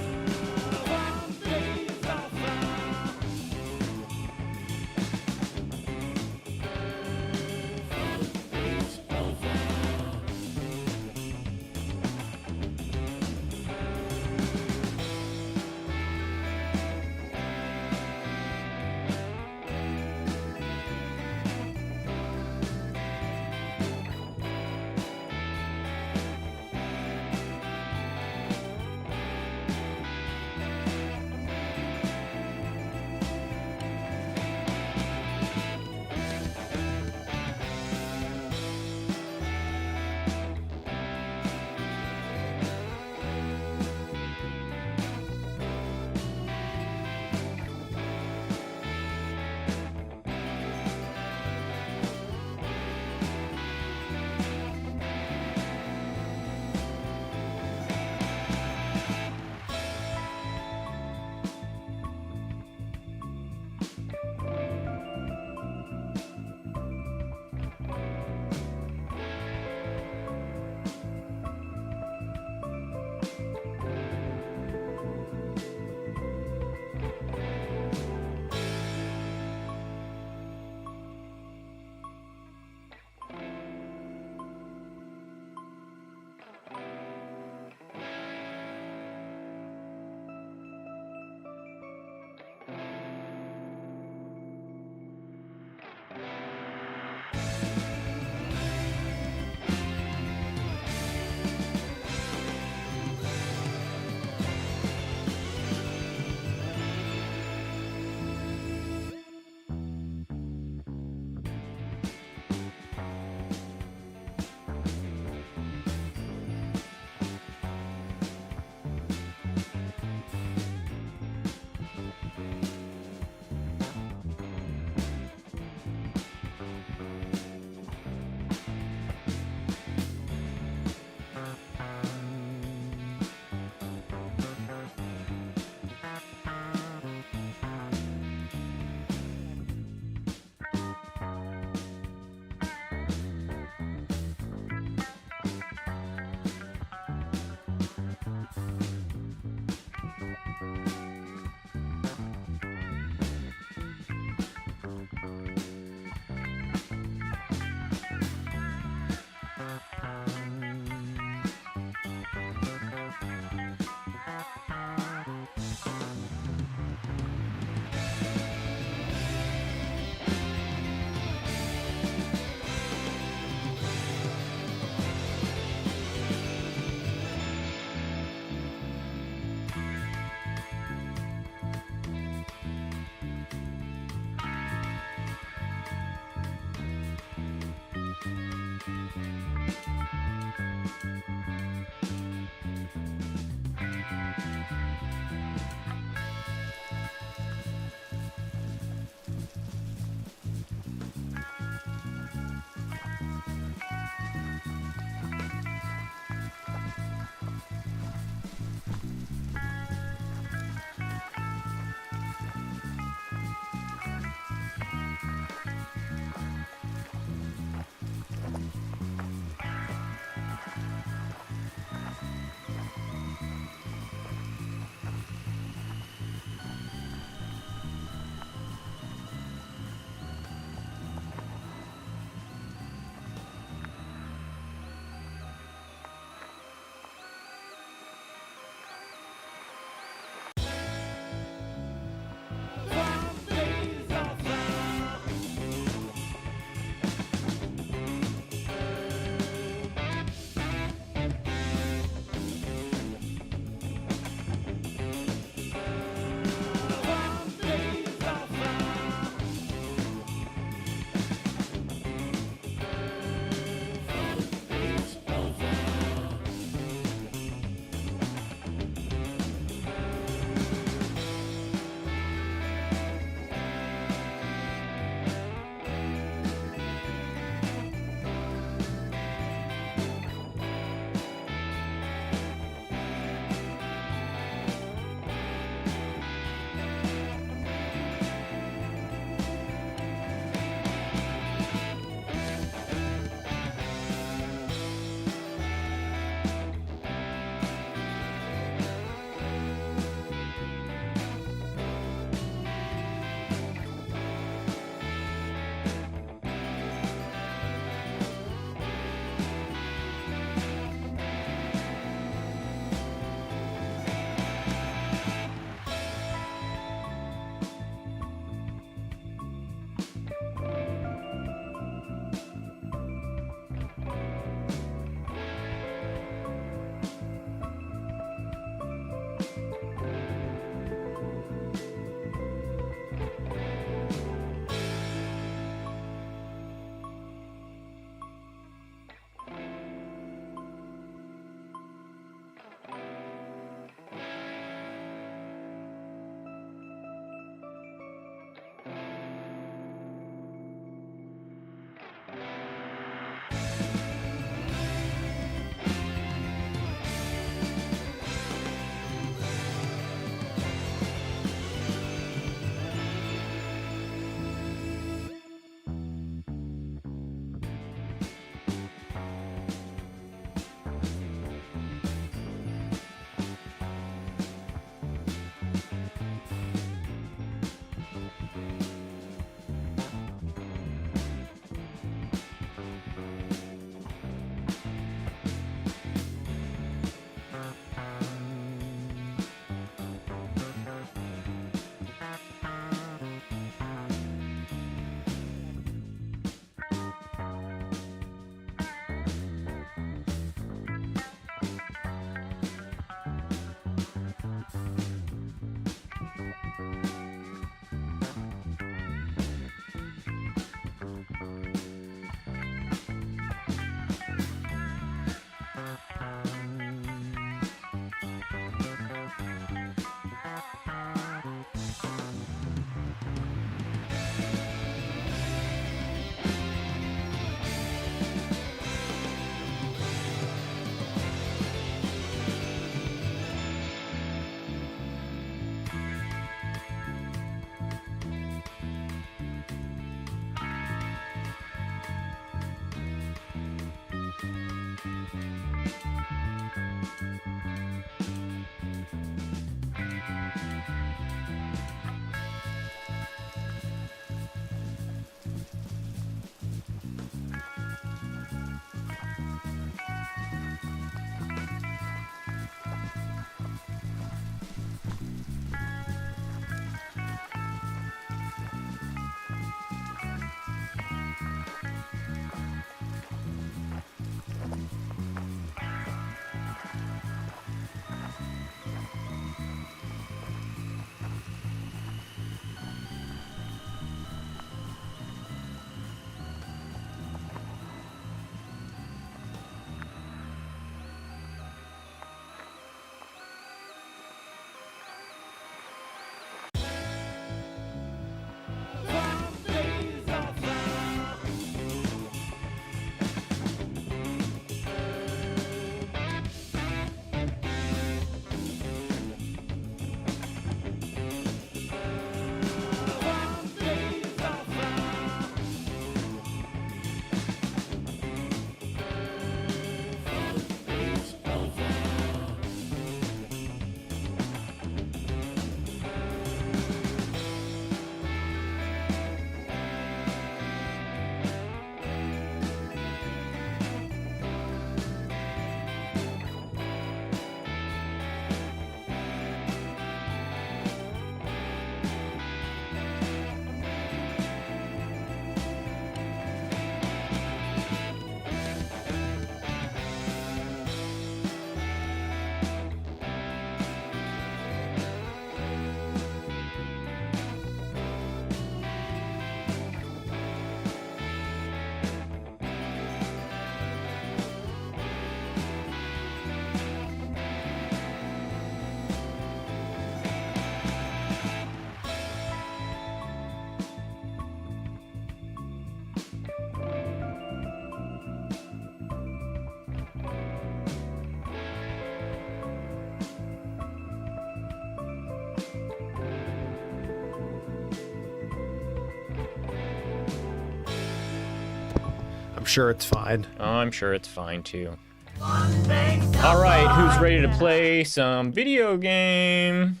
sure it's fine. Oh, I'm sure it's fine too. All right, who's ready to play some video game?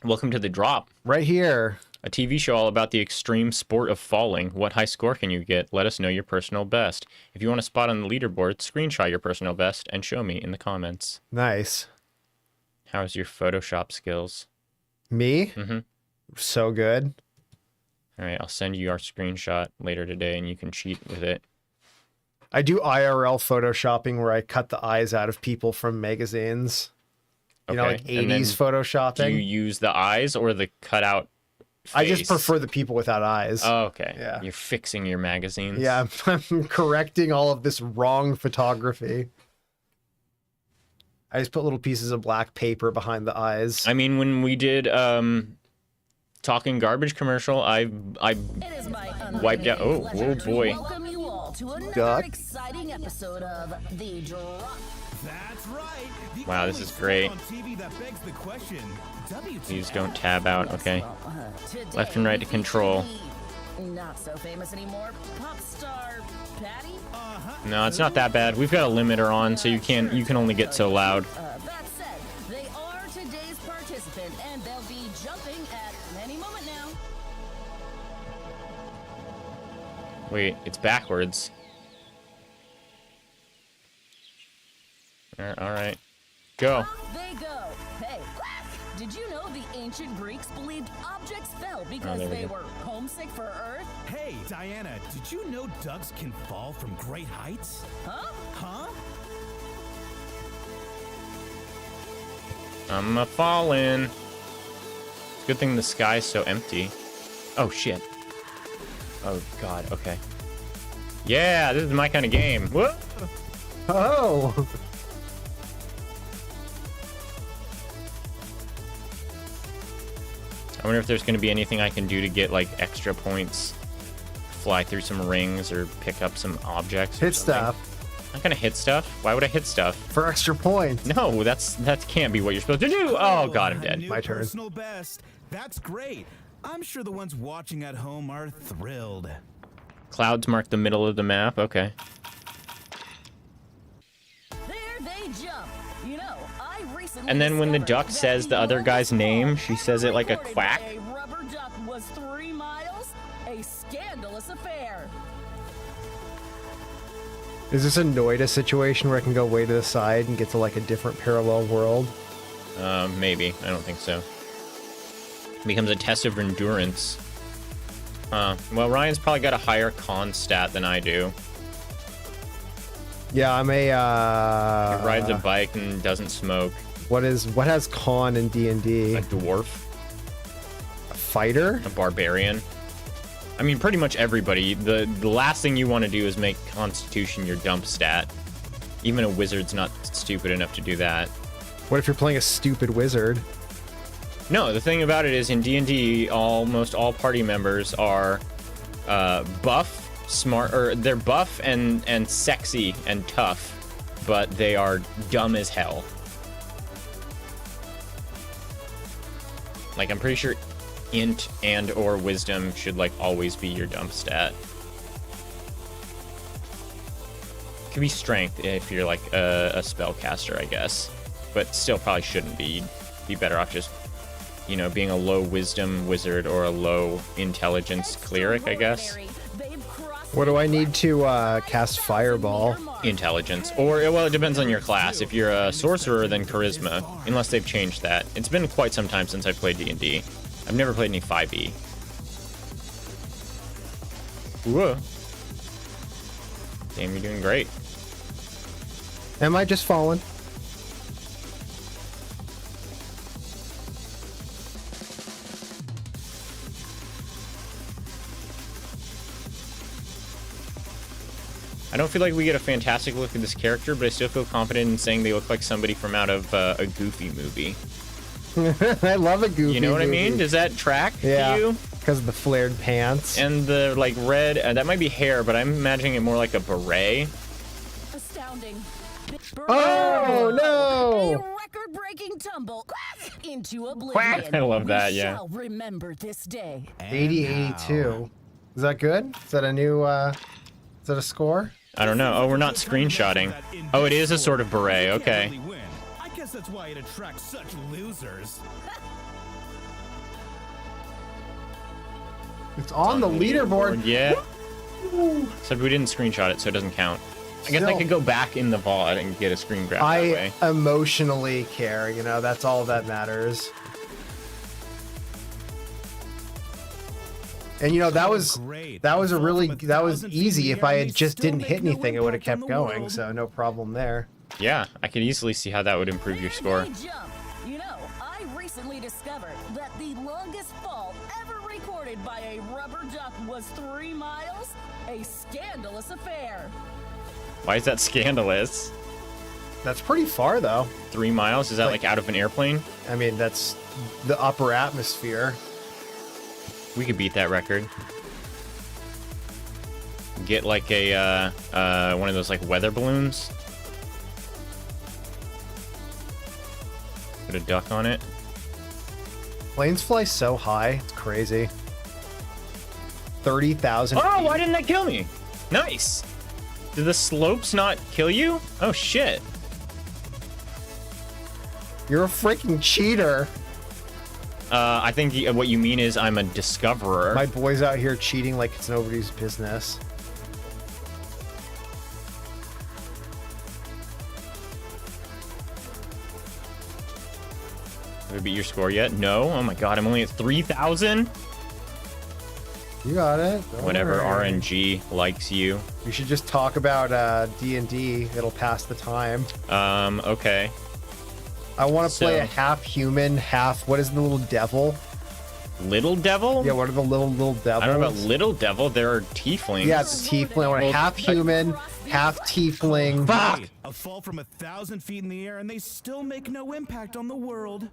Welcome to The Drop, Right here. a TV show all about the extreme sport of falling. What high score can you get? Let us know your personal best. If you want a spot on the leaderboard, screenshot your personal best and show me in the comments. Nice. How's your Photoshop skills? Me? Mm-hmm. So good. All right, I'll send you our screenshot later today, and you can cheat with it. I do IRL photoshopping where I cut the eyes out of people from magazines. You know, like Okay, and then 80s photoshopping. Do you use the eyes or the cutout face? I just prefer the people without eyes. Oh, okay. Yeah. You're fixing your magazines. Yeah, I'm correcting all of this wrong photography. I just put little pieces of black paper behind the eyes. I mean, when we did Talking Garbage commercial, I wiped out. Oh boy. Welcome you all to another Duck. exciting episode of The Drop. That's right. The Wow, this only is sport great. on TV that begs the question, WTF? Please don't tab out. Okay. Today Left and right to we control. feature the not so famous anymore pop star Patty. No, it's not that bad. We've got a limiter on, so you can only get so loud. That said, they are today's participant, and they'll be jumping at any moment now. Wait, it's backwards. All right. Go. They go. Hey, did you know the ancient Greeks believed objects fell because there we they go. were homesick for Earth? Hey, Diana, did you know ducks can fall from great heights? Huh? Huh? I'm a falling. It's a good thing the sky's so empty. Oh shit. Oh god. Okay. Yeah, this is my kind of game. Whoa. Oh! I wonder if there's going to be anything I can do to get like extra points, fly through some rings, or pick up some objects. or Hit something. stuff I'm not gonna hit stuff. Why would I hit stuff? for extra points. No, that can't be what you're supposed to do. Oh god, I'm A dead. new My turn. Personal best. That's great. I'm sure the ones watching at home are thrilled. Clouds mark the middle of the map. Okay. There they jump. You know, I recently And then when the discovered duck that says the other longest guy's fall name, she says it like a recorded quack. by a rubber duck was 3 miles. A scandalous affair. Is this a Noida situation where I can go way to the side and get to like a different parallel world? Maybe. I don't think so. Becomes a test of endurance. Well, Ryan's probably got a higher con stat than I do. Yeah, I'm He a rides a bike and doesn't smoke. what has con in D&D? A dwarf. A fighter? A barbarian. I mean, pretty much everybody. The last thing you want to do is make Constitution your dump stat. Even a wizard's not stupid enough to do that. What if you're playing a stupid wizard? No, the thing about it is in D&D, almost all party members are buff, smart, or they're buff and sexy and tough, but they are dumb as hell. Like, I'm pretty sure int and or wisdom should like always be your dump stat. Could be strength if you're like a spellcaster, I guess, but still probably shouldn't be. You'd be better off just, you know, being a low wisdom wizard or a low intelligence cleric, I guess. What do I need to cast fireball? Intelligence, or well, it depends on your class. If you're a sorcerer, then charisma, unless they've changed that. It's been quite some time since I played D&D. I've never played any 5e. Whoa. Damn, you're doing great. Am I just falling? I don't feel like we get a fantastic look at this character, but I still feel confident in saying they look like somebody from out of a Goofy movie. I love a goofy. You know what I movie. mean? Does that track Yeah, to you? because of the flared pants. And the like red, that might be hair, but I'm imagining it more like a beret. Astounding. Oh, no! A record-breaking tumble into oblivion. I love that, We yeah. shall remember this day. 8082. Is that good? Is that a new Is that a score? I don't know. Oh, we're not screenshotting. Oh, it is a sort of beret. Okay. I guess that's why it attracts such losers. It's on the leaderboard. Yeah. Except we didn't screenshot it, so it doesn't count. I guess I Still. could go back in the VOD and get a screen grab that way. I emotionally care, you know, that's all that matters. And you know, that was Great. a really From that was 1,000 feet in easy. the If air, I they had just still didn't make hit no anything, it would have impact on kept the going, world. so no problem there. Yeah, I could easily see how that would improve your score. Jump. You know, I recently discovered that the longest fall ever recorded by a rubber duck was 3 miles. A scandalous affair. Why is that scandalous? That's pretty far though. 3 miles? Is that like out of an airplane? I mean, that's the upper atmosphere. We could beat that record. Get like a one of those like weather balloons. Put a duck on it. Planes fly so high, it's crazy. 30,000 Oh, feet. why didn't that kill me? Nice. Did the slopes not kill you? Oh shit. You're a freaking cheater. I think what you mean is I'm a discoverer. My boy's out here cheating like it's nobody's business. Have we beat your score yet? No. Oh my god, I'm only at 3,000. You got it. Don't Whatever. worry. RNG likes you. We should just talk about D&D. It'll pass the time. Okay. I want to play So- a half human, half what is the little devil? Little devil? Yeah, what are the little devils? I don't know about little devil. There are tieflings. Yeah, it's a tiefling. I want a half human, half tiefling. Fuck! A fall from 1,000 feet in the air, and they still make no impact on the world.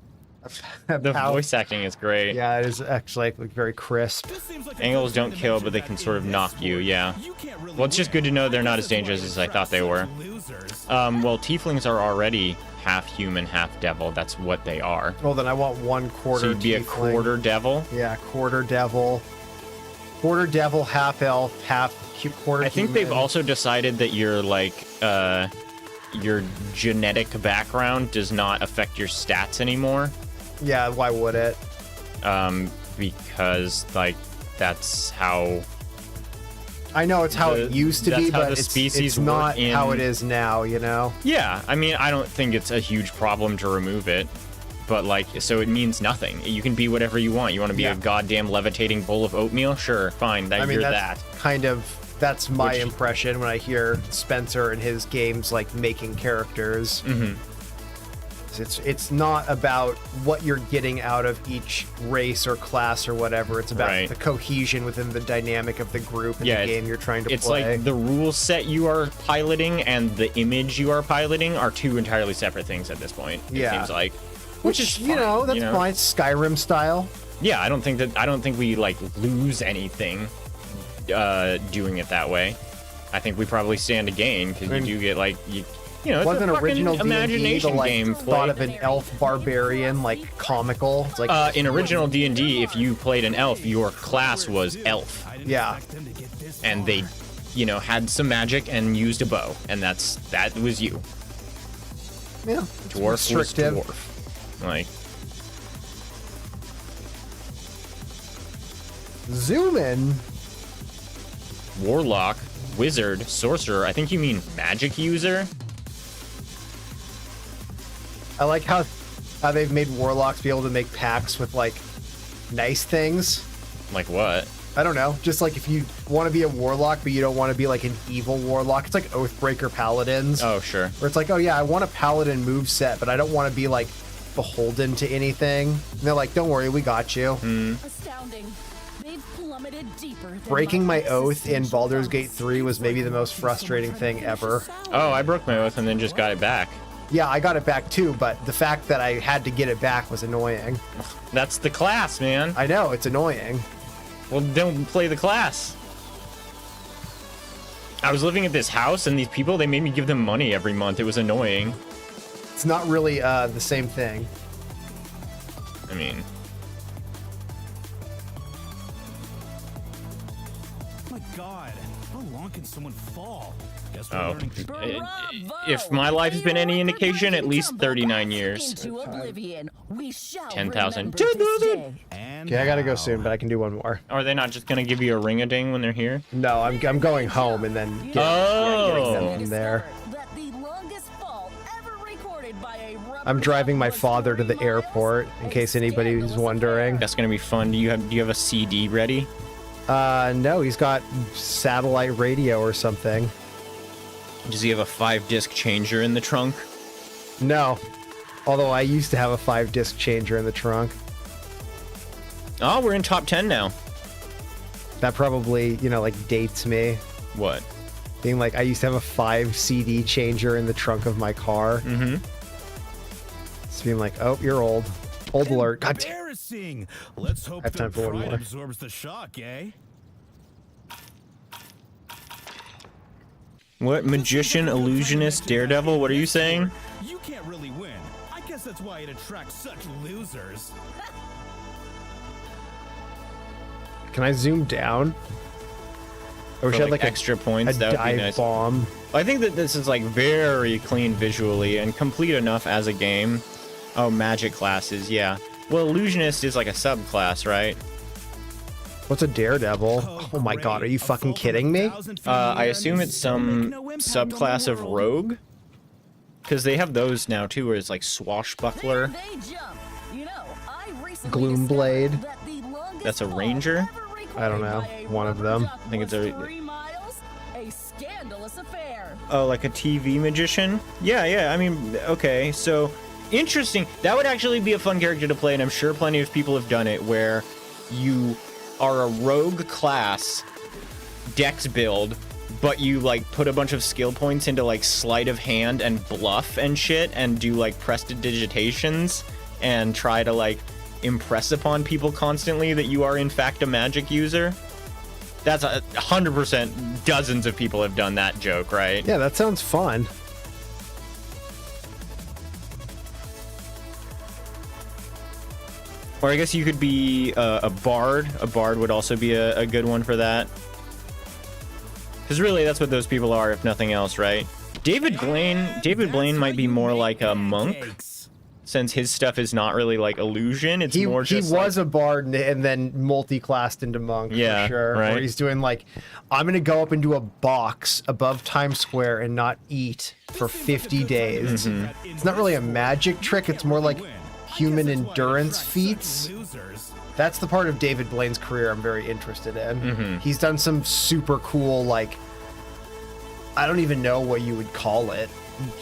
The How- voice acting is great. Yeah, it is actually like very crisp. This seems like a Angles good time don't to kill, mention but they that can in sort of this knock you, sport, yeah. you can't really Well, it's just win. good to know they're not This as is why dangerous it as I thought they were. attracts losers. Well, tieflings are already half human, half devil. That's what they are. Well, then I want one quarter. So you'd be a tiefling. quarter devil. Yeah, quarter devil, half elf, quarter. I think they've human. also decided that your genetic background does not affect your stats anymore. Yeah, why would it? Because like that's how I know it's how it The- used to that's be, how but the it's species not work how in- it is now. You know. Yeah, I mean, I don't think it's a huge problem to remove it, but like, so it means nothing. You can be whatever you want. You want to be Yeah. a goddamn levitating bowl of oatmeal? Sure, fine. That I mean, you're that's that. kind of that's my Which- impression when I hear Spencer and his games like making characters. Mm-hmm. It's not about what you're getting out of each race or class or whatever. It's about Right. the cohesion within the dynamic of the group and Yeah, the it's- game you're trying to It's play. like the rule set you are piloting and the image you are piloting are two entirely separate things at this point. It Yeah. seems like, which is you know fine, that's you know? fine. Skyrim style. Yeah, I don't think we like lose anything doing it that way. I think we probably stand to gain because mean, you do get like you know, it's Wasn't a fucking original D&D the imagination like game. thought of an elf barbarian like comical? It's like In original D&D, if you played an elf, your class was elf, I didn't Yeah. expect them to get this and far. they, you know, had some magic and used a bow, and that was you. yeah, Dwarf was restrictive. dwarf. Like, Zoom in. warlock, wizard, sorcerer. I think you mean magic user. I like how they've made warlocks be able to make pacts with like nice things. Like what? I don't know. Just like if you want to be a warlock, but you don't want to be like an evil warlock. It's like Oathbreaker paladins, Oh, sure. where it's like, oh yeah, I want a paladin move set, but I don't want to be like beholden to anything. And they're like, don't worry, we got you. Astounding. They've plummeted deeper. than Breaking my oath in existential Baldur's depths. Gate 3 was maybe the most frustrating thing ever. Oh, I broke my oath and then just got it back. Yeah, I got it back too, but the fact that I had to get it back was annoying. That's the class, man. I know, it's annoying. Well, don't play the class. I was living at this house, and these people, they made me give them money every month. It was annoying. It's not really the same thing. I mean, My God, How long can someone fall? Guess we're Oh. learning. Bravo! If my life has been any The indication, at American least Tumble 39 has years. into oblivion. We shall 10,000. remember this day. And Okay, I gotta go now. soon, but I can do one more. Are they not just gonna give you a ring-a-ding when they're here? No, I'm going home and then You get Oh. getting them recently from there. discovered that the longest fall ever recorded by a rubber I'm driving duck my was father to 3 the airport, miles, in a case anybody was scandalous wondering. affair. That's gonna be fun. Do you have a CD ready? No, he's got satellite radio or something. Does he have a 5-disc changer in the trunk? No. Although I used to have a 5-disc changer in the trunk. Oh, we're in top 10 now. That probably, like dates me. What? Being like, I used to have a 5 CD changer in the trunk of my car. Mm-hmm. Just being like, oh, you're old. Old alert. God damn. Embarrassing. Let's hope have the time for one pride more. absorbs the shock, eh? What? Magician, illusionist, daredevil? What are you saying? You can't really win. I guess that's why it attracts such losers. Can I zoom down? I wish For, I had like extra points, a that would be dive nice. bomb. I think that this is like very clean visually and complete enough as a game. Oh, magic classes, yeah. Well, illusionist is like a subclass, right? What's a daredevil? Oh my great. god, are you A fucking fall from kidding me? 1,000 feet I in the air assume and it's still make some no impact on the subclass of world. rogue. Because they have those now too, where it's like swashbuckler. There they jump. You know, I recently Gloomblade. discovered that the longest That's a fall ranger? ever I don't recorded know. by a One of rubber them. duck I think it's was a- 3 miles, a scandalous affair. Oh, like a TV magician? Yeah, I mean, okay, so interesting. That would actually be a fun character to play, and I'm sure plenty of people have done it, where you are a rogue class, dex build, but you like put a bunch of skill points into like sleight of hand and bluff and shit, and do like prestidigitations and try to like impress upon people constantly that you are in fact a magic user. That's 100%. Dozens of people have done that joke, right? Yeah, that sounds fun. Or I guess you could be a bard. A bard would also be a good one for that. Because really, that's what those people are, if nothing else, right? David Blaine might be more like a monk, since his stuff is not really like illusion. It's He more just was a bard and then multi-classed into monk, Yeah, for sure. right. Where he's doing like, I'm gonna go up into a box above Times Square and not eat for 50 days. Mm-hmm. It's not really a magic trick, it's more like human endurance feats. That's the part of David Blaine's career I'm very interested in. Mm-hmm. He's done some super cool, like, I don't even know what you would call it.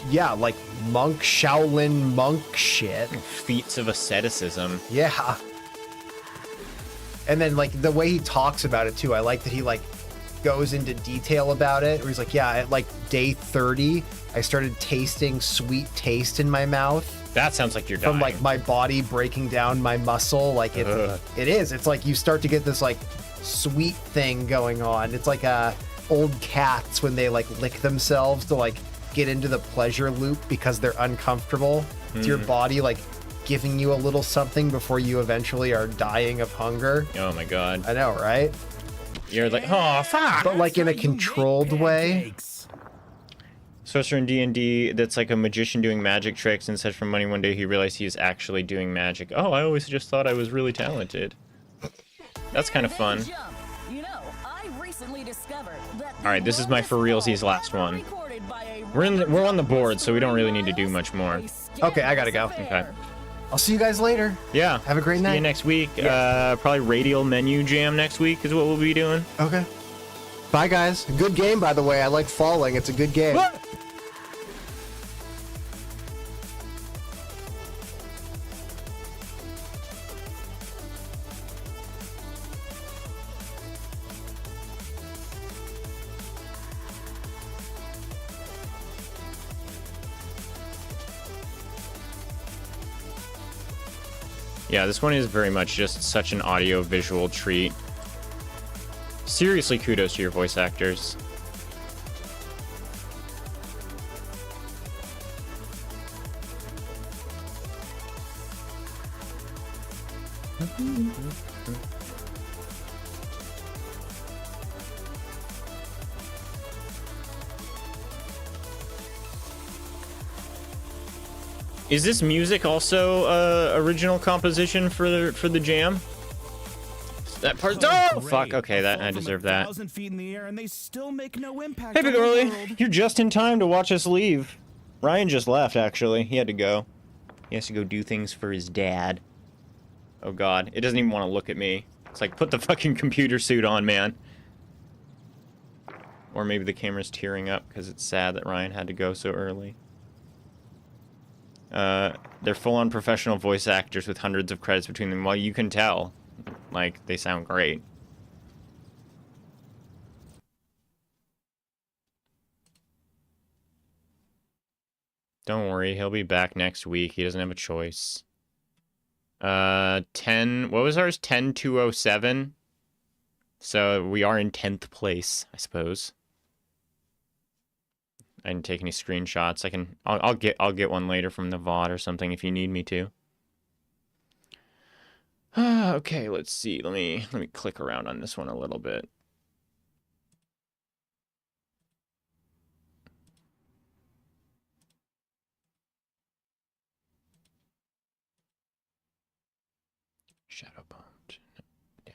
Yeah, like monk, Shaolin monk shit. feats of asceticism. Yeah. And then like the way he talks about it too, I like that he like goes into detail about it. Where he's like, yeah, at like day 30, I started tasting sweet taste in my mouth That sounds like you're dying. from like my body breaking down my muscle. Like it is. It's like you start to get this like sweet thing going on. It's like old cats when they like lick themselves to like get into the pleasure loop because they're uncomfortable. It's your body like giving you a little something before you eventually are dying of hunger. Oh my god. I know, right? You're like, oh fuck. But like in a controlled way. Sorcerer in D&D, that's like a magician doing magic tricks, and said from money one day he realized he was actually doing magic. Oh, I always just thought I was really talented. That's kind of They fun. jump. You know, I recently discovered that the All right, this is my longest for realsies fall last ever one. recorded by a We're on the rubber board, duck so we don't was really 3 need to do miles, much more. a Okay, I gotta go. scandalous Okay. affair. I'll see you guys later. Yeah. Have a great See you night. next week. Probably Radial Menu Jam next week is what we'll be doing. Okay. Bye, guys. Good game, by the way. I like falling. It's a good game. Yeah, this one is very much just such an audio-visual treat. Seriously, kudos to your voice actors. Is this music also original composition for the jam? That part. Oh, great. fuck. Okay, that I Fall from deserve that. 1,000 feet in the air and they still make no impact Hey, on Big the Orly, world. you're just in time to watch us leave. Ryan just left, actually. He had to go. He has to go do things for his dad. Oh, God. It doesn't even want to look at me. It's like, put the fucking computer suit on, man. Or maybe the camera's tearing up because it's sad that Ryan had to go so early. They're full-on professional voice actors with hundreds of credits between them. Well, you can tell. Like, they sound great. Don't worry, he'll be back next week. He doesn't have a choice. 10, what was ours? 10,207. So we are in 10th place, I suppose. I didn't take any screenshots. I'll get one later from the VOD or something if you need me to. Okay, let's see. Let me click around on this one a little bit. Shadow bombed. Damn.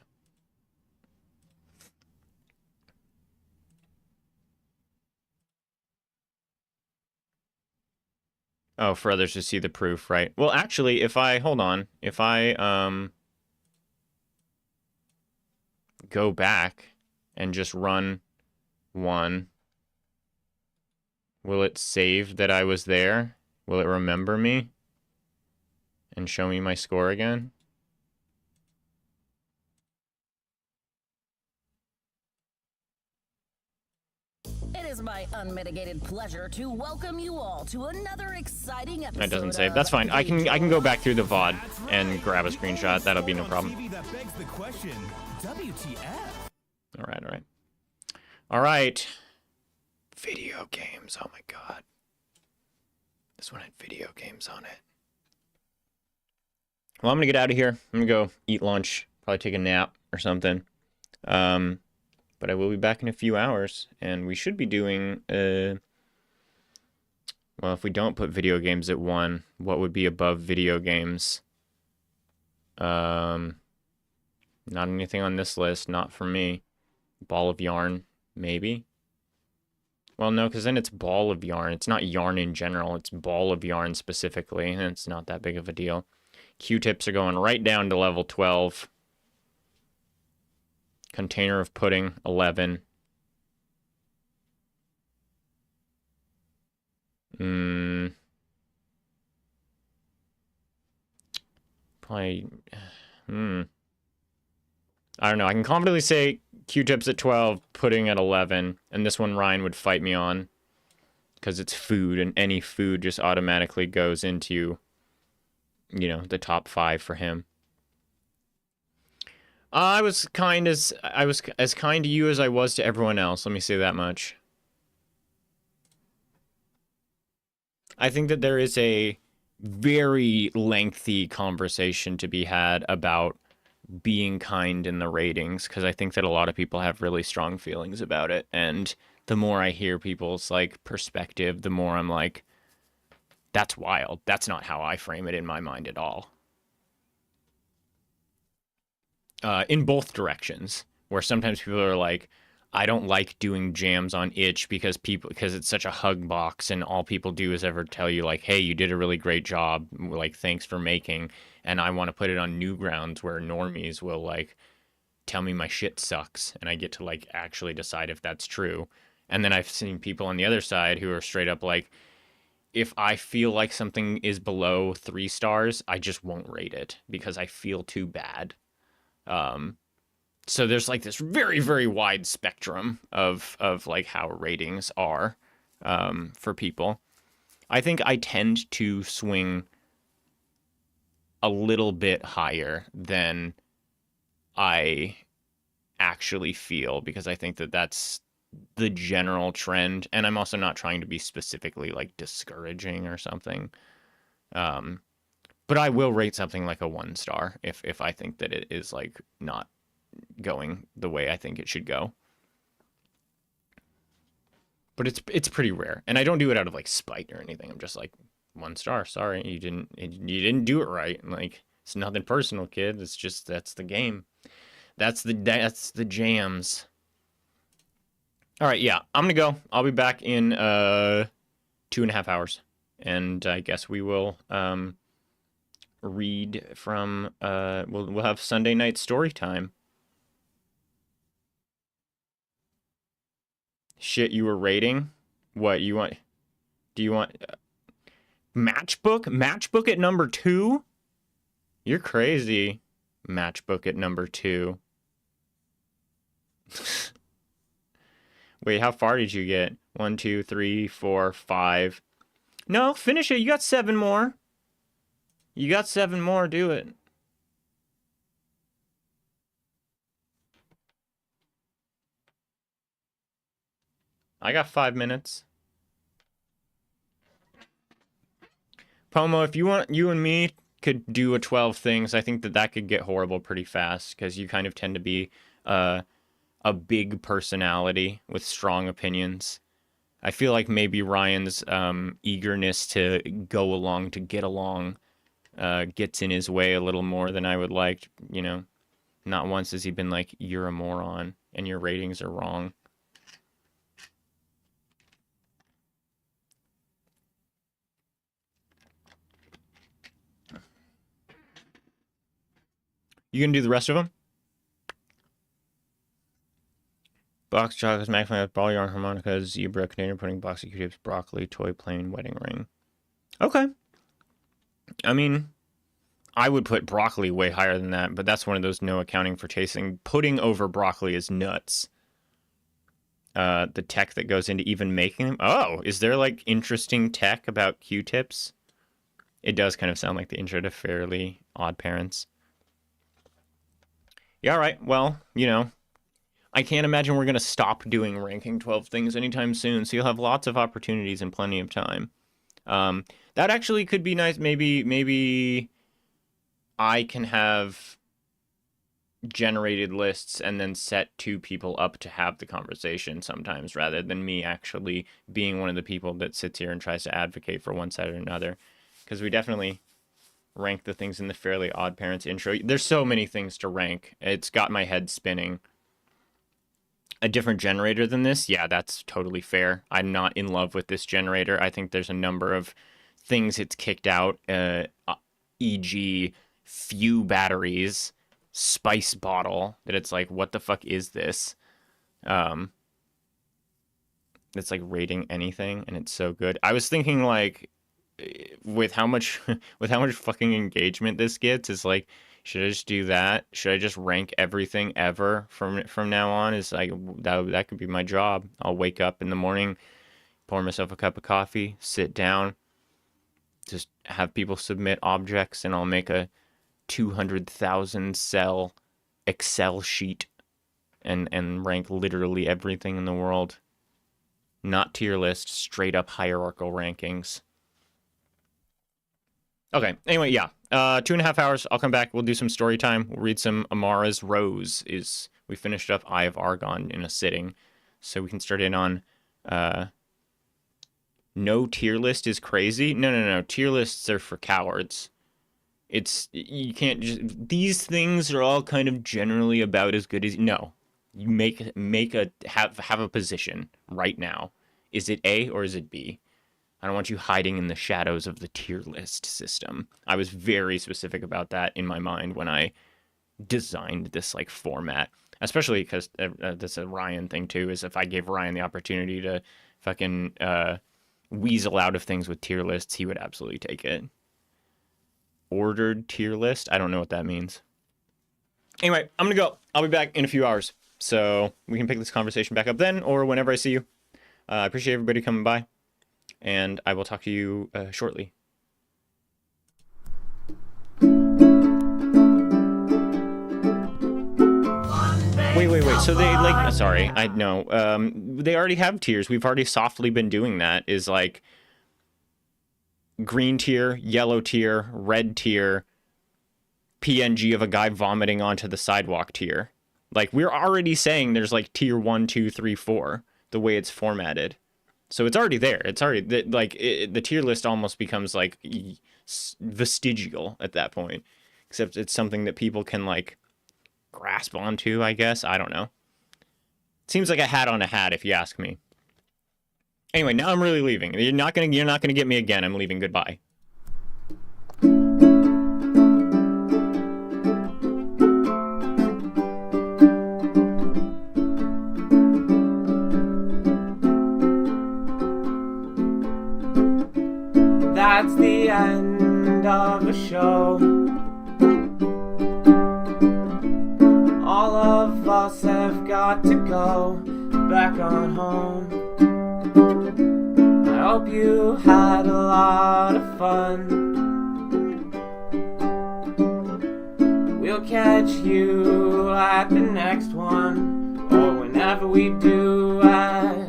Oh, for others to see the proof, right? Well, actually, if I go back and just run one, will it save that I was there? Will it remember me and show me my score again? It is my unmitigated pleasure to welcome you all to another exciting episode. That doesn't save. of That's fine. I can go back through the VOD That's right. and grab a screenshot. That'll be no problem. TV that begs the question, WTF? All right. All right. Video games. Oh my God. This one had video games on it. Well, I'm gonna get out of here. I'm gonna go eat lunch, probably take a nap or something. But I will be back in a few hours, and we should be doing, well, if we don't put video games at 1, what would be above video games? Not anything on this list, not for me. Ball of Yarn, maybe? Well, no, because then it's Ball of Yarn. It's not yarn in general, it's Ball of Yarn specifically, and it's not that big of a deal. Q-tips are going right down to level 12. Container of Pudding, 11. Probably, I don't know. I can confidently say Q-tips at 12, Pudding at 11, and this one Ryan would fight me on because it's food, and any food just automatically goes into, you know, the top 5 for him. I was as kind to you as I was to everyone else. Let me say that much. I think that there is a very lengthy conversation to be had about being kind in the ratings, because I think that a lot of people have really strong feelings about it, and the more I hear people's like perspective, the more I'm like, that's wild. That's not how I frame it in my mind at all. In both directions, where sometimes people are like, I don't like doing jams on itch because it's such a hug box, and all people do is ever tell you like, hey, you did a really great job, like, thanks for making. And I want to put it on Newgrounds where normies will like tell me my shit sucks, and I get to like actually decide if that's true. And then I've seen people on the other side who are straight up like, if I feel like something is below 3 stars, I just won't rate it because I feel too bad. So there's like this very, very wide spectrum of like how ratings are, for people. I think I tend to swing a little bit higher than I actually feel, because I think that that's the general trend. And I'm also not trying to be specifically like discouraging or something. But I will rate something like a 1 star if I think that it is like not going the way I think it should go. But it's pretty rare, and I don't do it out of like spite or anything. I'm just like, 1 star. Sorry, you didn't do it right. Like, it's nothing personal, kid. It's just that's the game. That's the jams. All right, yeah, I'm gonna go. I'll be back in 2.5 hours, and I guess we will read from we'll have Sunday night story time. Shit, you were rating? What you want? Do you want Matchbook? Matchbook at number 2? You're crazy. Matchbook at number 2. Wait, how far did you get? 1, 2, 3, 4, 5. No, finish it. You got 7 more. You got 7 more. Do it. I got 5 minutes. Pomo, if you want, you and me could do a 12 things. I think that could get horrible pretty fast because you kind of tend to be a big personality with strong opinions. I feel like maybe Ryan's eagerness to go along, to get along, gets in his way a little more than I would like. You know, not once has he been like, you're a moron and your ratings are wrong. You gonna do the rest of them? Box chocolates, Mac ball yarn, harmonica, zebra, container pudding, box of Q-tips, broccoli, toy plane, wedding ring. Okay. I mean, I would put broccoli way higher than that, but that's one of those no accounting for tasting. Pudding over broccoli is nuts. The tech that goes into even making them. Oh, is there like interesting tech about Q-tips? It does kind of sound like the intro to Fairly Odd Parents. Yeah, all right. Well, you know, I can't imagine we're going to stop doing ranking 12 things anytime soon, so you'll have lots of opportunities and plenty of time. That actually could be nice. Maybe I can have generated lists and then set 2 people up to have the conversation sometimes, rather than me actually being one of the people that sits here and tries to advocate for one side or another. Because we definitely rank the things in the Fairly Odd Parents intro. There's so many things to rank. It's got my head spinning. A different generator than this? Yeah, that's totally fair. I'm not in love with this generator. I think there's a number of things it's kicked out, e.g. few batteries, spice bottle, that it's like, what the fuck is this? It's like rating anything, and it's so good. I was thinking like, with how much fucking engagement this gets, is like, should I just do that? Should I just rank everything ever from now on? Is like, that could be my job. I'll wake up in the morning, pour myself a cup of coffee, sit down, just have people submit objects, and I'll make a 200,000 cell Excel sheet and rank literally everything in the world. Not tier list, straight up hierarchical rankings. Okay, anyway, yeah. 2.5 hours, I'll come back, we'll do some story time, we'll read some Amara's Rose. We finished up Eye of Argon in a sitting, so we can start in on, no tier list is crazy. No, tier lists are for cowards. You can't just, these things are all kind of generally about as good as, no. You have a position right now. Is it A or is it B? I don't want you hiding in the shadows of the tier list system. I was very specific about that in my mind when I designed this like format, especially because that's a Ryan thing too, is if I gave Ryan the opportunity to fucking weasel out of things with tier lists, he would absolutely take it. Ordered tier list? I don't know what that means. Anyway, I'm gonna go. I'll be back in a few hours, so we can pick this conversation back up then or whenever I see you. I appreciate everybody coming by, and I will talk to you shortly. Wait. So they like, sorry, I know. They already have tiers. We've already softly been doing that. Is like green tier, yellow tier, red tier, PNG of a guy vomiting onto the sidewalk tier. Like, we're already saying there's like tier 1, 2, 3, 4, the way it's formatted. So it's already there. It's already the tier list almost becomes like vestigial at that point, except it's something that people can like grasp onto, I guess. I don't know. It seems like a hat on a hat, if you ask me. Anyway, now I'm really leaving. You're not gonna get me again. I'm leaving. Goodbye. That's the end of the show. All of us have got to go back on home. I hope you had a lot of fun. We'll catch you at the next one, or whenever we do at